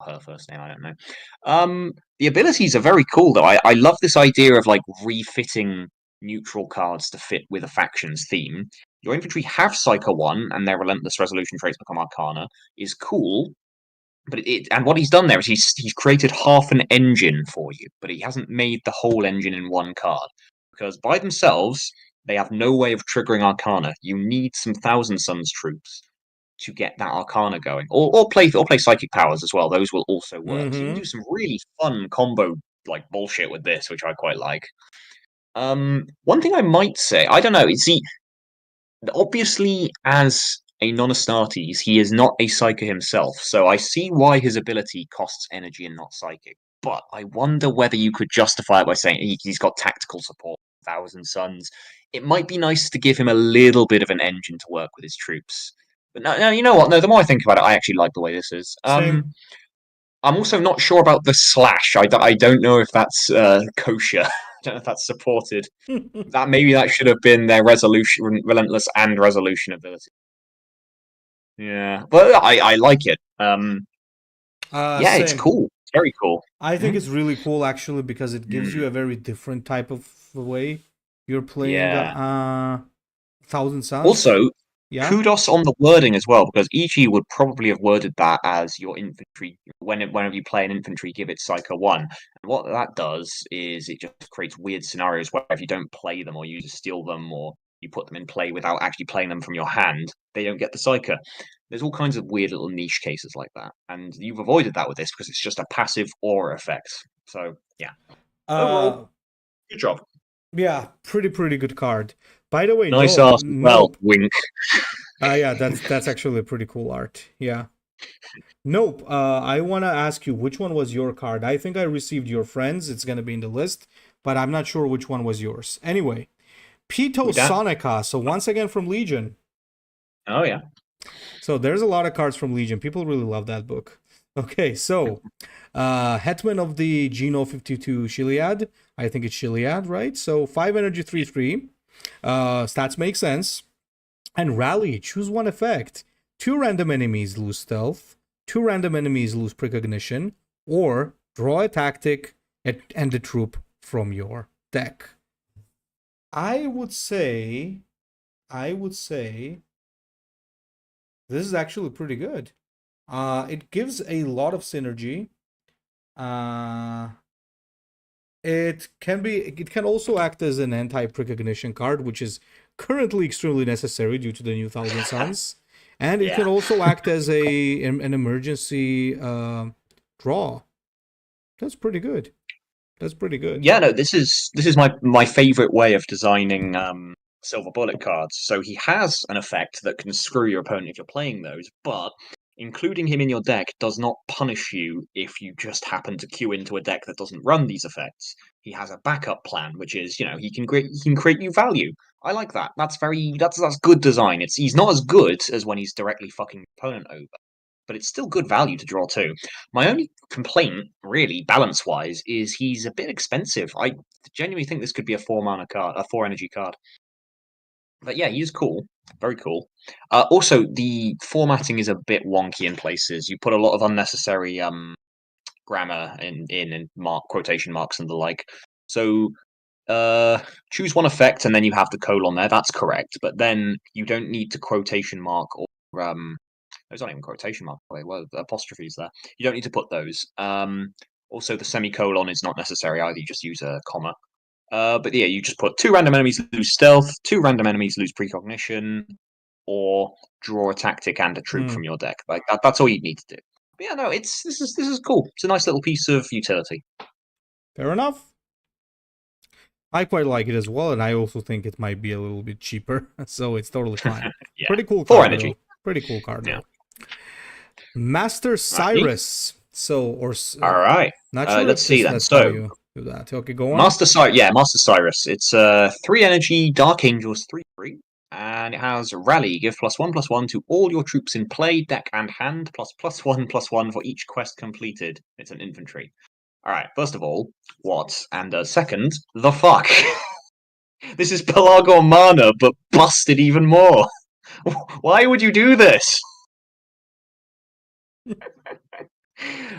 Speaker 2: Her first name, I don't know. The abilities are very cool, though. I love this idea of like refitting neutral cards to fit with a faction's theme. Your infantry have Psycho 1, and their Relentless Resolution traits become Arcana, is cool, but and what he's done there is he's created half an engine for you, but he hasn't made the whole engine in one card. Because by themselves, they have no way of triggering Arcana. You need some Thousand Suns troops to get that Arcana going, or play Psychic Powers as well. Those will also work. So you can do
Speaker 1: Mm-hmm.
Speaker 2: some really fun combo like bullshit with this, which I quite like. One thing I might say, I don't know. See, obviously, as a non-Astartes, he is not a Psyker himself, so I see why his ability costs energy and not Psychic. But I wonder whether you could justify it by saying he's got tactical support, Thousand Suns. It might be nice to give him a little bit of an engine to work with his troops. But no, you know what? No, the more I think about it, I actually like the way this is.
Speaker 1: Same.
Speaker 2: I'm also not sure about the slash. I don't know if that's kosher. I don't know if that's supported. Maybe that should have been their resolution, relentless and resolution ability. Yeah, but I like it. Yeah, it's
Speaker 1: Same.
Speaker 2: cool. It's very cool.
Speaker 1: I think
Speaker 2: Mm.
Speaker 1: it's really cool actually because it gives you
Speaker 2: Mm.
Speaker 1: a very different type of way you're playing
Speaker 2: Yeah.
Speaker 1: Thousand Suns.
Speaker 2: Also,
Speaker 1: Yeah.
Speaker 2: kudos on the wording as well, because EG would probably have worded that as your infantry. Whenever you play an infantry, give it Psycho 1. And what that does is it just creates weird scenarios where if you don't play them or you just steal them or you put them in play without actually playing them from your hand, they don't get the Psycho. There's all kinds of weird little niche cases like that. And you've avoided that with this because it's just a passive aura effect. So, yeah. Overall,
Speaker 1: Uh
Speaker 2: good job.
Speaker 1: yeah, pretty good card. By the way,
Speaker 2: Nice
Speaker 1: no,
Speaker 2: ass as well.
Speaker 1: nope.
Speaker 2: Wink.
Speaker 1: Yeah, that's actually a pretty cool art. Yeah. Nope. I want to ask you which one was your card. I think I received your friends. It's gonna be in the list, but I'm not sure which one was yours. Anyway, Pito
Speaker 2: Who dat?
Speaker 1: Sonica. So once again from Legion.
Speaker 2: Oh, yeah.
Speaker 1: So there's a lot of cards from Legion. People really love that book. Okay, so Hetman of the Geno 52 Chiliad. I think it's Chiliad, right? So 5 energy, 3/3. Stats make sense. And Rally, choose one effect. 2 random enemies lose stealth. 2 random enemies lose precognition. Or draw a tactic and a troop from your deck. I would say this is actually pretty good. It gives a lot of synergy. Uh, it can also act as an anti-precognition card, which is currently extremely necessary due to the new Thousand Suns. And it can
Speaker 2: Yeah.
Speaker 1: also act as an emergency draw. That's pretty good. That's pretty good.
Speaker 2: Yeah, no, this is my favorite way of designing silver bullet cards. So he has an effect that can screw your opponent if you're playing those, but including him in your deck does not punish you if you just happen to queue into a deck that doesn't run these effects. He has a backup plan, which is, he can create you value. I like that. That's good design. He's not as good as when he's directly fucking your opponent over, but it's still good value to draw too. My only complaint, really, balance wise, is he's a bit expensive. I genuinely think this could be a 4 mana card, a 4 energy card. But yeah, he is cool. Very cool. Also, the formatting is a bit wonky in places. You put a lot of unnecessary grammar in and quotation marks and the like. So choose one effect and then you have the colon there. That's correct. But then you don't need to quotation mark or those aren't even quotation marks. Well, apostrophes there. You don't need to put those. Also, the semicolon is not necessary either. You just use a comma. But yeah, you just put 2 random enemies lose stealth, 2 random enemies lose precognition, or draw a tactic and a troop
Speaker 1: Hmm.
Speaker 2: from your deck. Like that's all you need to do. But yeah, no, this is cool. It's a nice little piece of utility.
Speaker 1: Fair enough. I quite like it as well, and I also think it might be a little bit cheaper, so it's totally fine.
Speaker 2: Yeah,
Speaker 1: Pretty cool
Speaker 2: 4 energy.
Speaker 1: card, though. Pretty cool card,
Speaker 2: Yeah,
Speaker 1: though. Master
Speaker 2: righty.
Speaker 1: Cyrus. So, or
Speaker 2: All right.
Speaker 1: not sure
Speaker 2: Let's
Speaker 1: if
Speaker 2: see
Speaker 1: this
Speaker 2: then.
Speaker 1: that's how
Speaker 2: So
Speaker 1: you do that. Okay, go on.
Speaker 2: Master Cyrus, Master Cyrus. It's 3 energy, Dark Angels 3/3, and it has Rally. Give +1/+1 to all your troops in play, deck, and hand, +1/+1 for each quest completed. It's an infantry. All right. First of all, what? And second, the fuck. This is Pelagor Mana, but busted even more. Why would you do this?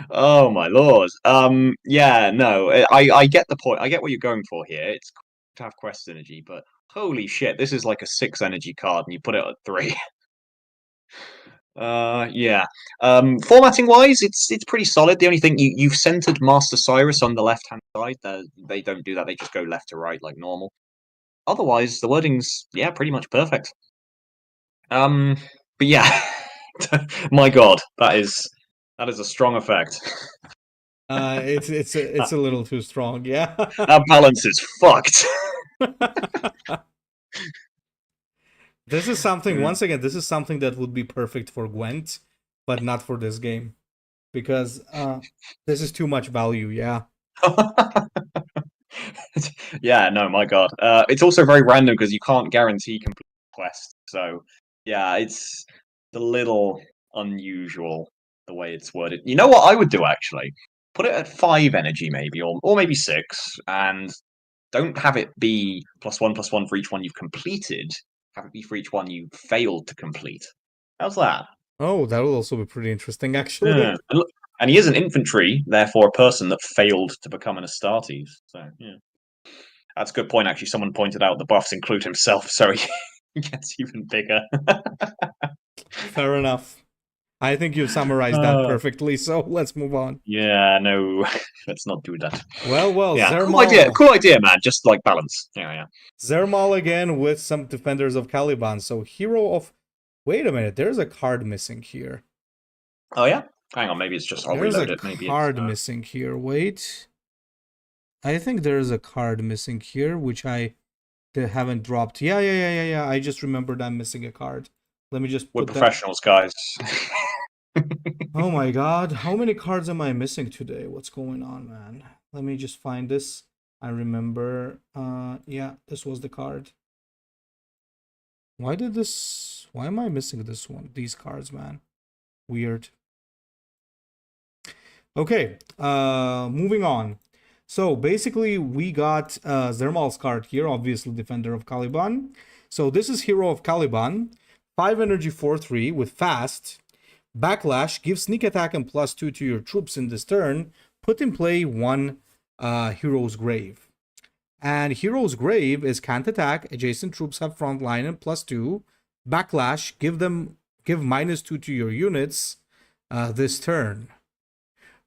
Speaker 2: Oh my lord. Yeah, no, I get the point. I get what you're going for here. It's cool to have quest energy, but holy shit, this is like a 6 energy card and you put it at 3. Yeah. Formatting wise, it's pretty solid. The only thing you've centered Master Cyrus on the left hand side. They don't do that. They just go left to right like normal. Otherwise, the wording's pretty much perfect. But yeah, my god, that is a strong effect.
Speaker 1: It's a little too strong, yeah.
Speaker 2: That balance is fucked.
Speaker 1: This is something.
Speaker 2: Mm.
Speaker 1: Once again, this is something that would be perfect for Gwent, but not for this game because this is too much value. Yeah.
Speaker 2: Yeah, no, my god. It's also very random because you can't guarantee complete quest. So yeah, it's a little unusual the way it's worded. You know what I would do actually? Put it at 5 energy maybe, or maybe 6, and don't have it be +1/+1 for each one you've completed. Have it be for each one you failed to complete. How's that?
Speaker 1: Oh, that will also be pretty interesting,
Speaker 2: Yeah.
Speaker 1: actually.
Speaker 2: And, look, and he is an infantry, therefore a person that failed to become an Astartes. So yeah. That's a good point, actually. Someone pointed out the buffs include himself, so he gets even bigger.
Speaker 1: Fair enough. I think you've summarized that
Speaker 2: Uh,
Speaker 1: perfectly. So let's move on.
Speaker 2: yeah, no, let's not do that.
Speaker 1: Well,
Speaker 2: Yeah,
Speaker 1: Zermal.
Speaker 2: cool idea, man. Just like balance. Yeah, yeah.
Speaker 1: Zermal again with some defenders of Caliban. So hero of. Wait a minute. There's a card missing here.
Speaker 2: Oh yeah. Hang on, maybe it's just I'll
Speaker 1: There's a
Speaker 2: reload it. Maybe it's.
Speaker 1: card missing here. Wait. I think there's a card missing here, which I haven't dropped. Yeah. I just remembered I'm missing a card. Let me just
Speaker 2: We're
Speaker 1: put that.
Speaker 2: professionals, guys.
Speaker 1: Oh my god, how many cards am I missing today? What's going on, man? Let me just find this. I remember. Yeah, this was the card. Why am I missing this one? These cards, man. Weird. Okay, moving on. So basically, we got Zermal's card here, obviously Defender of Caliban. So this is Hero of Caliban, 5 energy 4/3 with fast. Backlash, give sneak attack and +2 to your troops in this turn. Put in play 1 Hero's Grave. And Hero's Grave is can't attack. Adjacent troops have front line and +2. Backlash, give -2 to your units this turn.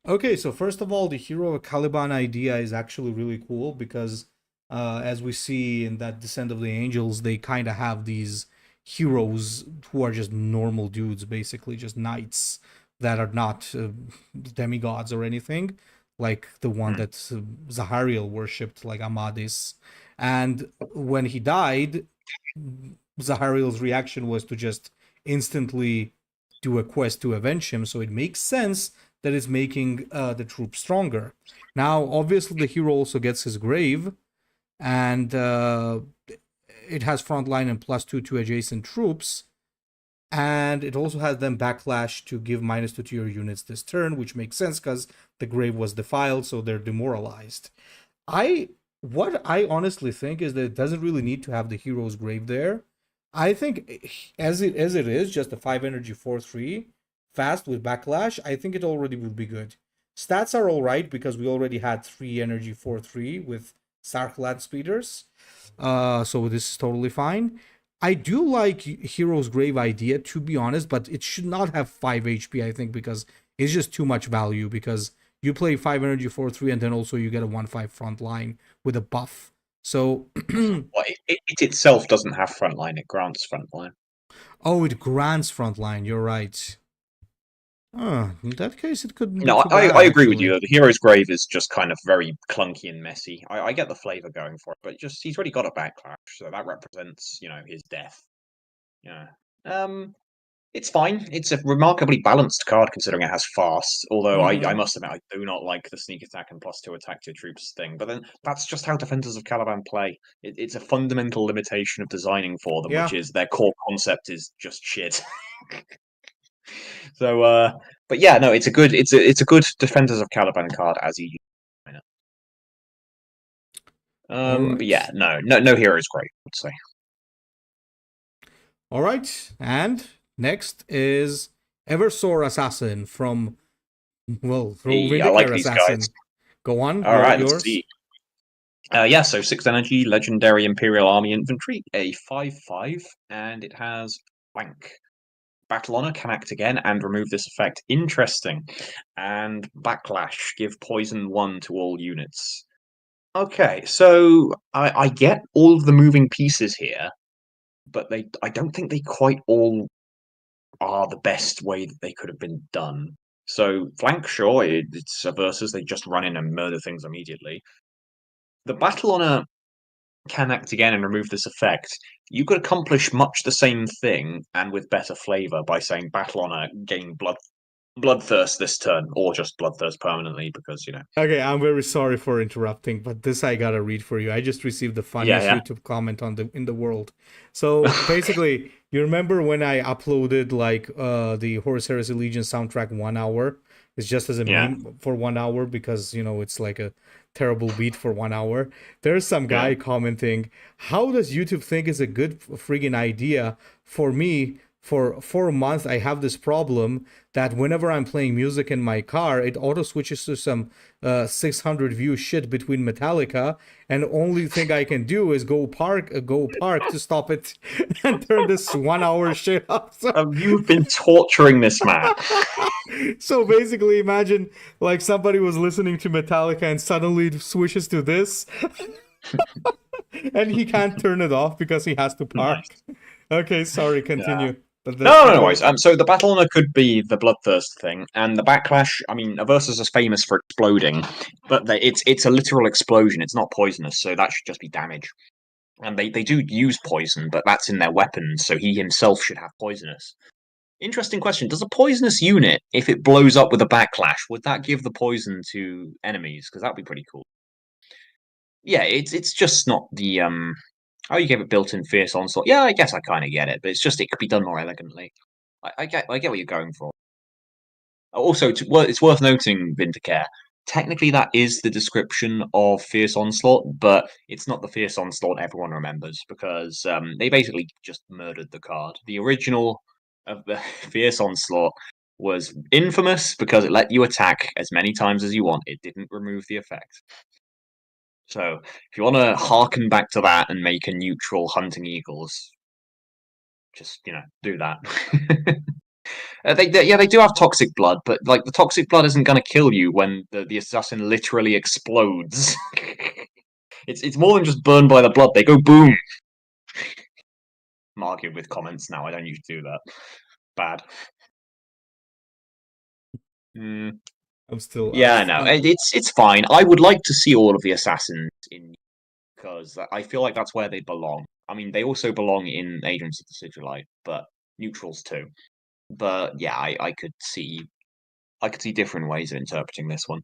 Speaker 1: Okay, so first of all, the Hero of Caliban idea is actually really cool because as we see in that Descent of the Angels, they kind of have these heroes who are just normal dudes, basically just knights that are not demigods or anything, like the one that Zahariel worshipped, like Amadis. And when he died, Zahariel's reaction was to just instantly do a quest to avenge him, so it makes sense that it's making the troops stronger. Now, obviously, the hero also gets his grave, and it has frontline and +2 to adjacent troops, and it also has them backlash to give -2 to your units this turn, which makes sense because the grave was defiled, so they're demoralized. What I honestly think is that it doesn't really need to have the hero's grave there. I think as it is, just a 5 energy 4/3 fast with backlash, I think it already would be good. Stats are alright because we already had 3 energy 4/3 with Sarklad speeders. So this is totally fine. I do like Hero's Grave idea, to be honest, but it should not have 5 HP, I think, because it's just too much value, because you play 5 energy 4/3 and then also you get a 1/5 front line with a buff. So
Speaker 2: Well, it itself doesn't have frontline, it grants frontline.
Speaker 1: Oh, it grants frontline. You're right. In that case, it couldn't be
Speaker 2: No,
Speaker 1: too bad,
Speaker 2: I agree with you,
Speaker 1: actually.
Speaker 2: though. The hero's grave is just kind of very clunky and messy. I get the flavor going for it, but just he's already got a backlash, so that represents, his death. Yeah. It's fine. It's a remarkably balanced card considering it has fast. Although I
Speaker 1: Mm-hmm.
Speaker 2: must admit I do not like the sneak attack and +2 attack to your troops thing. But then that's just how defenders of Caliban play. It's a fundamental limitation of designing for them, which
Speaker 1: Yeah.
Speaker 2: is their core concept is just shit. So, but yeah, no, it's a good defenders of Caliban card as you.
Speaker 1: All
Speaker 2: But yeah,
Speaker 1: right.
Speaker 2: no hero is great, I would say.
Speaker 1: All right. And next is Eversor Assassin from, well,
Speaker 2: I like
Speaker 1: Vindicare
Speaker 2: these guys.
Speaker 1: Assassin. Go on.
Speaker 2: All right, let's
Speaker 1: Yours.
Speaker 2: see. Yeah, so 6 energy, legendary Imperial Army infantry, a 5/5, and it has flank. Battle Honor can act again and remove this effect. Interesting. And Backlash, give poison 1 to all units. Okay, so I get all of the moving pieces here, but I don't think they quite all are the best way that they could have been done. So flank, sure, it's a versus, they just run in and murder things immediately. The Battle Honor can act again and remove this effect. You could accomplish much the same thing and with better flavor by saying Battle Honor gain bloodthirst this turn, or just bloodthirst permanently because
Speaker 1: Okay, I'm very sorry for interrupting, but this I gotta read for you. I just received the funniest
Speaker 2: yeah
Speaker 1: YouTube comment on the in the world. So basically, you remember when I uploaded like the Horus Heresy Legion soundtrack 1 hour? It's just as a
Speaker 2: yeah
Speaker 1: meme for 1 hour because it's like a terrible beat for 1 hour. There's some
Speaker 2: yeah.
Speaker 1: guy commenting, "How does YouTube think is a good friggin' idea for me?" For a month, I have this problem that whenever I'm playing music in my car, it auto switches to some 600 view shit between Metallica, and the only thing I can do is go park to stop it and turn this 1 hour shit off. So,
Speaker 2: You've been torturing this man.
Speaker 1: so basically, imagine like somebody was listening to Metallica and suddenly it switches to this, and he can't turn it off because he has to park.
Speaker 2: Nice.
Speaker 1: Okay, sorry,
Speaker 2: Yeah.
Speaker 1: continue. But
Speaker 2: No, no
Speaker 1: go
Speaker 2: worries.
Speaker 1: ahead.
Speaker 2: So the Battle Honor could be the Bloodthirst thing, and the Backlash. I mean, Aversus is famous for exploding, but it's a literal explosion. It's not poisonous, so that should just be damage. And they do use poison, but that's in their weapons, so he himself should have poisonous. Interesting question. Does a poisonous unit, if it blows up with a backlash, would that give the poison to enemies? Because that'd be pretty cool. Yeah, it's just not the oh, you gave it built-in fierce onslaught. Yeah, I guess I kind of get it, but it's just it could be done more elegantly. I get what you're going for. Also, it's worth noting, Vindicare. Technically, that is the description of Fierce Onslaught, but it's not the Fierce Onslaught everyone remembers because they basically just murdered the card. The original of the Fierce Onslaught was infamous because it let you attack as many times as you want. It didn't remove the effect. So, if you want to harken back to that and make a neutral hunting eagles, just do that. They do have toxic blood, but like the toxic blood isn't going to kill you when the assassin literally explodes. It's more than just burned by the blood. They go boom. I'm arguing with comments now. I don't usually do that. Bad. Mm,
Speaker 1: I'm still
Speaker 2: yeah, no, it's fine. I would like to see all of the assassins in because I feel like that's where they belong. I mean, they also belong in Agents of the Sigilite, but neutrals too. But yeah, I could see different ways of interpreting this one.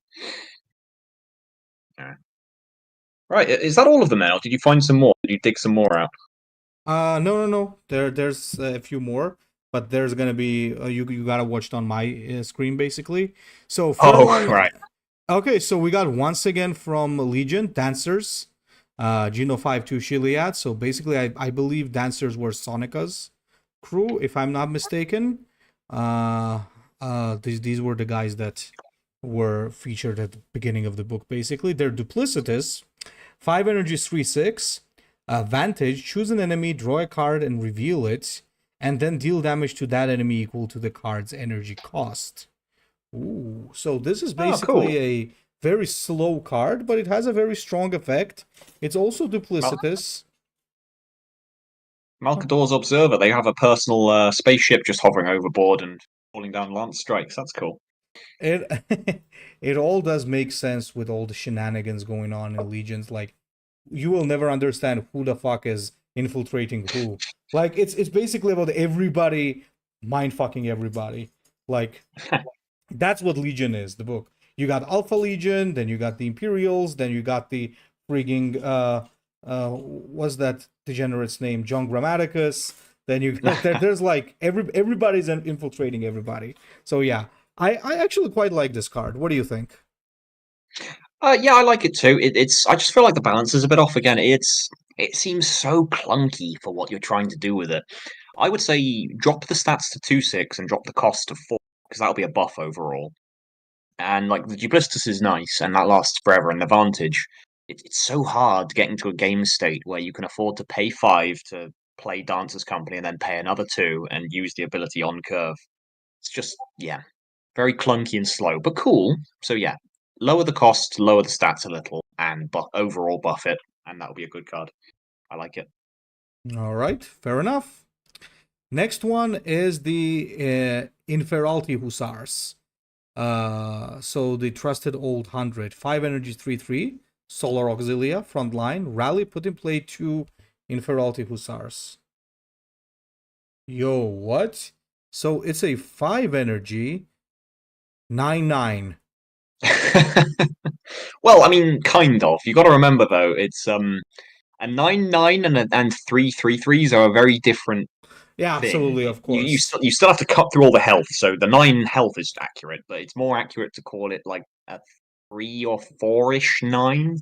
Speaker 2: Yeah. Right, is that all of them now? Did you find some more? Did you dig some more out?
Speaker 1: no. There's a few more, but there's gonna be you gotta watch it on my screen basically. So
Speaker 2: Oh,
Speaker 1: Furlong.
Speaker 2: right.
Speaker 1: Okay, so we got once again from Legion Dancers, Geno 5-2 Shiliad. So basically, I believe Dancers were Sonica's crew, if I'm not mistaken. These were the guys that were featured at the beginning of the book. Basically, they're duplicitous. 5 energy 3/6. Vantage, choose an enemy, draw a card, and reveal it, and then deal damage to that enemy equal to the card's energy cost. Ooh, so this is
Speaker 2: Oh,
Speaker 1: basically
Speaker 2: cool.
Speaker 1: a very slow card, but it has a very strong effect. It's also
Speaker 2: Well,
Speaker 1: duplicitous.
Speaker 2: Malcador's Observer. They have a personal spaceship just hovering overboard and falling down lance strikes. That's cool.
Speaker 1: It it all does make sense with all the shenanigans going on in Legions. Like, you will never understand who the fuck is infiltrating who. Like, it's basically about everybody mind fucking everybody. Like, that's what Legion is, the book. You got Alpha Legion, then you got the Imperials, then you got the frigging what's that degenerate's name? John Grammaticus. Then you got there's like everybody's infiltrating everybody. So yeah, I actually quite like this card. What do you think?
Speaker 2: Yeah, I like it too. It's I just feel like the balance is a bit off again. It seems so clunky for what you're trying to do with it. I would say drop the stats to 2/6 and drop the cost to 4 because that'll be a buff overall. And like the Duplicitous is nice and that lasts forever. And the Vantage, it's so hard to get into a game state where you can afford to pay 5 to play Dancer's Company and then pay another 2 and use the ability on curve. It's just yeah, very clunky and slow, but cool. So yeah, lower the cost, lower the stats a little, and overall buff it, and that'll be a good card. I like it.
Speaker 1: All right, fair enough. Next one is the Inferalty Hussars. So the trusted old 100, 5 energy, 3/3, Solar Auxilia, frontline, rally, put in play 2 Inferalty Hussars. Yo, what? So it's a 5 energy, 9/9.
Speaker 2: Well, I mean, kind of. You got to remember though, it's a 9/9 and 3/3/3s are a very different
Speaker 1: Yeah,
Speaker 2: thing.
Speaker 1: absolutely, of
Speaker 2: You
Speaker 1: course.
Speaker 2: still you still have to cut through all the health. So the 9 health is accurate, but it's more accurate to call it like a 3 or 4-ish 9.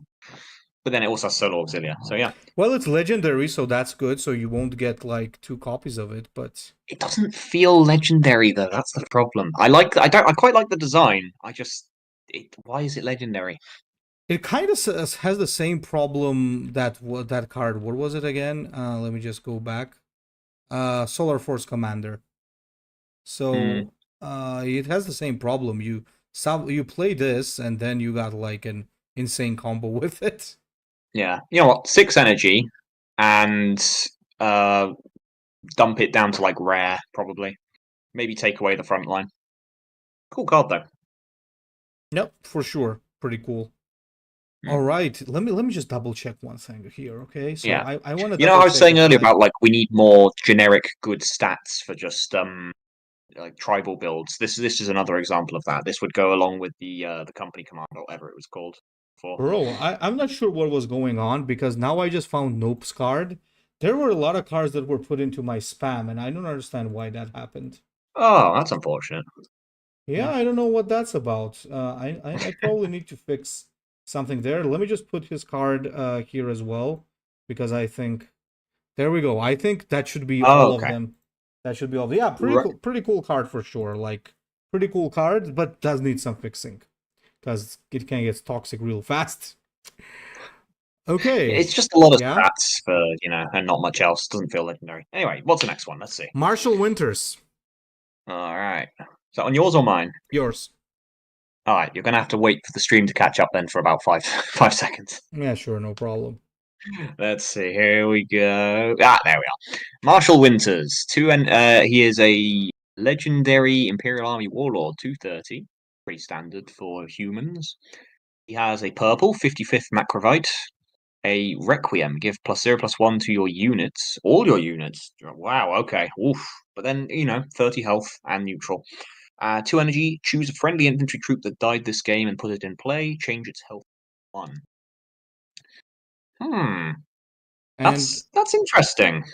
Speaker 2: But then it also has Solar Auxilia. So yeah.
Speaker 1: Well, it's legendary, so that's good. So you won't get like 2 copies of it, but
Speaker 2: It doesn't feel legendary though. That's the problem. I quite like the design. Why is it legendary?
Speaker 1: it kind of has the same problem that that card. What was it again? Let me just go back. Solar Force Commander.
Speaker 2: Hmm.
Speaker 1: So it has the same problem. You play this and then you got like an insane combo with it.
Speaker 2: Yeah. You know what? 6 energy and uh dump it down to like rare, probably. Maybe take away the front line. Cool card though.
Speaker 1: Yep, for sure. Pretty cool. All
Speaker 2: Hmm.
Speaker 1: right, let me just double check one thing here, okay? So
Speaker 2: Yeah.
Speaker 1: I want to
Speaker 2: You know,
Speaker 1: double
Speaker 2: I was
Speaker 1: check
Speaker 2: saying
Speaker 1: if
Speaker 2: earlier
Speaker 1: I
Speaker 2: about like we need more generic good stats for just like tribal builds. This is another example of that. This would go along with the company command or whatever it was called for.
Speaker 1: bro, I'm not sure what was going on because now I just found Nope's card. There were a lot of cards that were put into my spam, and I don't understand why that happened.
Speaker 2: Oh, that's unfortunate.
Speaker 1: Yeah,
Speaker 2: Yeah.
Speaker 1: I don't know what that's about. I probably need to fix something there. Let me just put his card here as well because I think there we go. I think that should be
Speaker 2: Oh,
Speaker 1: all of
Speaker 2: okay.
Speaker 1: them. That should be all. Yeah,
Speaker 2: Right.
Speaker 1: pretty cool card for sure. Like pretty cool card, but does need some fixing because it can get toxic real fast. Okay,
Speaker 2: It's just a lot of
Speaker 1: yeah.
Speaker 2: stats for, and not much else. Doesn't feel legendary. Anyway, what's the next one? Let's see.
Speaker 1: Marshall Winters,
Speaker 2: All right. Is that on yours or mine?
Speaker 1: yours.
Speaker 2: All right, you're gonna have to wait for the stream to catch up then for about five 5 seconds.
Speaker 1: Yeah, sure, no problem.
Speaker 2: Let's see. Here we go. Ah, there we are. Marshall Winters. He is a legendary Imperial Army Warlord, 230. Pretty standard for humans. He has a purple 55th Macrovite, a Requiem. Give +0/+1 to your units, all your units. Wow. Okay. Oof. But then 30 health and neutral. 2 energy. Choose a friendly infantry troop that died this game and put it in play. Change its health to 1. Hmm.
Speaker 1: And
Speaker 2: That's interesting.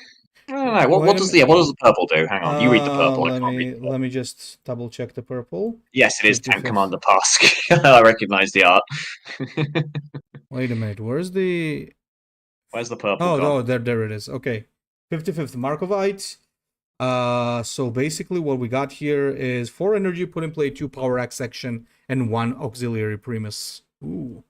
Speaker 2: I don't know. What
Speaker 1: wait
Speaker 2: what
Speaker 1: a
Speaker 2: does
Speaker 1: minute.
Speaker 2: the what does the purple do? Hang on. You read the purple. I can't read the
Speaker 1: Let
Speaker 2: purple.
Speaker 1: me just double check the purple.
Speaker 2: Yes, it is Tank
Speaker 1: 55th.
Speaker 2: Commander Pask. I recognize the art.
Speaker 1: Wait a minute. Where's the
Speaker 2: Where's the purple
Speaker 1: Oh,
Speaker 2: gone?
Speaker 1: no, there it is. Okay. 55th Markovite. So basically what we got here is 4 energy, put in play 2 power axe section, and 1 auxiliary primus. Ooh.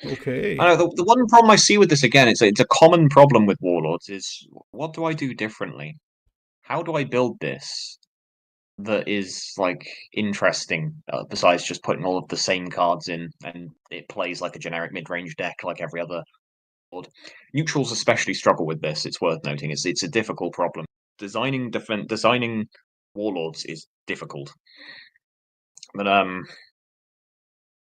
Speaker 2: I
Speaker 1: Okay.
Speaker 2: know the one problem I see with this again, it's a common problem with Warlords is what do I do differently? How do I build this that is like interesting besides just putting all of the same cards in and it plays like a generic mid-range deck like every other Neutrals especially struggle with this. It's worth noting. It's a difficult problem. Designing warlords is difficult. But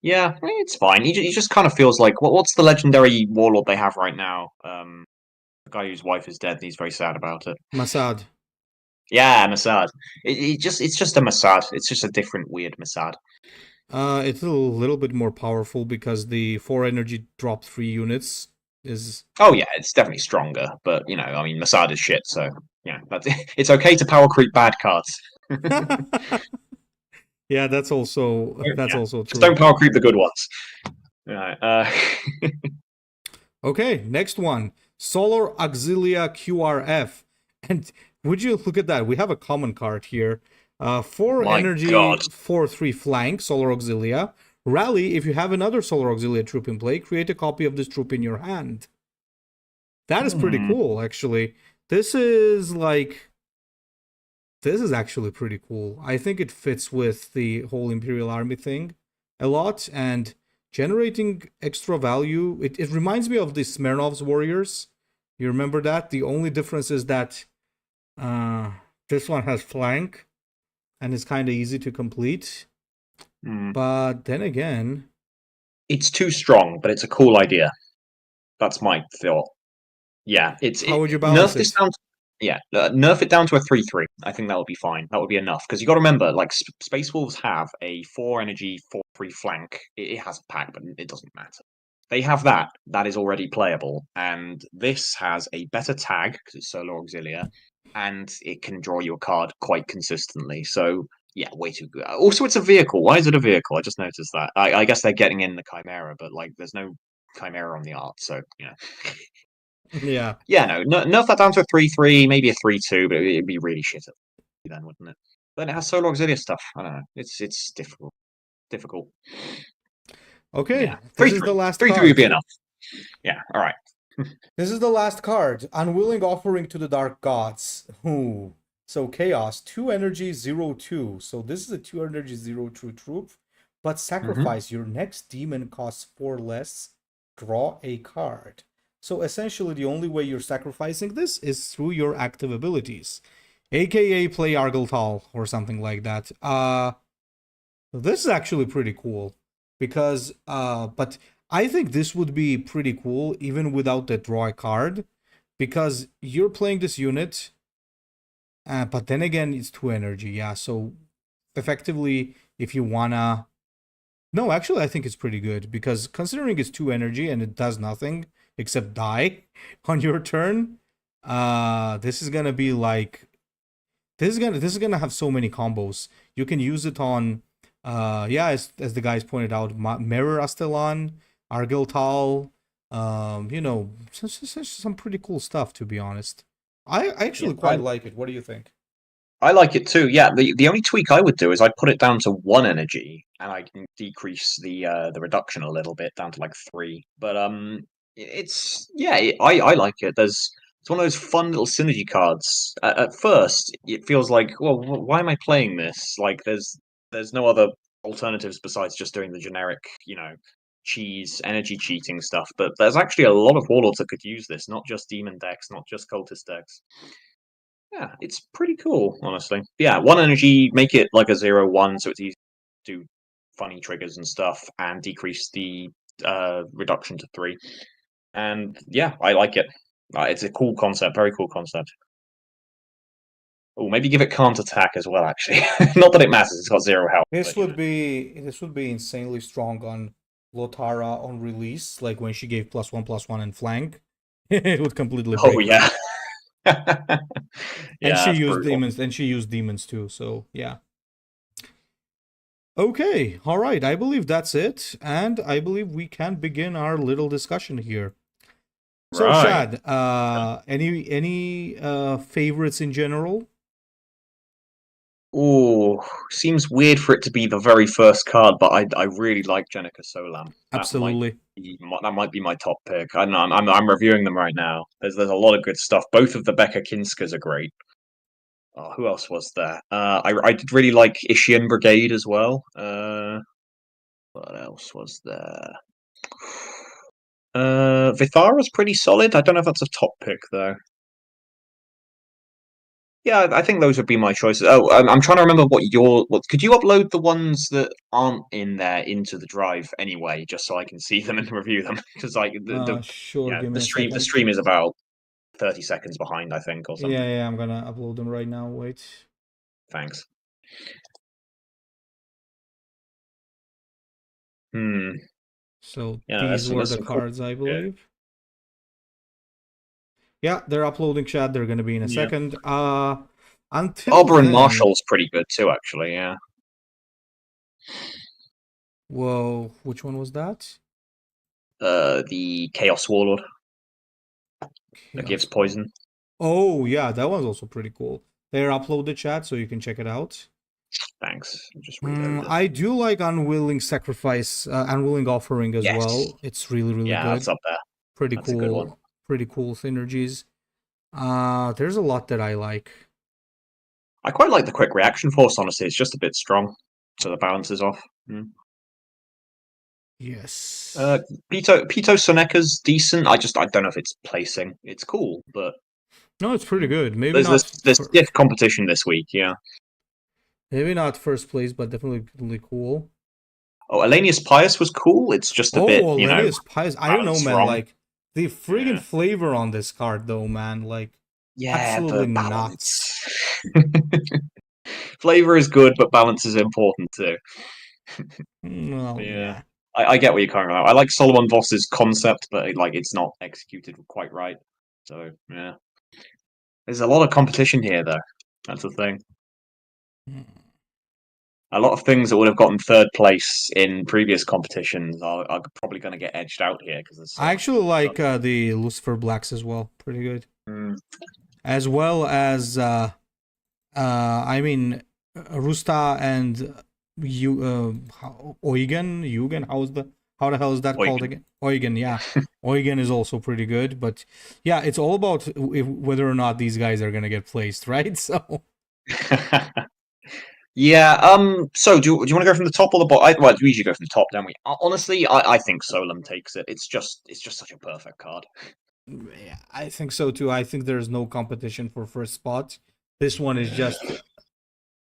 Speaker 2: yeah, it's fine. He just kind of feels like what's the legendary warlord they have right now? The guy whose wife is dead. And he's very sad about it.
Speaker 1: Masad.
Speaker 2: Yeah, Masad. It's just a Masad. It's just a different weird Masad.
Speaker 1: It's a little bit more powerful because the 4 energy drop 3 units is.
Speaker 2: Oh yeah, it's definitely stronger. But I mean, Masad is shit. So yeah, it's okay to power creep bad cards.
Speaker 1: Yeah, that's also
Speaker 2: Yeah, just
Speaker 1: true.
Speaker 2: don't power creep the good ones. Right,
Speaker 1: Okay, next one. Solar Auxilia QRF. And would you look at that? We have a common card here. 4
Speaker 2: my
Speaker 1: energy,
Speaker 2: God.
Speaker 1: 4/3 flank, Solar Auxilia. Rally, if you have another Solar Auxilia troop in play, create a copy of this troop in your hand. That is pretty cool, actually. This is actually pretty cool. I think it fits with the whole Imperial Army thing a lot, and generating extra value. It reminds me of the Smirnov's Warriors. You remember that? The only difference is that this one has flank and is kind of easy to complete. But then again,
Speaker 2: it's too strong, but it's a cool idea. That's my thought. Yeah,
Speaker 1: how would you balance
Speaker 2: nerf this
Speaker 1: it?
Speaker 2: down. Nerf it down to a 3/3. I think that would be fine. That would be enough because you got to remember, like Space Wolves have a 4 energy 4/3 flank. It has a pack, but it doesn't matter. They have that. That is already playable, and this has a better tag because it's Solar Auxilia, and it can draw you a card quite consistently. So yeah, way too good. Also, it's a vehicle. Why is it a vehicle? I just noticed that. I guess they're getting in the Chimera, but like, there's no Chimera on the art, so
Speaker 1: Yeah.
Speaker 2: yeah, no, nerf that down to a 3/3, maybe a 3/2, but it'd be really shit then, wouldn't it? Then it has Solar Auxilia stuff. I don't know. It's difficult. Difficult.
Speaker 1: Okay,
Speaker 2: Yeah,
Speaker 1: this
Speaker 2: three
Speaker 1: is the
Speaker 2: three,
Speaker 1: last
Speaker 2: three three would be
Speaker 1: card.
Speaker 2: enough. Yeah, all right.
Speaker 1: This is the last card. Unwilling Offering to the Dark Gods. Ooh. So Chaos, 2 energy, 0/2. So this is a 2 energy, 0/2 troop. But sacrifice your next demon costs 4 less. Draw a card. So essentially, the only way you're sacrificing this is through your active abilities, aka play Argyltal or something like that. This is actually pretty cool because but I think this would be pretty cool even without the draw a card because you're playing this unit, but then again it's 2 energy, yeah. So effectively, if you wanna, no, actually I think it's pretty good because considering it's 2 energy and it does nothing except die on your turn, this is gonna be like this is gonna have so many combos. You can use it on yeah, as the guys pointed out, Mirror Astellan, Argyltal, some pretty cool stuff, to be honest. I
Speaker 2: Yeah,
Speaker 1: actually quite like it. What do you think?
Speaker 2: I like it too. Yeah, the only tweak I would do is I'd put it down to 1 energy, and I can decrease the reduction a little bit down to like 3. But I like it. It's one of those fun little synergy cards. At first, it feels like, well, why am I playing this? Like, there's no other alternatives besides just doing the generic, cheese energy cheating stuff. But there's actually a lot of warlords that could use this, not just demon decks, not just cultist decks. Yeah, it's pretty cool, honestly. Yeah, 1 energy, make it like a 0/1, so it's easy to do funny triggers and stuff, and decrease the reduction to 3. And yeah, I like it. It's a cool concept, very cool concept. Oh, maybe give it can't attack as well, actually. Not that it matters, it's got 0 health.
Speaker 1: This
Speaker 2: But,
Speaker 1: would be insanely strong on Lotara on release, like when she gave +1/+1 and flank. It would completely
Speaker 2: Oh,
Speaker 1: break
Speaker 2: yeah.
Speaker 1: her. And
Speaker 2: Yeah,
Speaker 1: she
Speaker 2: that's
Speaker 1: used
Speaker 2: brutal.
Speaker 1: demons, and she used demons too, so yeah. Okay, all right. I believe that's it, and I believe we can begin our little discussion here. So,
Speaker 2: Right.
Speaker 1: Shad, any favorites in general?
Speaker 2: Oh, seems weird for it to be the very first card, but I really like Jenica Solam.
Speaker 1: Absolutely.
Speaker 2: That might be my top pick. I don't know. I'm reviewing them right now. There's a lot of good stuff. Both of the Becca Kinskas are great. Oh, who else was there? I did really like Ishian Brigade as well. What else was there? Vithara's pretty solid. I don't know if that's a top pick though. Yeah, I think those would be my choices. Oh, I'm trying to remember what could you upload the ones that aren't in there into the drive anyway, just so I can see them and review them? Because like
Speaker 1: Sure, give me a
Speaker 2: the
Speaker 1: second.
Speaker 2: stream is about 30 seconds behind, I think, or something.
Speaker 1: Yeah, I'm gonna upload them right now. Wait.
Speaker 2: Thanks.
Speaker 1: So
Speaker 2: Yeah,
Speaker 1: these were
Speaker 2: there's
Speaker 1: the
Speaker 2: some cool.
Speaker 1: cards, I
Speaker 2: Yeah.
Speaker 1: believe. Yeah, they're uploading, chat. They're gonna be in a
Speaker 2: Yeah.
Speaker 1: second. Until
Speaker 2: Oberon
Speaker 1: then,
Speaker 2: Marshall's pretty good too, actually. Yeah.
Speaker 1: whoa, which one was that?
Speaker 2: The Chaos Warlord that gives
Speaker 1: Chaos War.
Speaker 2: poison.
Speaker 1: Oh yeah, that one's also pretty cool. They're uploaded, chat, so you can check it out.
Speaker 2: Thanks. Just reload it.
Speaker 1: I do like Unwilling Sacrifice, Unwilling Offering as
Speaker 2: Yes.
Speaker 1: well. It's really, really
Speaker 2: Yeah,
Speaker 1: good.
Speaker 2: that's up there.
Speaker 1: Pretty
Speaker 2: That's a good one.
Speaker 1: cool. Pretty cool synergies. There's a lot that I like.
Speaker 2: I quite like the quick reaction force, honestly. It's just a bit strong, so the balance is off.
Speaker 1: Yes.
Speaker 2: Pito Soneca's decent. I don't know if it's placing. It's cool, but
Speaker 1: No, it's pretty good. Maybe
Speaker 2: there's stiff competition this week, yeah.
Speaker 1: Maybe not first place, but definitely really cool.
Speaker 2: Oh, Elenius Pius was cool. It's just a bit, you know.
Speaker 1: Elenius Pius. I don't know, man.
Speaker 2: Wrong.
Speaker 1: Like the friggin' flavor on this card, though, man. Like, absolutely nuts.
Speaker 2: Flavor is good, but balance is important too.
Speaker 1: Well, yeah.
Speaker 2: I get what you're coming about. I like Solomon Voss's concept, but like it's not executed quite right. So yeah, there's a lot of competition here, though. That's the thing. A lot of things that would have gotten third place in previous competitions are probably going to get edged out here because
Speaker 1: I actually like the Lucifer Blacks as well. Pretty good. As well as I mean, Rusta and Eugen. How the hell is that called again? Eugen, yeah. Eugen is also pretty good, but yeah, it's all about whether or not these guys are gonna get placed, right? So.
Speaker 2: Yeah. So do you want to go from the top or the bottom? Well, we usually go from the top, don't we? Honestly, I think Solum takes it. It's just such a perfect card.
Speaker 1: Yeah, I think so too. I think there's no competition for first spot. This one is just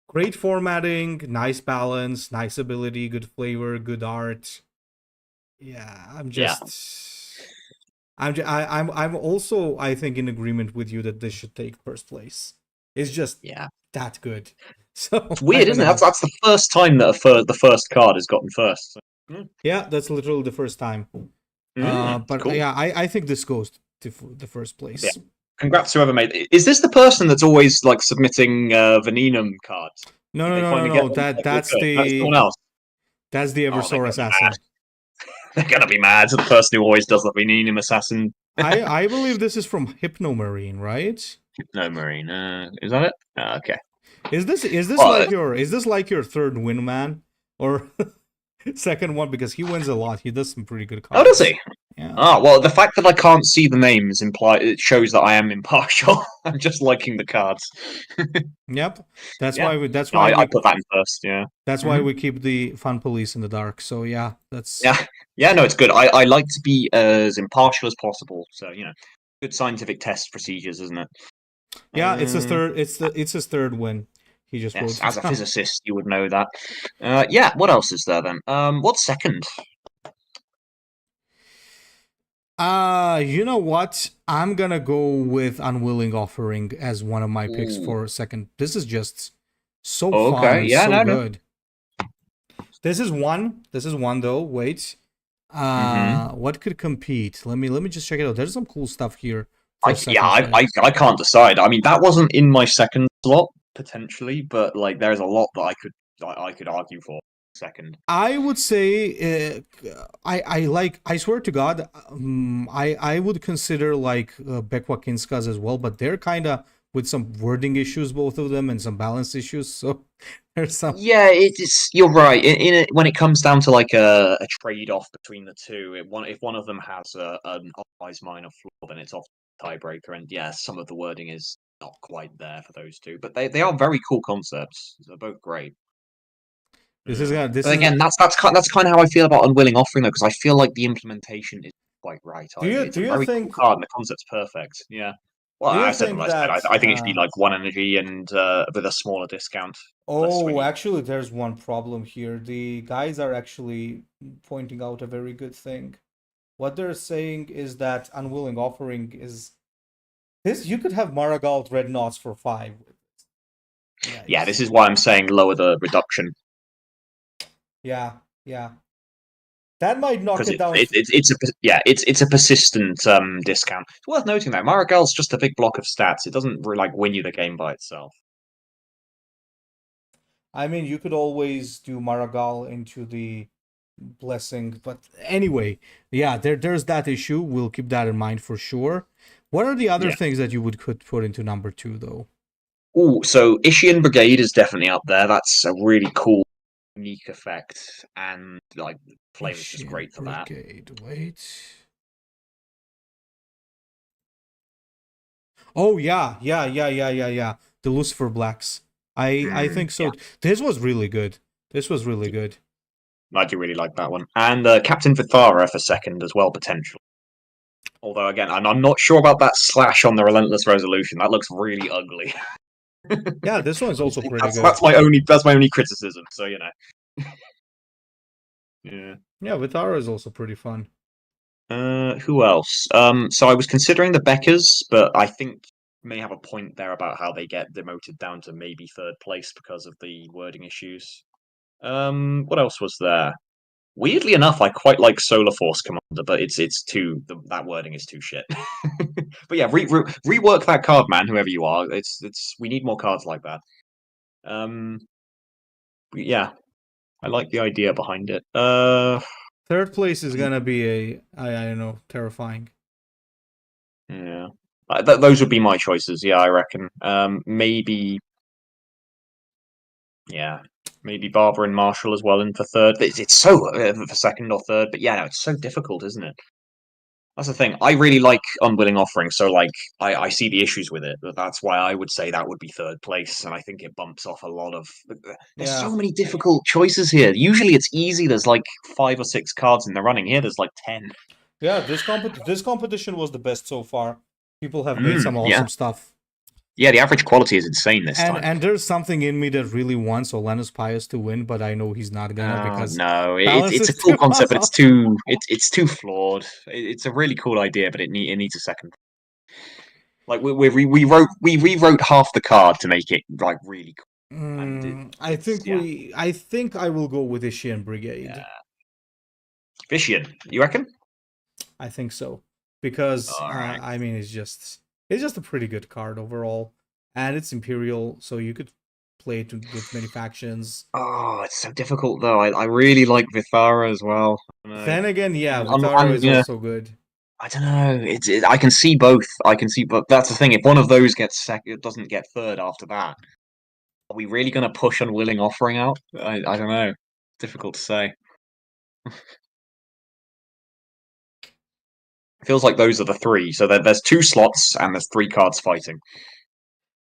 Speaker 1: great formatting, nice balance, nice ability, good flavor, good art. Yeah, I'm also, I think, in agreement with you that this should take first place. It's just that good. So
Speaker 2: it's weird, isn't it? That's the first time that the first card has gotten first. So.
Speaker 1: Yeah, that's literally the first time. But cool. Yeah, I think this goes to the first place.
Speaker 2: Yeah. Congrats whoever made it. Is this the person that's always like submitting Venenum cards?
Speaker 1: No. That's
Speaker 2: someone else.
Speaker 1: That's the Eversor Assassin.
Speaker 2: They're gonna be mad. The person who always does the Venenum Assassin.
Speaker 1: I believe this is from Hypnomarine, right?
Speaker 2: Hypnomarine. Is that it? Okay.
Speaker 1: Is this like your third win, man, or second one? Because he wins a lot. He does some pretty good cards.
Speaker 2: Oh, does he?
Speaker 1: Yeah.
Speaker 2: Ah, well, the fact that I can't see the names it shows that I am impartial. I'm just liking the cards.
Speaker 1: Yep. That's why I
Speaker 2: put that in first. Yeah.
Speaker 1: That's why we keep the fun police in the dark. So yeah, that's
Speaker 2: no, it's good. I like to be as impartial as possible. So good scientific test procedures, isn't it?
Speaker 1: Yeah, it's his third. It's his third win. He just wrote
Speaker 2: as a physicist, you would know that. Yeah. What else is there then? What's second?
Speaker 1: You know what? I'm gonna go with Unwilling Offering as one of my picks for second. This is just so fun and so good. This is one though. Wait. What could compete? Let me just check it out. There's some cool stuff here.
Speaker 2: I can't decide. I mean, that wasn't in my second slot potentially, but like there's a lot that I could argue for second.
Speaker 1: I would say I swear to God, I would consider like Bekwa Kinskas as well, but they're kind of with some wording issues, both of them, and some balance issues. So there's some.
Speaker 2: Yeah, you're right. When it comes down to like a trade off between the two, if one of them has an otherwise minor flaw, then it's off tiebreaker. And yeah, some of the wording is not quite there for those two, but they are very cool concepts. They're both great.
Speaker 1: This is
Speaker 2: that's kind of how I feel about Unwilling Offering though, because I feel like the implementation is quite right
Speaker 1: Do
Speaker 2: either.
Speaker 1: you
Speaker 2: It's
Speaker 1: do
Speaker 2: a
Speaker 1: you
Speaker 2: very cool
Speaker 1: think
Speaker 2: card, and the concept's perfect. Yeah. Well,
Speaker 1: do you
Speaker 2: I said what
Speaker 1: think
Speaker 2: I said.
Speaker 1: that
Speaker 2: I think it should be like 1 energy and with a smaller discount, less when
Speaker 1: oh,
Speaker 2: you.
Speaker 1: actually, there's one problem here. The guys are actually pointing out a very good thing. What they're saying is that Unwilling Offering is this. You could have Maragalt Red Knots for 5.
Speaker 2: Yeah,
Speaker 1: Yikes.
Speaker 2: this is why I'm saying lower the reduction
Speaker 1: Yeah, yeah. That might knock
Speaker 2: because
Speaker 1: it down.
Speaker 2: it's a persistent discount. It's worth noting that Marigal's just a big block of stats. It doesn't like win you the game by itself.
Speaker 1: I mean, you could always do Maragal into the blessing, but anyway, yeah, there's that issue. We'll keep that in mind for sure. What are the other
Speaker 2: Yeah.
Speaker 1: things that you could put into number 2 though?
Speaker 2: Oh, so Ishian Brigade is definitely up there. That's a really cool, unique effect, and like Flame is just
Speaker 1: Asian
Speaker 2: great for that.
Speaker 1: Brigade. Wait. Oh yeah. The Lucifer Blacks. I think
Speaker 2: Yeah,
Speaker 1: so. This was really good. This was really good.
Speaker 2: I do really like that one, and Captain Vithara for second as well, potentially. Although again, I'm not sure about that slash on the Relentless Resolution. That looks really ugly.
Speaker 1: Yeah, this one's also pretty
Speaker 2: that's
Speaker 1: good.
Speaker 2: that's my only criticism. So yeah.
Speaker 1: Yeah, Vitara is also pretty fun.
Speaker 2: Who else? So I was considering the Beckers, but I think you may have a point there about how they get demoted down to maybe third place because of the wording issues. What else was there? Weirdly enough, I quite like Solar Force Commander, but it's too that wording is too shit. But yeah, rework that card, man. Whoever you are, it's we need more cards like that. Um, yeah, I like the idea behind it.
Speaker 1: Third place is gonna be I don't know, terrifying.
Speaker 2: Yeah, those would be my choices. Yeah, I reckon. Maybe yeah, maybe Barber and Marshall as well in for third. It's so for second or third, but yeah, no, it's so difficult, isn't it? That's the thing. I really like Unwilling Offering, so like I see the issues with it, but that's why I would say that would be third place, and I think it bumps off a lot of. There's
Speaker 1: Yeah.
Speaker 2: so many difficult choices here. Usually it's easy. There's like 5 or 6 cards in the running. Here there's like 10.
Speaker 1: Yeah, this competition was the best so far. People have made some
Speaker 2: Yeah,
Speaker 1: awesome stuff.
Speaker 2: yeah. The average quality is insane this
Speaker 1: And
Speaker 2: time.
Speaker 1: and there's something in me that really wants Olenus Pius to win, but I know he's not gonna
Speaker 2: Oh
Speaker 1: because
Speaker 2: no,
Speaker 1: balance
Speaker 2: it's a
Speaker 1: is
Speaker 2: cool
Speaker 1: too
Speaker 2: concept, but
Speaker 1: awesome.
Speaker 2: it's too flawed. It's a really cool idea, but it needs a second. Like we rewrote half the card to make it like really cool, and it's yeah.
Speaker 1: I think I will go with Ishian Brigade.
Speaker 2: Yeah. Vishian, you reckon?
Speaker 1: I think so because
Speaker 2: All right.
Speaker 1: I mean it's just a pretty good card overall, and it's Imperial, so you could play it with many factions.
Speaker 2: Oh, it's so difficult though. I really like Vithara as well. I don't know.
Speaker 1: Then again, yeah, Vitara
Speaker 2: And
Speaker 1: is
Speaker 2: yeah,
Speaker 1: also good.
Speaker 2: I don't know. I can see both. I can see, but that's the thing. If one of those gets second, it doesn't get third after that. Are we really going to push Unwilling Offering out? I don't know. Difficult to say. Feels like those are the three. So there's 2 slots and there's 3 cards fighting.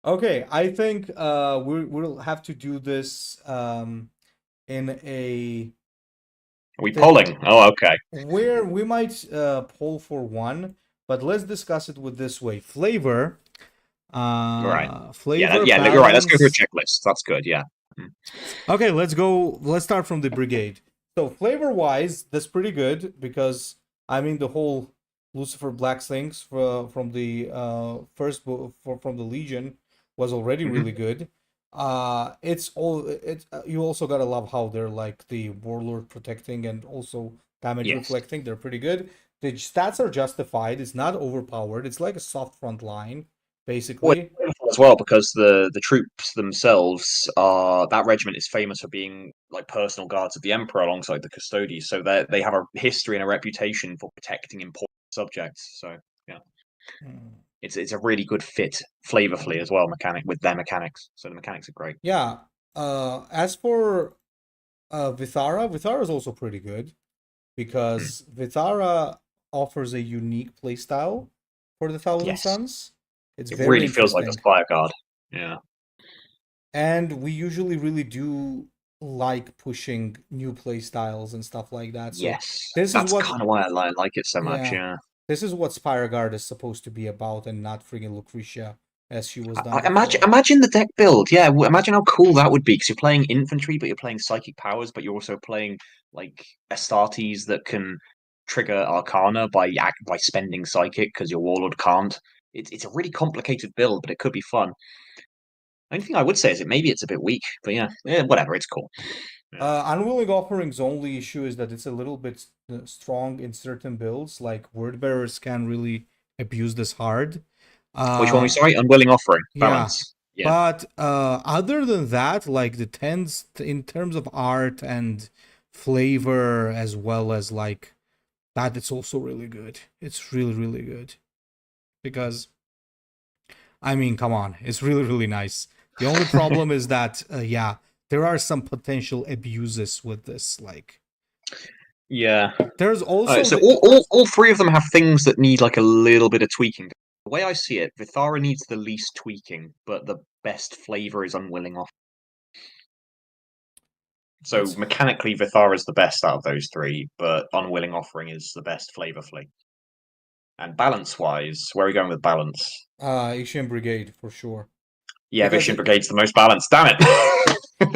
Speaker 1: Okay, I think we'll have to do this in a
Speaker 2: Are we
Speaker 1: the,
Speaker 2: polling? Oh, okay.
Speaker 1: where we might poll for one, but let's discuss it with this way.
Speaker 2: All right.
Speaker 1: Flavor,
Speaker 2: Yeah. You're right. Let's go through a
Speaker 1: balance.
Speaker 2: checklist. That's good. Yeah. Mm.
Speaker 1: Okay, let's go. Let's start from the brigade. So flavor wise, that's pretty good because I mean the whole Lucifer Black things from the from the Legion was already
Speaker 2: Hmm.
Speaker 1: really good. It's you also gotta love how they're like the Warlord protecting and also damage
Speaker 2: Yes.
Speaker 1: reflecting. They're pretty good. The stats are justified. It's not overpowered. It's like a soft front line,
Speaker 2: Well,
Speaker 1: basically.
Speaker 2: it's wonderful as well because the troops themselves are that regiment is famous for being like personal guards of the emperor alongside the custodies. So they have a history and a reputation for protecting important subjects. So yeah,
Speaker 1: Hmm.
Speaker 2: it's a really good fit flavorfully as well, mechanic with their mechanics. So the mechanics are great.
Speaker 1: Yeah. As for Vithara is also pretty good
Speaker 2: Mm.
Speaker 1: because Vithara offers a unique playstyle for the Thousand
Speaker 2: Yes,
Speaker 1: Suns. It's
Speaker 2: it
Speaker 1: very
Speaker 2: really feels like a
Speaker 1: interesting.
Speaker 2: spire guard. Yeah.
Speaker 1: And we usually really do like pushing new play styles and stuff like that. So
Speaker 2: Yes,
Speaker 1: this is
Speaker 2: that's
Speaker 1: what,
Speaker 2: kind of why I like it so much.
Speaker 1: yeah,
Speaker 2: Yeah.
Speaker 1: this is what Spire Guard is supposed to be about, and not freaking Lucretia as she was done
Speaker 2: Imagine
Speaker 1: before.
Speaker 2: imagine the deck build. Yeah, imagine how cool that would be because you're playing infantry, but you're playing psychic powers, but you're also playing like Astartes that can trigger Arcana by spending psychic because your Warlord can't. It's a really complicated build, but it could be fun. Only thing I would say is maybe it's a bit weak, but yeah, whatever. It's cool. Yeah.
Speaker 1: Unwilling Offering's only issue is that it's a little bit strong in certain builds. Like Word Bearers can really abuse this hard.
Speaker 2: Which one? We
Speaker 1: Uh,
Speaker 2: sorry, unwilling offering
Speaker 1: yeah,
Speaker 2: balance. Yeah.
Speaker 1: but other than that, like the tens in terms of art and flavor, as well as like that, it's also really good. It's really, really good because I mean, come on, it's really, really nice. The only problem is that, yeah, there are some potential abuses with this. Like,
Speaker 2: Yeah.
Speaker 1: there's
Speaker 2: All right,
Speaker 1: also
Speaker 2: so
Speaker 1: the
Speaker 2: all three of them have things that need like a little bit of tweaking. The way I see it, Vithara needs the least tweaking, but the best flavor is unwilling off. So
Speaker 1: it's
Speaker 2: mechanically, Vithara is the best out of those three, but unwilling offering is the best flavorfully. And balance wise, where are we going with balance?
Speaker 1: Asian Brigade for sure.
Speaker 2: Yeah,
Speaker 1: Because
Speaker 2: Vishin Brigade's the most balanced. Damn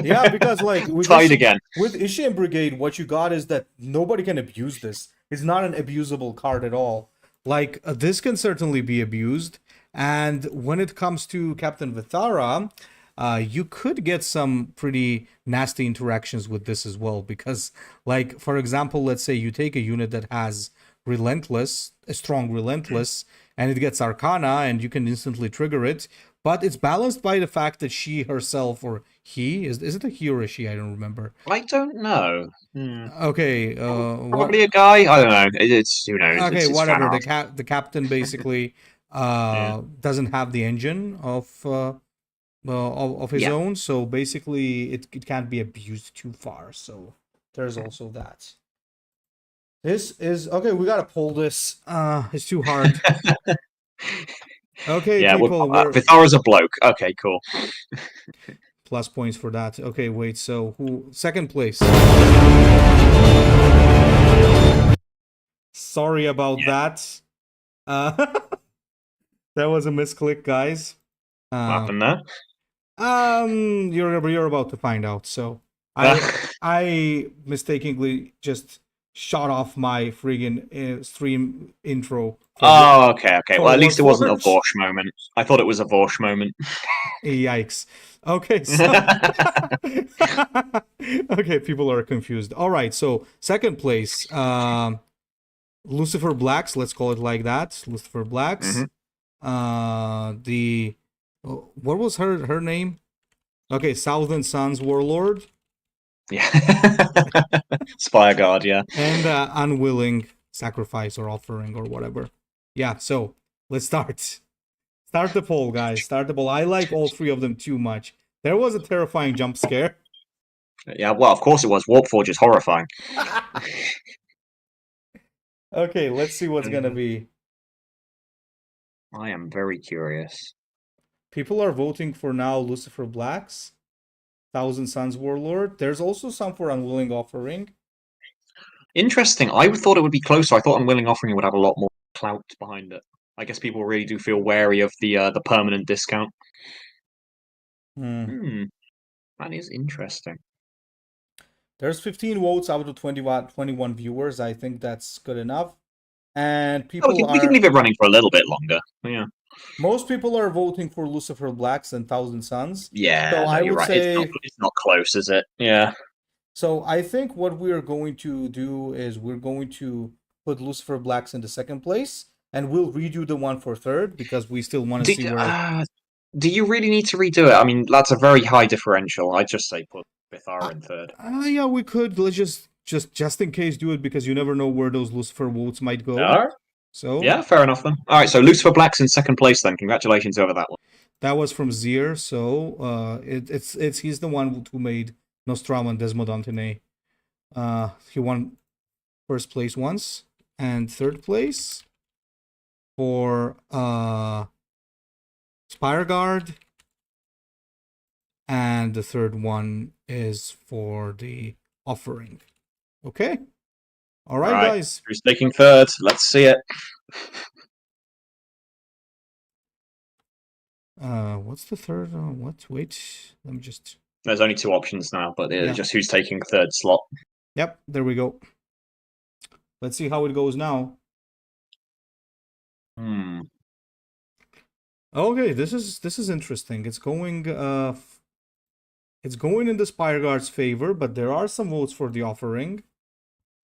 Speaker 1: yeah,
Speaker 2: it!
Speaker 1: because like
Speaker 2: Tied again.
Speaker 1: With Ishian Brigade, what you got is that nobody can abuse this. It's not an abusable card at all. Like this can certainly be abused, and when it comes to Captain Vithara, you could get some pretty nasty interactions with this as well. Because, like for example, let's say you take a unit that has Relentless, a strong Relentless, and it gets Arcana, and you can instantly trigger it. But it's balanced by the fact that she herself, or he, is it a he or a she? I don't remember.
Speaker 2: I don't know.
Speaker 1: Okay,
Speaker 2: Probably
Speaker 1: what?
Speaker 2: a guy. I don't know. It's who knows.
Speaker 1: Okay,
Speaker 2: It's fan
Speaker 1: whatever.
Speaker 2: art.
Speaker 1: The captain basically
Speaker 2: Yeah.
Speaker 1: doesn't have the engine of his
Speaker 2: Yeah.
Speaker 1: own, so basically it can't be abused too far. So there's also that. This is okay. We gotta pull this. It's too hard. Okay,
Speaker 2: Yeah,
Speaker 1: people, we're
Speaker 2: Vithara's a bloke. Okay, cool.
Speaker 1: plus points for that. Okay, wait. So who second place? Sorry about
Speaker 2: Yeah.
Speaker 1: that. Uh, that was a misclick, guys.
Speaker 2: What happened there?
Speaker 1: You're about to find out. So I mistakenly just shot off my friggin' stream intro
Speaker 2: Oh, okay, okay.
Speaker 1: for
Speaker 2: Well, at least it wasn't a
Speaker 1: Warforged.
Speaker 2: Vorsh moment. I thought it was a Vorsh moment.
Speaker 1: Yikes. Okay, so okay, people are confused. All right, so second place, Lucifer Blacks. Let's call it like that. Lucifer Blacks.
Speaker 2: hmm
Speaker 1: The what was her name? Okay, Southern Suns Warlord
Speaker 2: Yeah. Spire Guard, yeah.
Speaker 1: and Unwilling Sacrifice or Offering or whatever. Yeah, so let's start. Start the poll, guys. Start the poll. I like all three of them too much. There was a terrifying jump scare.
Speaker 2: Yeah, well, of course it was. Warpforge is horrifying.
Speaker 1: Okay, let's see what's gonna
Speaker 2: Mhm.
Speaker 1: be.
Speaker 2: I am very curious.
Speaker 1: People are voting for now Lucifer Blacks, Thousand Suns Warlord. There's also some for Unwilling Offering.
Speaker 2: Interesting. I thought it would be closer. I thought Unwilling Offering would have a lot more clout behind it. I guess people really do feel wary of the permanent discount.
Speaker 1: Hmm.
Speaker 2: Hmm, that is interesting.
Speaker 1: There's 15 votes out of 21 viewers. I think that's good enough. And
Speaker 2: Oh,
Speaker 1: people
Speaker 2: we can
Speaker 1: are
Speaker 2: leave it running for a little bit longer. Yeah.
Speaker 1: most people are voting for Lucifer Blacks and Thousand Suns. So
Speaker 2: Yeah, no,
Speaker 1: I
Speaker 2: you're
Speaker 1: would
Speaker 2: right.
Speaker 1: say
Speaker 2: It's not close, is it? Yeah.
Speaker 1: so I think what we're going to do is we're going to put Lucifer Blacks in the second place and we'll redo the one for third because we still want to
Speaker 2: Do,
Speaker 1: see where
Speaker 2: uh, do you really need to redo it? I mean, that's a very high differential. I'd just say put Bithara in third.
Speaker 1: yeah, we could. Let's just in case do it because you never know where those Lucifer votes might go.
Speaker 2: All right.
Speaker 1: So
Speaker 2: Yeah, fair enough then. All right, so Lucifer Black's in second place then. Congratulations over that one.
Speaker 1: that was from Zier. So it's he's the one who made Nostrum and Desmodantine. He won first place once and third place for Spire Guard and the third one is for the offering. Okay? All right, guys.
Speaker 2: Who's taking third? Let's see it.
Speaker 1: What's the third? What? Wait, let me just.
Speaker 2: There's only 2 options now, but
Speaker 1: Yeah.
Speaker 2: just who's taking third slot.
Speaker 1: Yep, there we go. Let's see how it goes now. Okay, this is interesting. It's going in the Spireguard's favor, but there are some votes for the offering.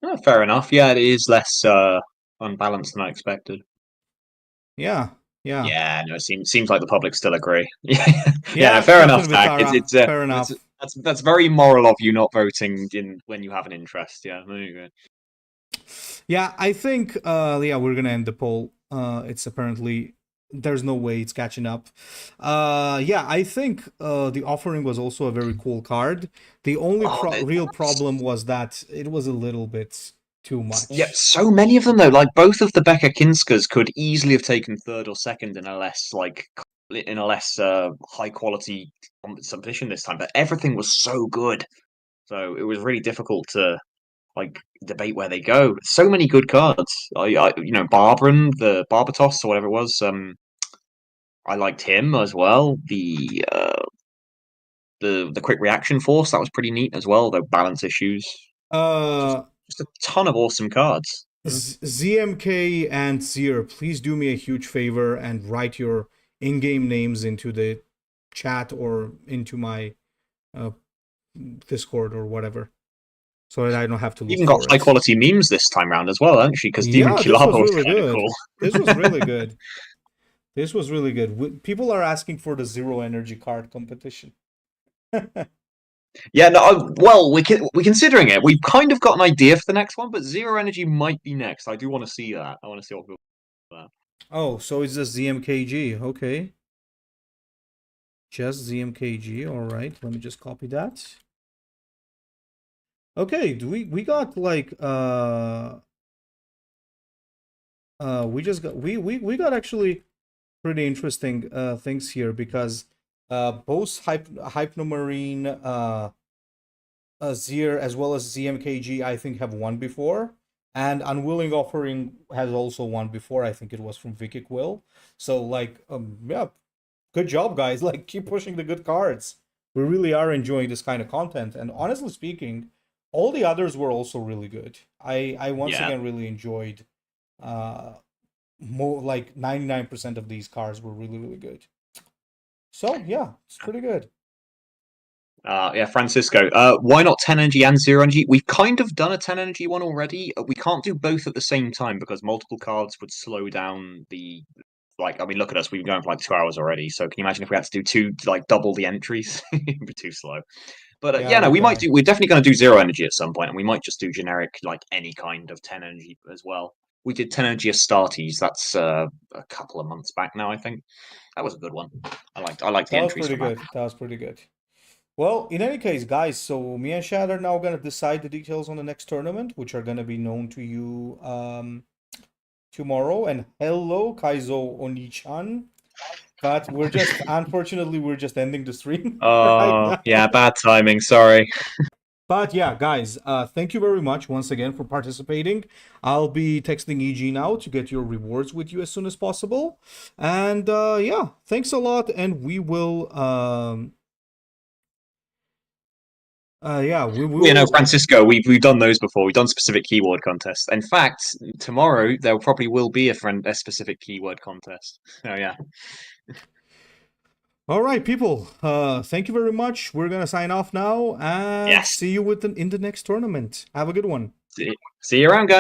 Speaker 2: Oh, fair enough. Yeah, it is less unbalanced than I expected.
Speaker 1: Yeah.
Speaker 2: Yeah, no, it seems like the public still agree.
Speaker 1: Yeah,
Speaker 2: no, fair enough,
Speaker 1: Captain
Speaker 2: Zach.
Speaker 1: Vitara. Fair enough.
Speaker 2: That's very moral of you not voting in when you have an interest. Yeah, there you go.
Speaker 1: Yeah, I think we're gonna end the poll. It's apparently there's no way it's catching up. I think the offering was also a very cool card. The only real problem was that it was a little bit too much.
Speaker 2: Yeah, so many of them though. Like both of the Becca Kinskas could easily have taken third or second in a less high quality competition this time, but everything was so good. So it was really difficult to debate where they go. So many good cards. Barbron, the Barbatos or whatever it was. I liked him as well. The quick reaction force, that was pretty neat as well. Though balance issues. Just a ton of awesome cards.
Speaker 1: ZMK and Zier, please do me a huge favor and write your in-game names into the chat or into my Discord or whatever, so that I don't have to look.
Speaker 2: Even got high quality memes this time round as well, haven't she? Because Demon Kila was really good. Cool.
Speaker 1: This was really good. This was really good. People are asking for the zero energy card competition.
Speaker 2: Yeah, no. Well, we're considering it. We've kind of got an idea for the next one, but zero energy might be next. I do want to see that. I want to see what we'll do that.
Speaker 1: Oh, so it's just ZMKG. Okay. Just ZMKG. All right. Let me just copy that. Okay. We got like we got actually pretty interesting things here, because both Hypnomarine, Zier as well as ZMKG I think have won before, and Unwilling Offering has also won before. I think it was from Vicky Quill. So good job, guys. Like, keep pushing the good cards. We really are enjoying this kind of content, and honestly speaking, all the others were also really good. I once again really enjoyed more like 99% of these cards were really, really good. So yeah, it's pretty good.
Speaker 2: Francisco, why not 10 energy and 0 energy? We've kind of done a 10 energy one already. We can't do both at the same time because multiple cards would slow down the look at us, we've been going for like 2 hours already. So can you imagine if we had to do double the entries? It'd be too slow. But we're definitely going to do 0 energy at some point, and we might just do generic, any kind of 10 energy as well. We did 10 energy Astartes. That's a couple of months back now, I think. That was a good one. I liked the entries.
Speaker 1: That was pretty good. Well, in any case, guys, so me and Shad are now going to decide the details on the next tournament, which are going to be known to you tomorrow. And hello, Kaizo Oni-chan. But unfortunately, we're just ending the stream.
Speaker 2: Oh, yeah, bad timing. Sorry.
Speaker 1: But yeah, guys, thank you very much once again for participating. I'll be texting EG now to get your rewards with you as soon as possible. And thanks a lot. And we will...
Speaker 2: Francisco, we've done those before. We've done specific keyword contests. In fact, tomorrow there probably will be a specific keyword contest. Oh yeah.
Speaker 1: All right, people. Thank you very much. We're gonna sign off now, and see you in the next tournament. Have a good one.
Speaker 2: See you around, guys.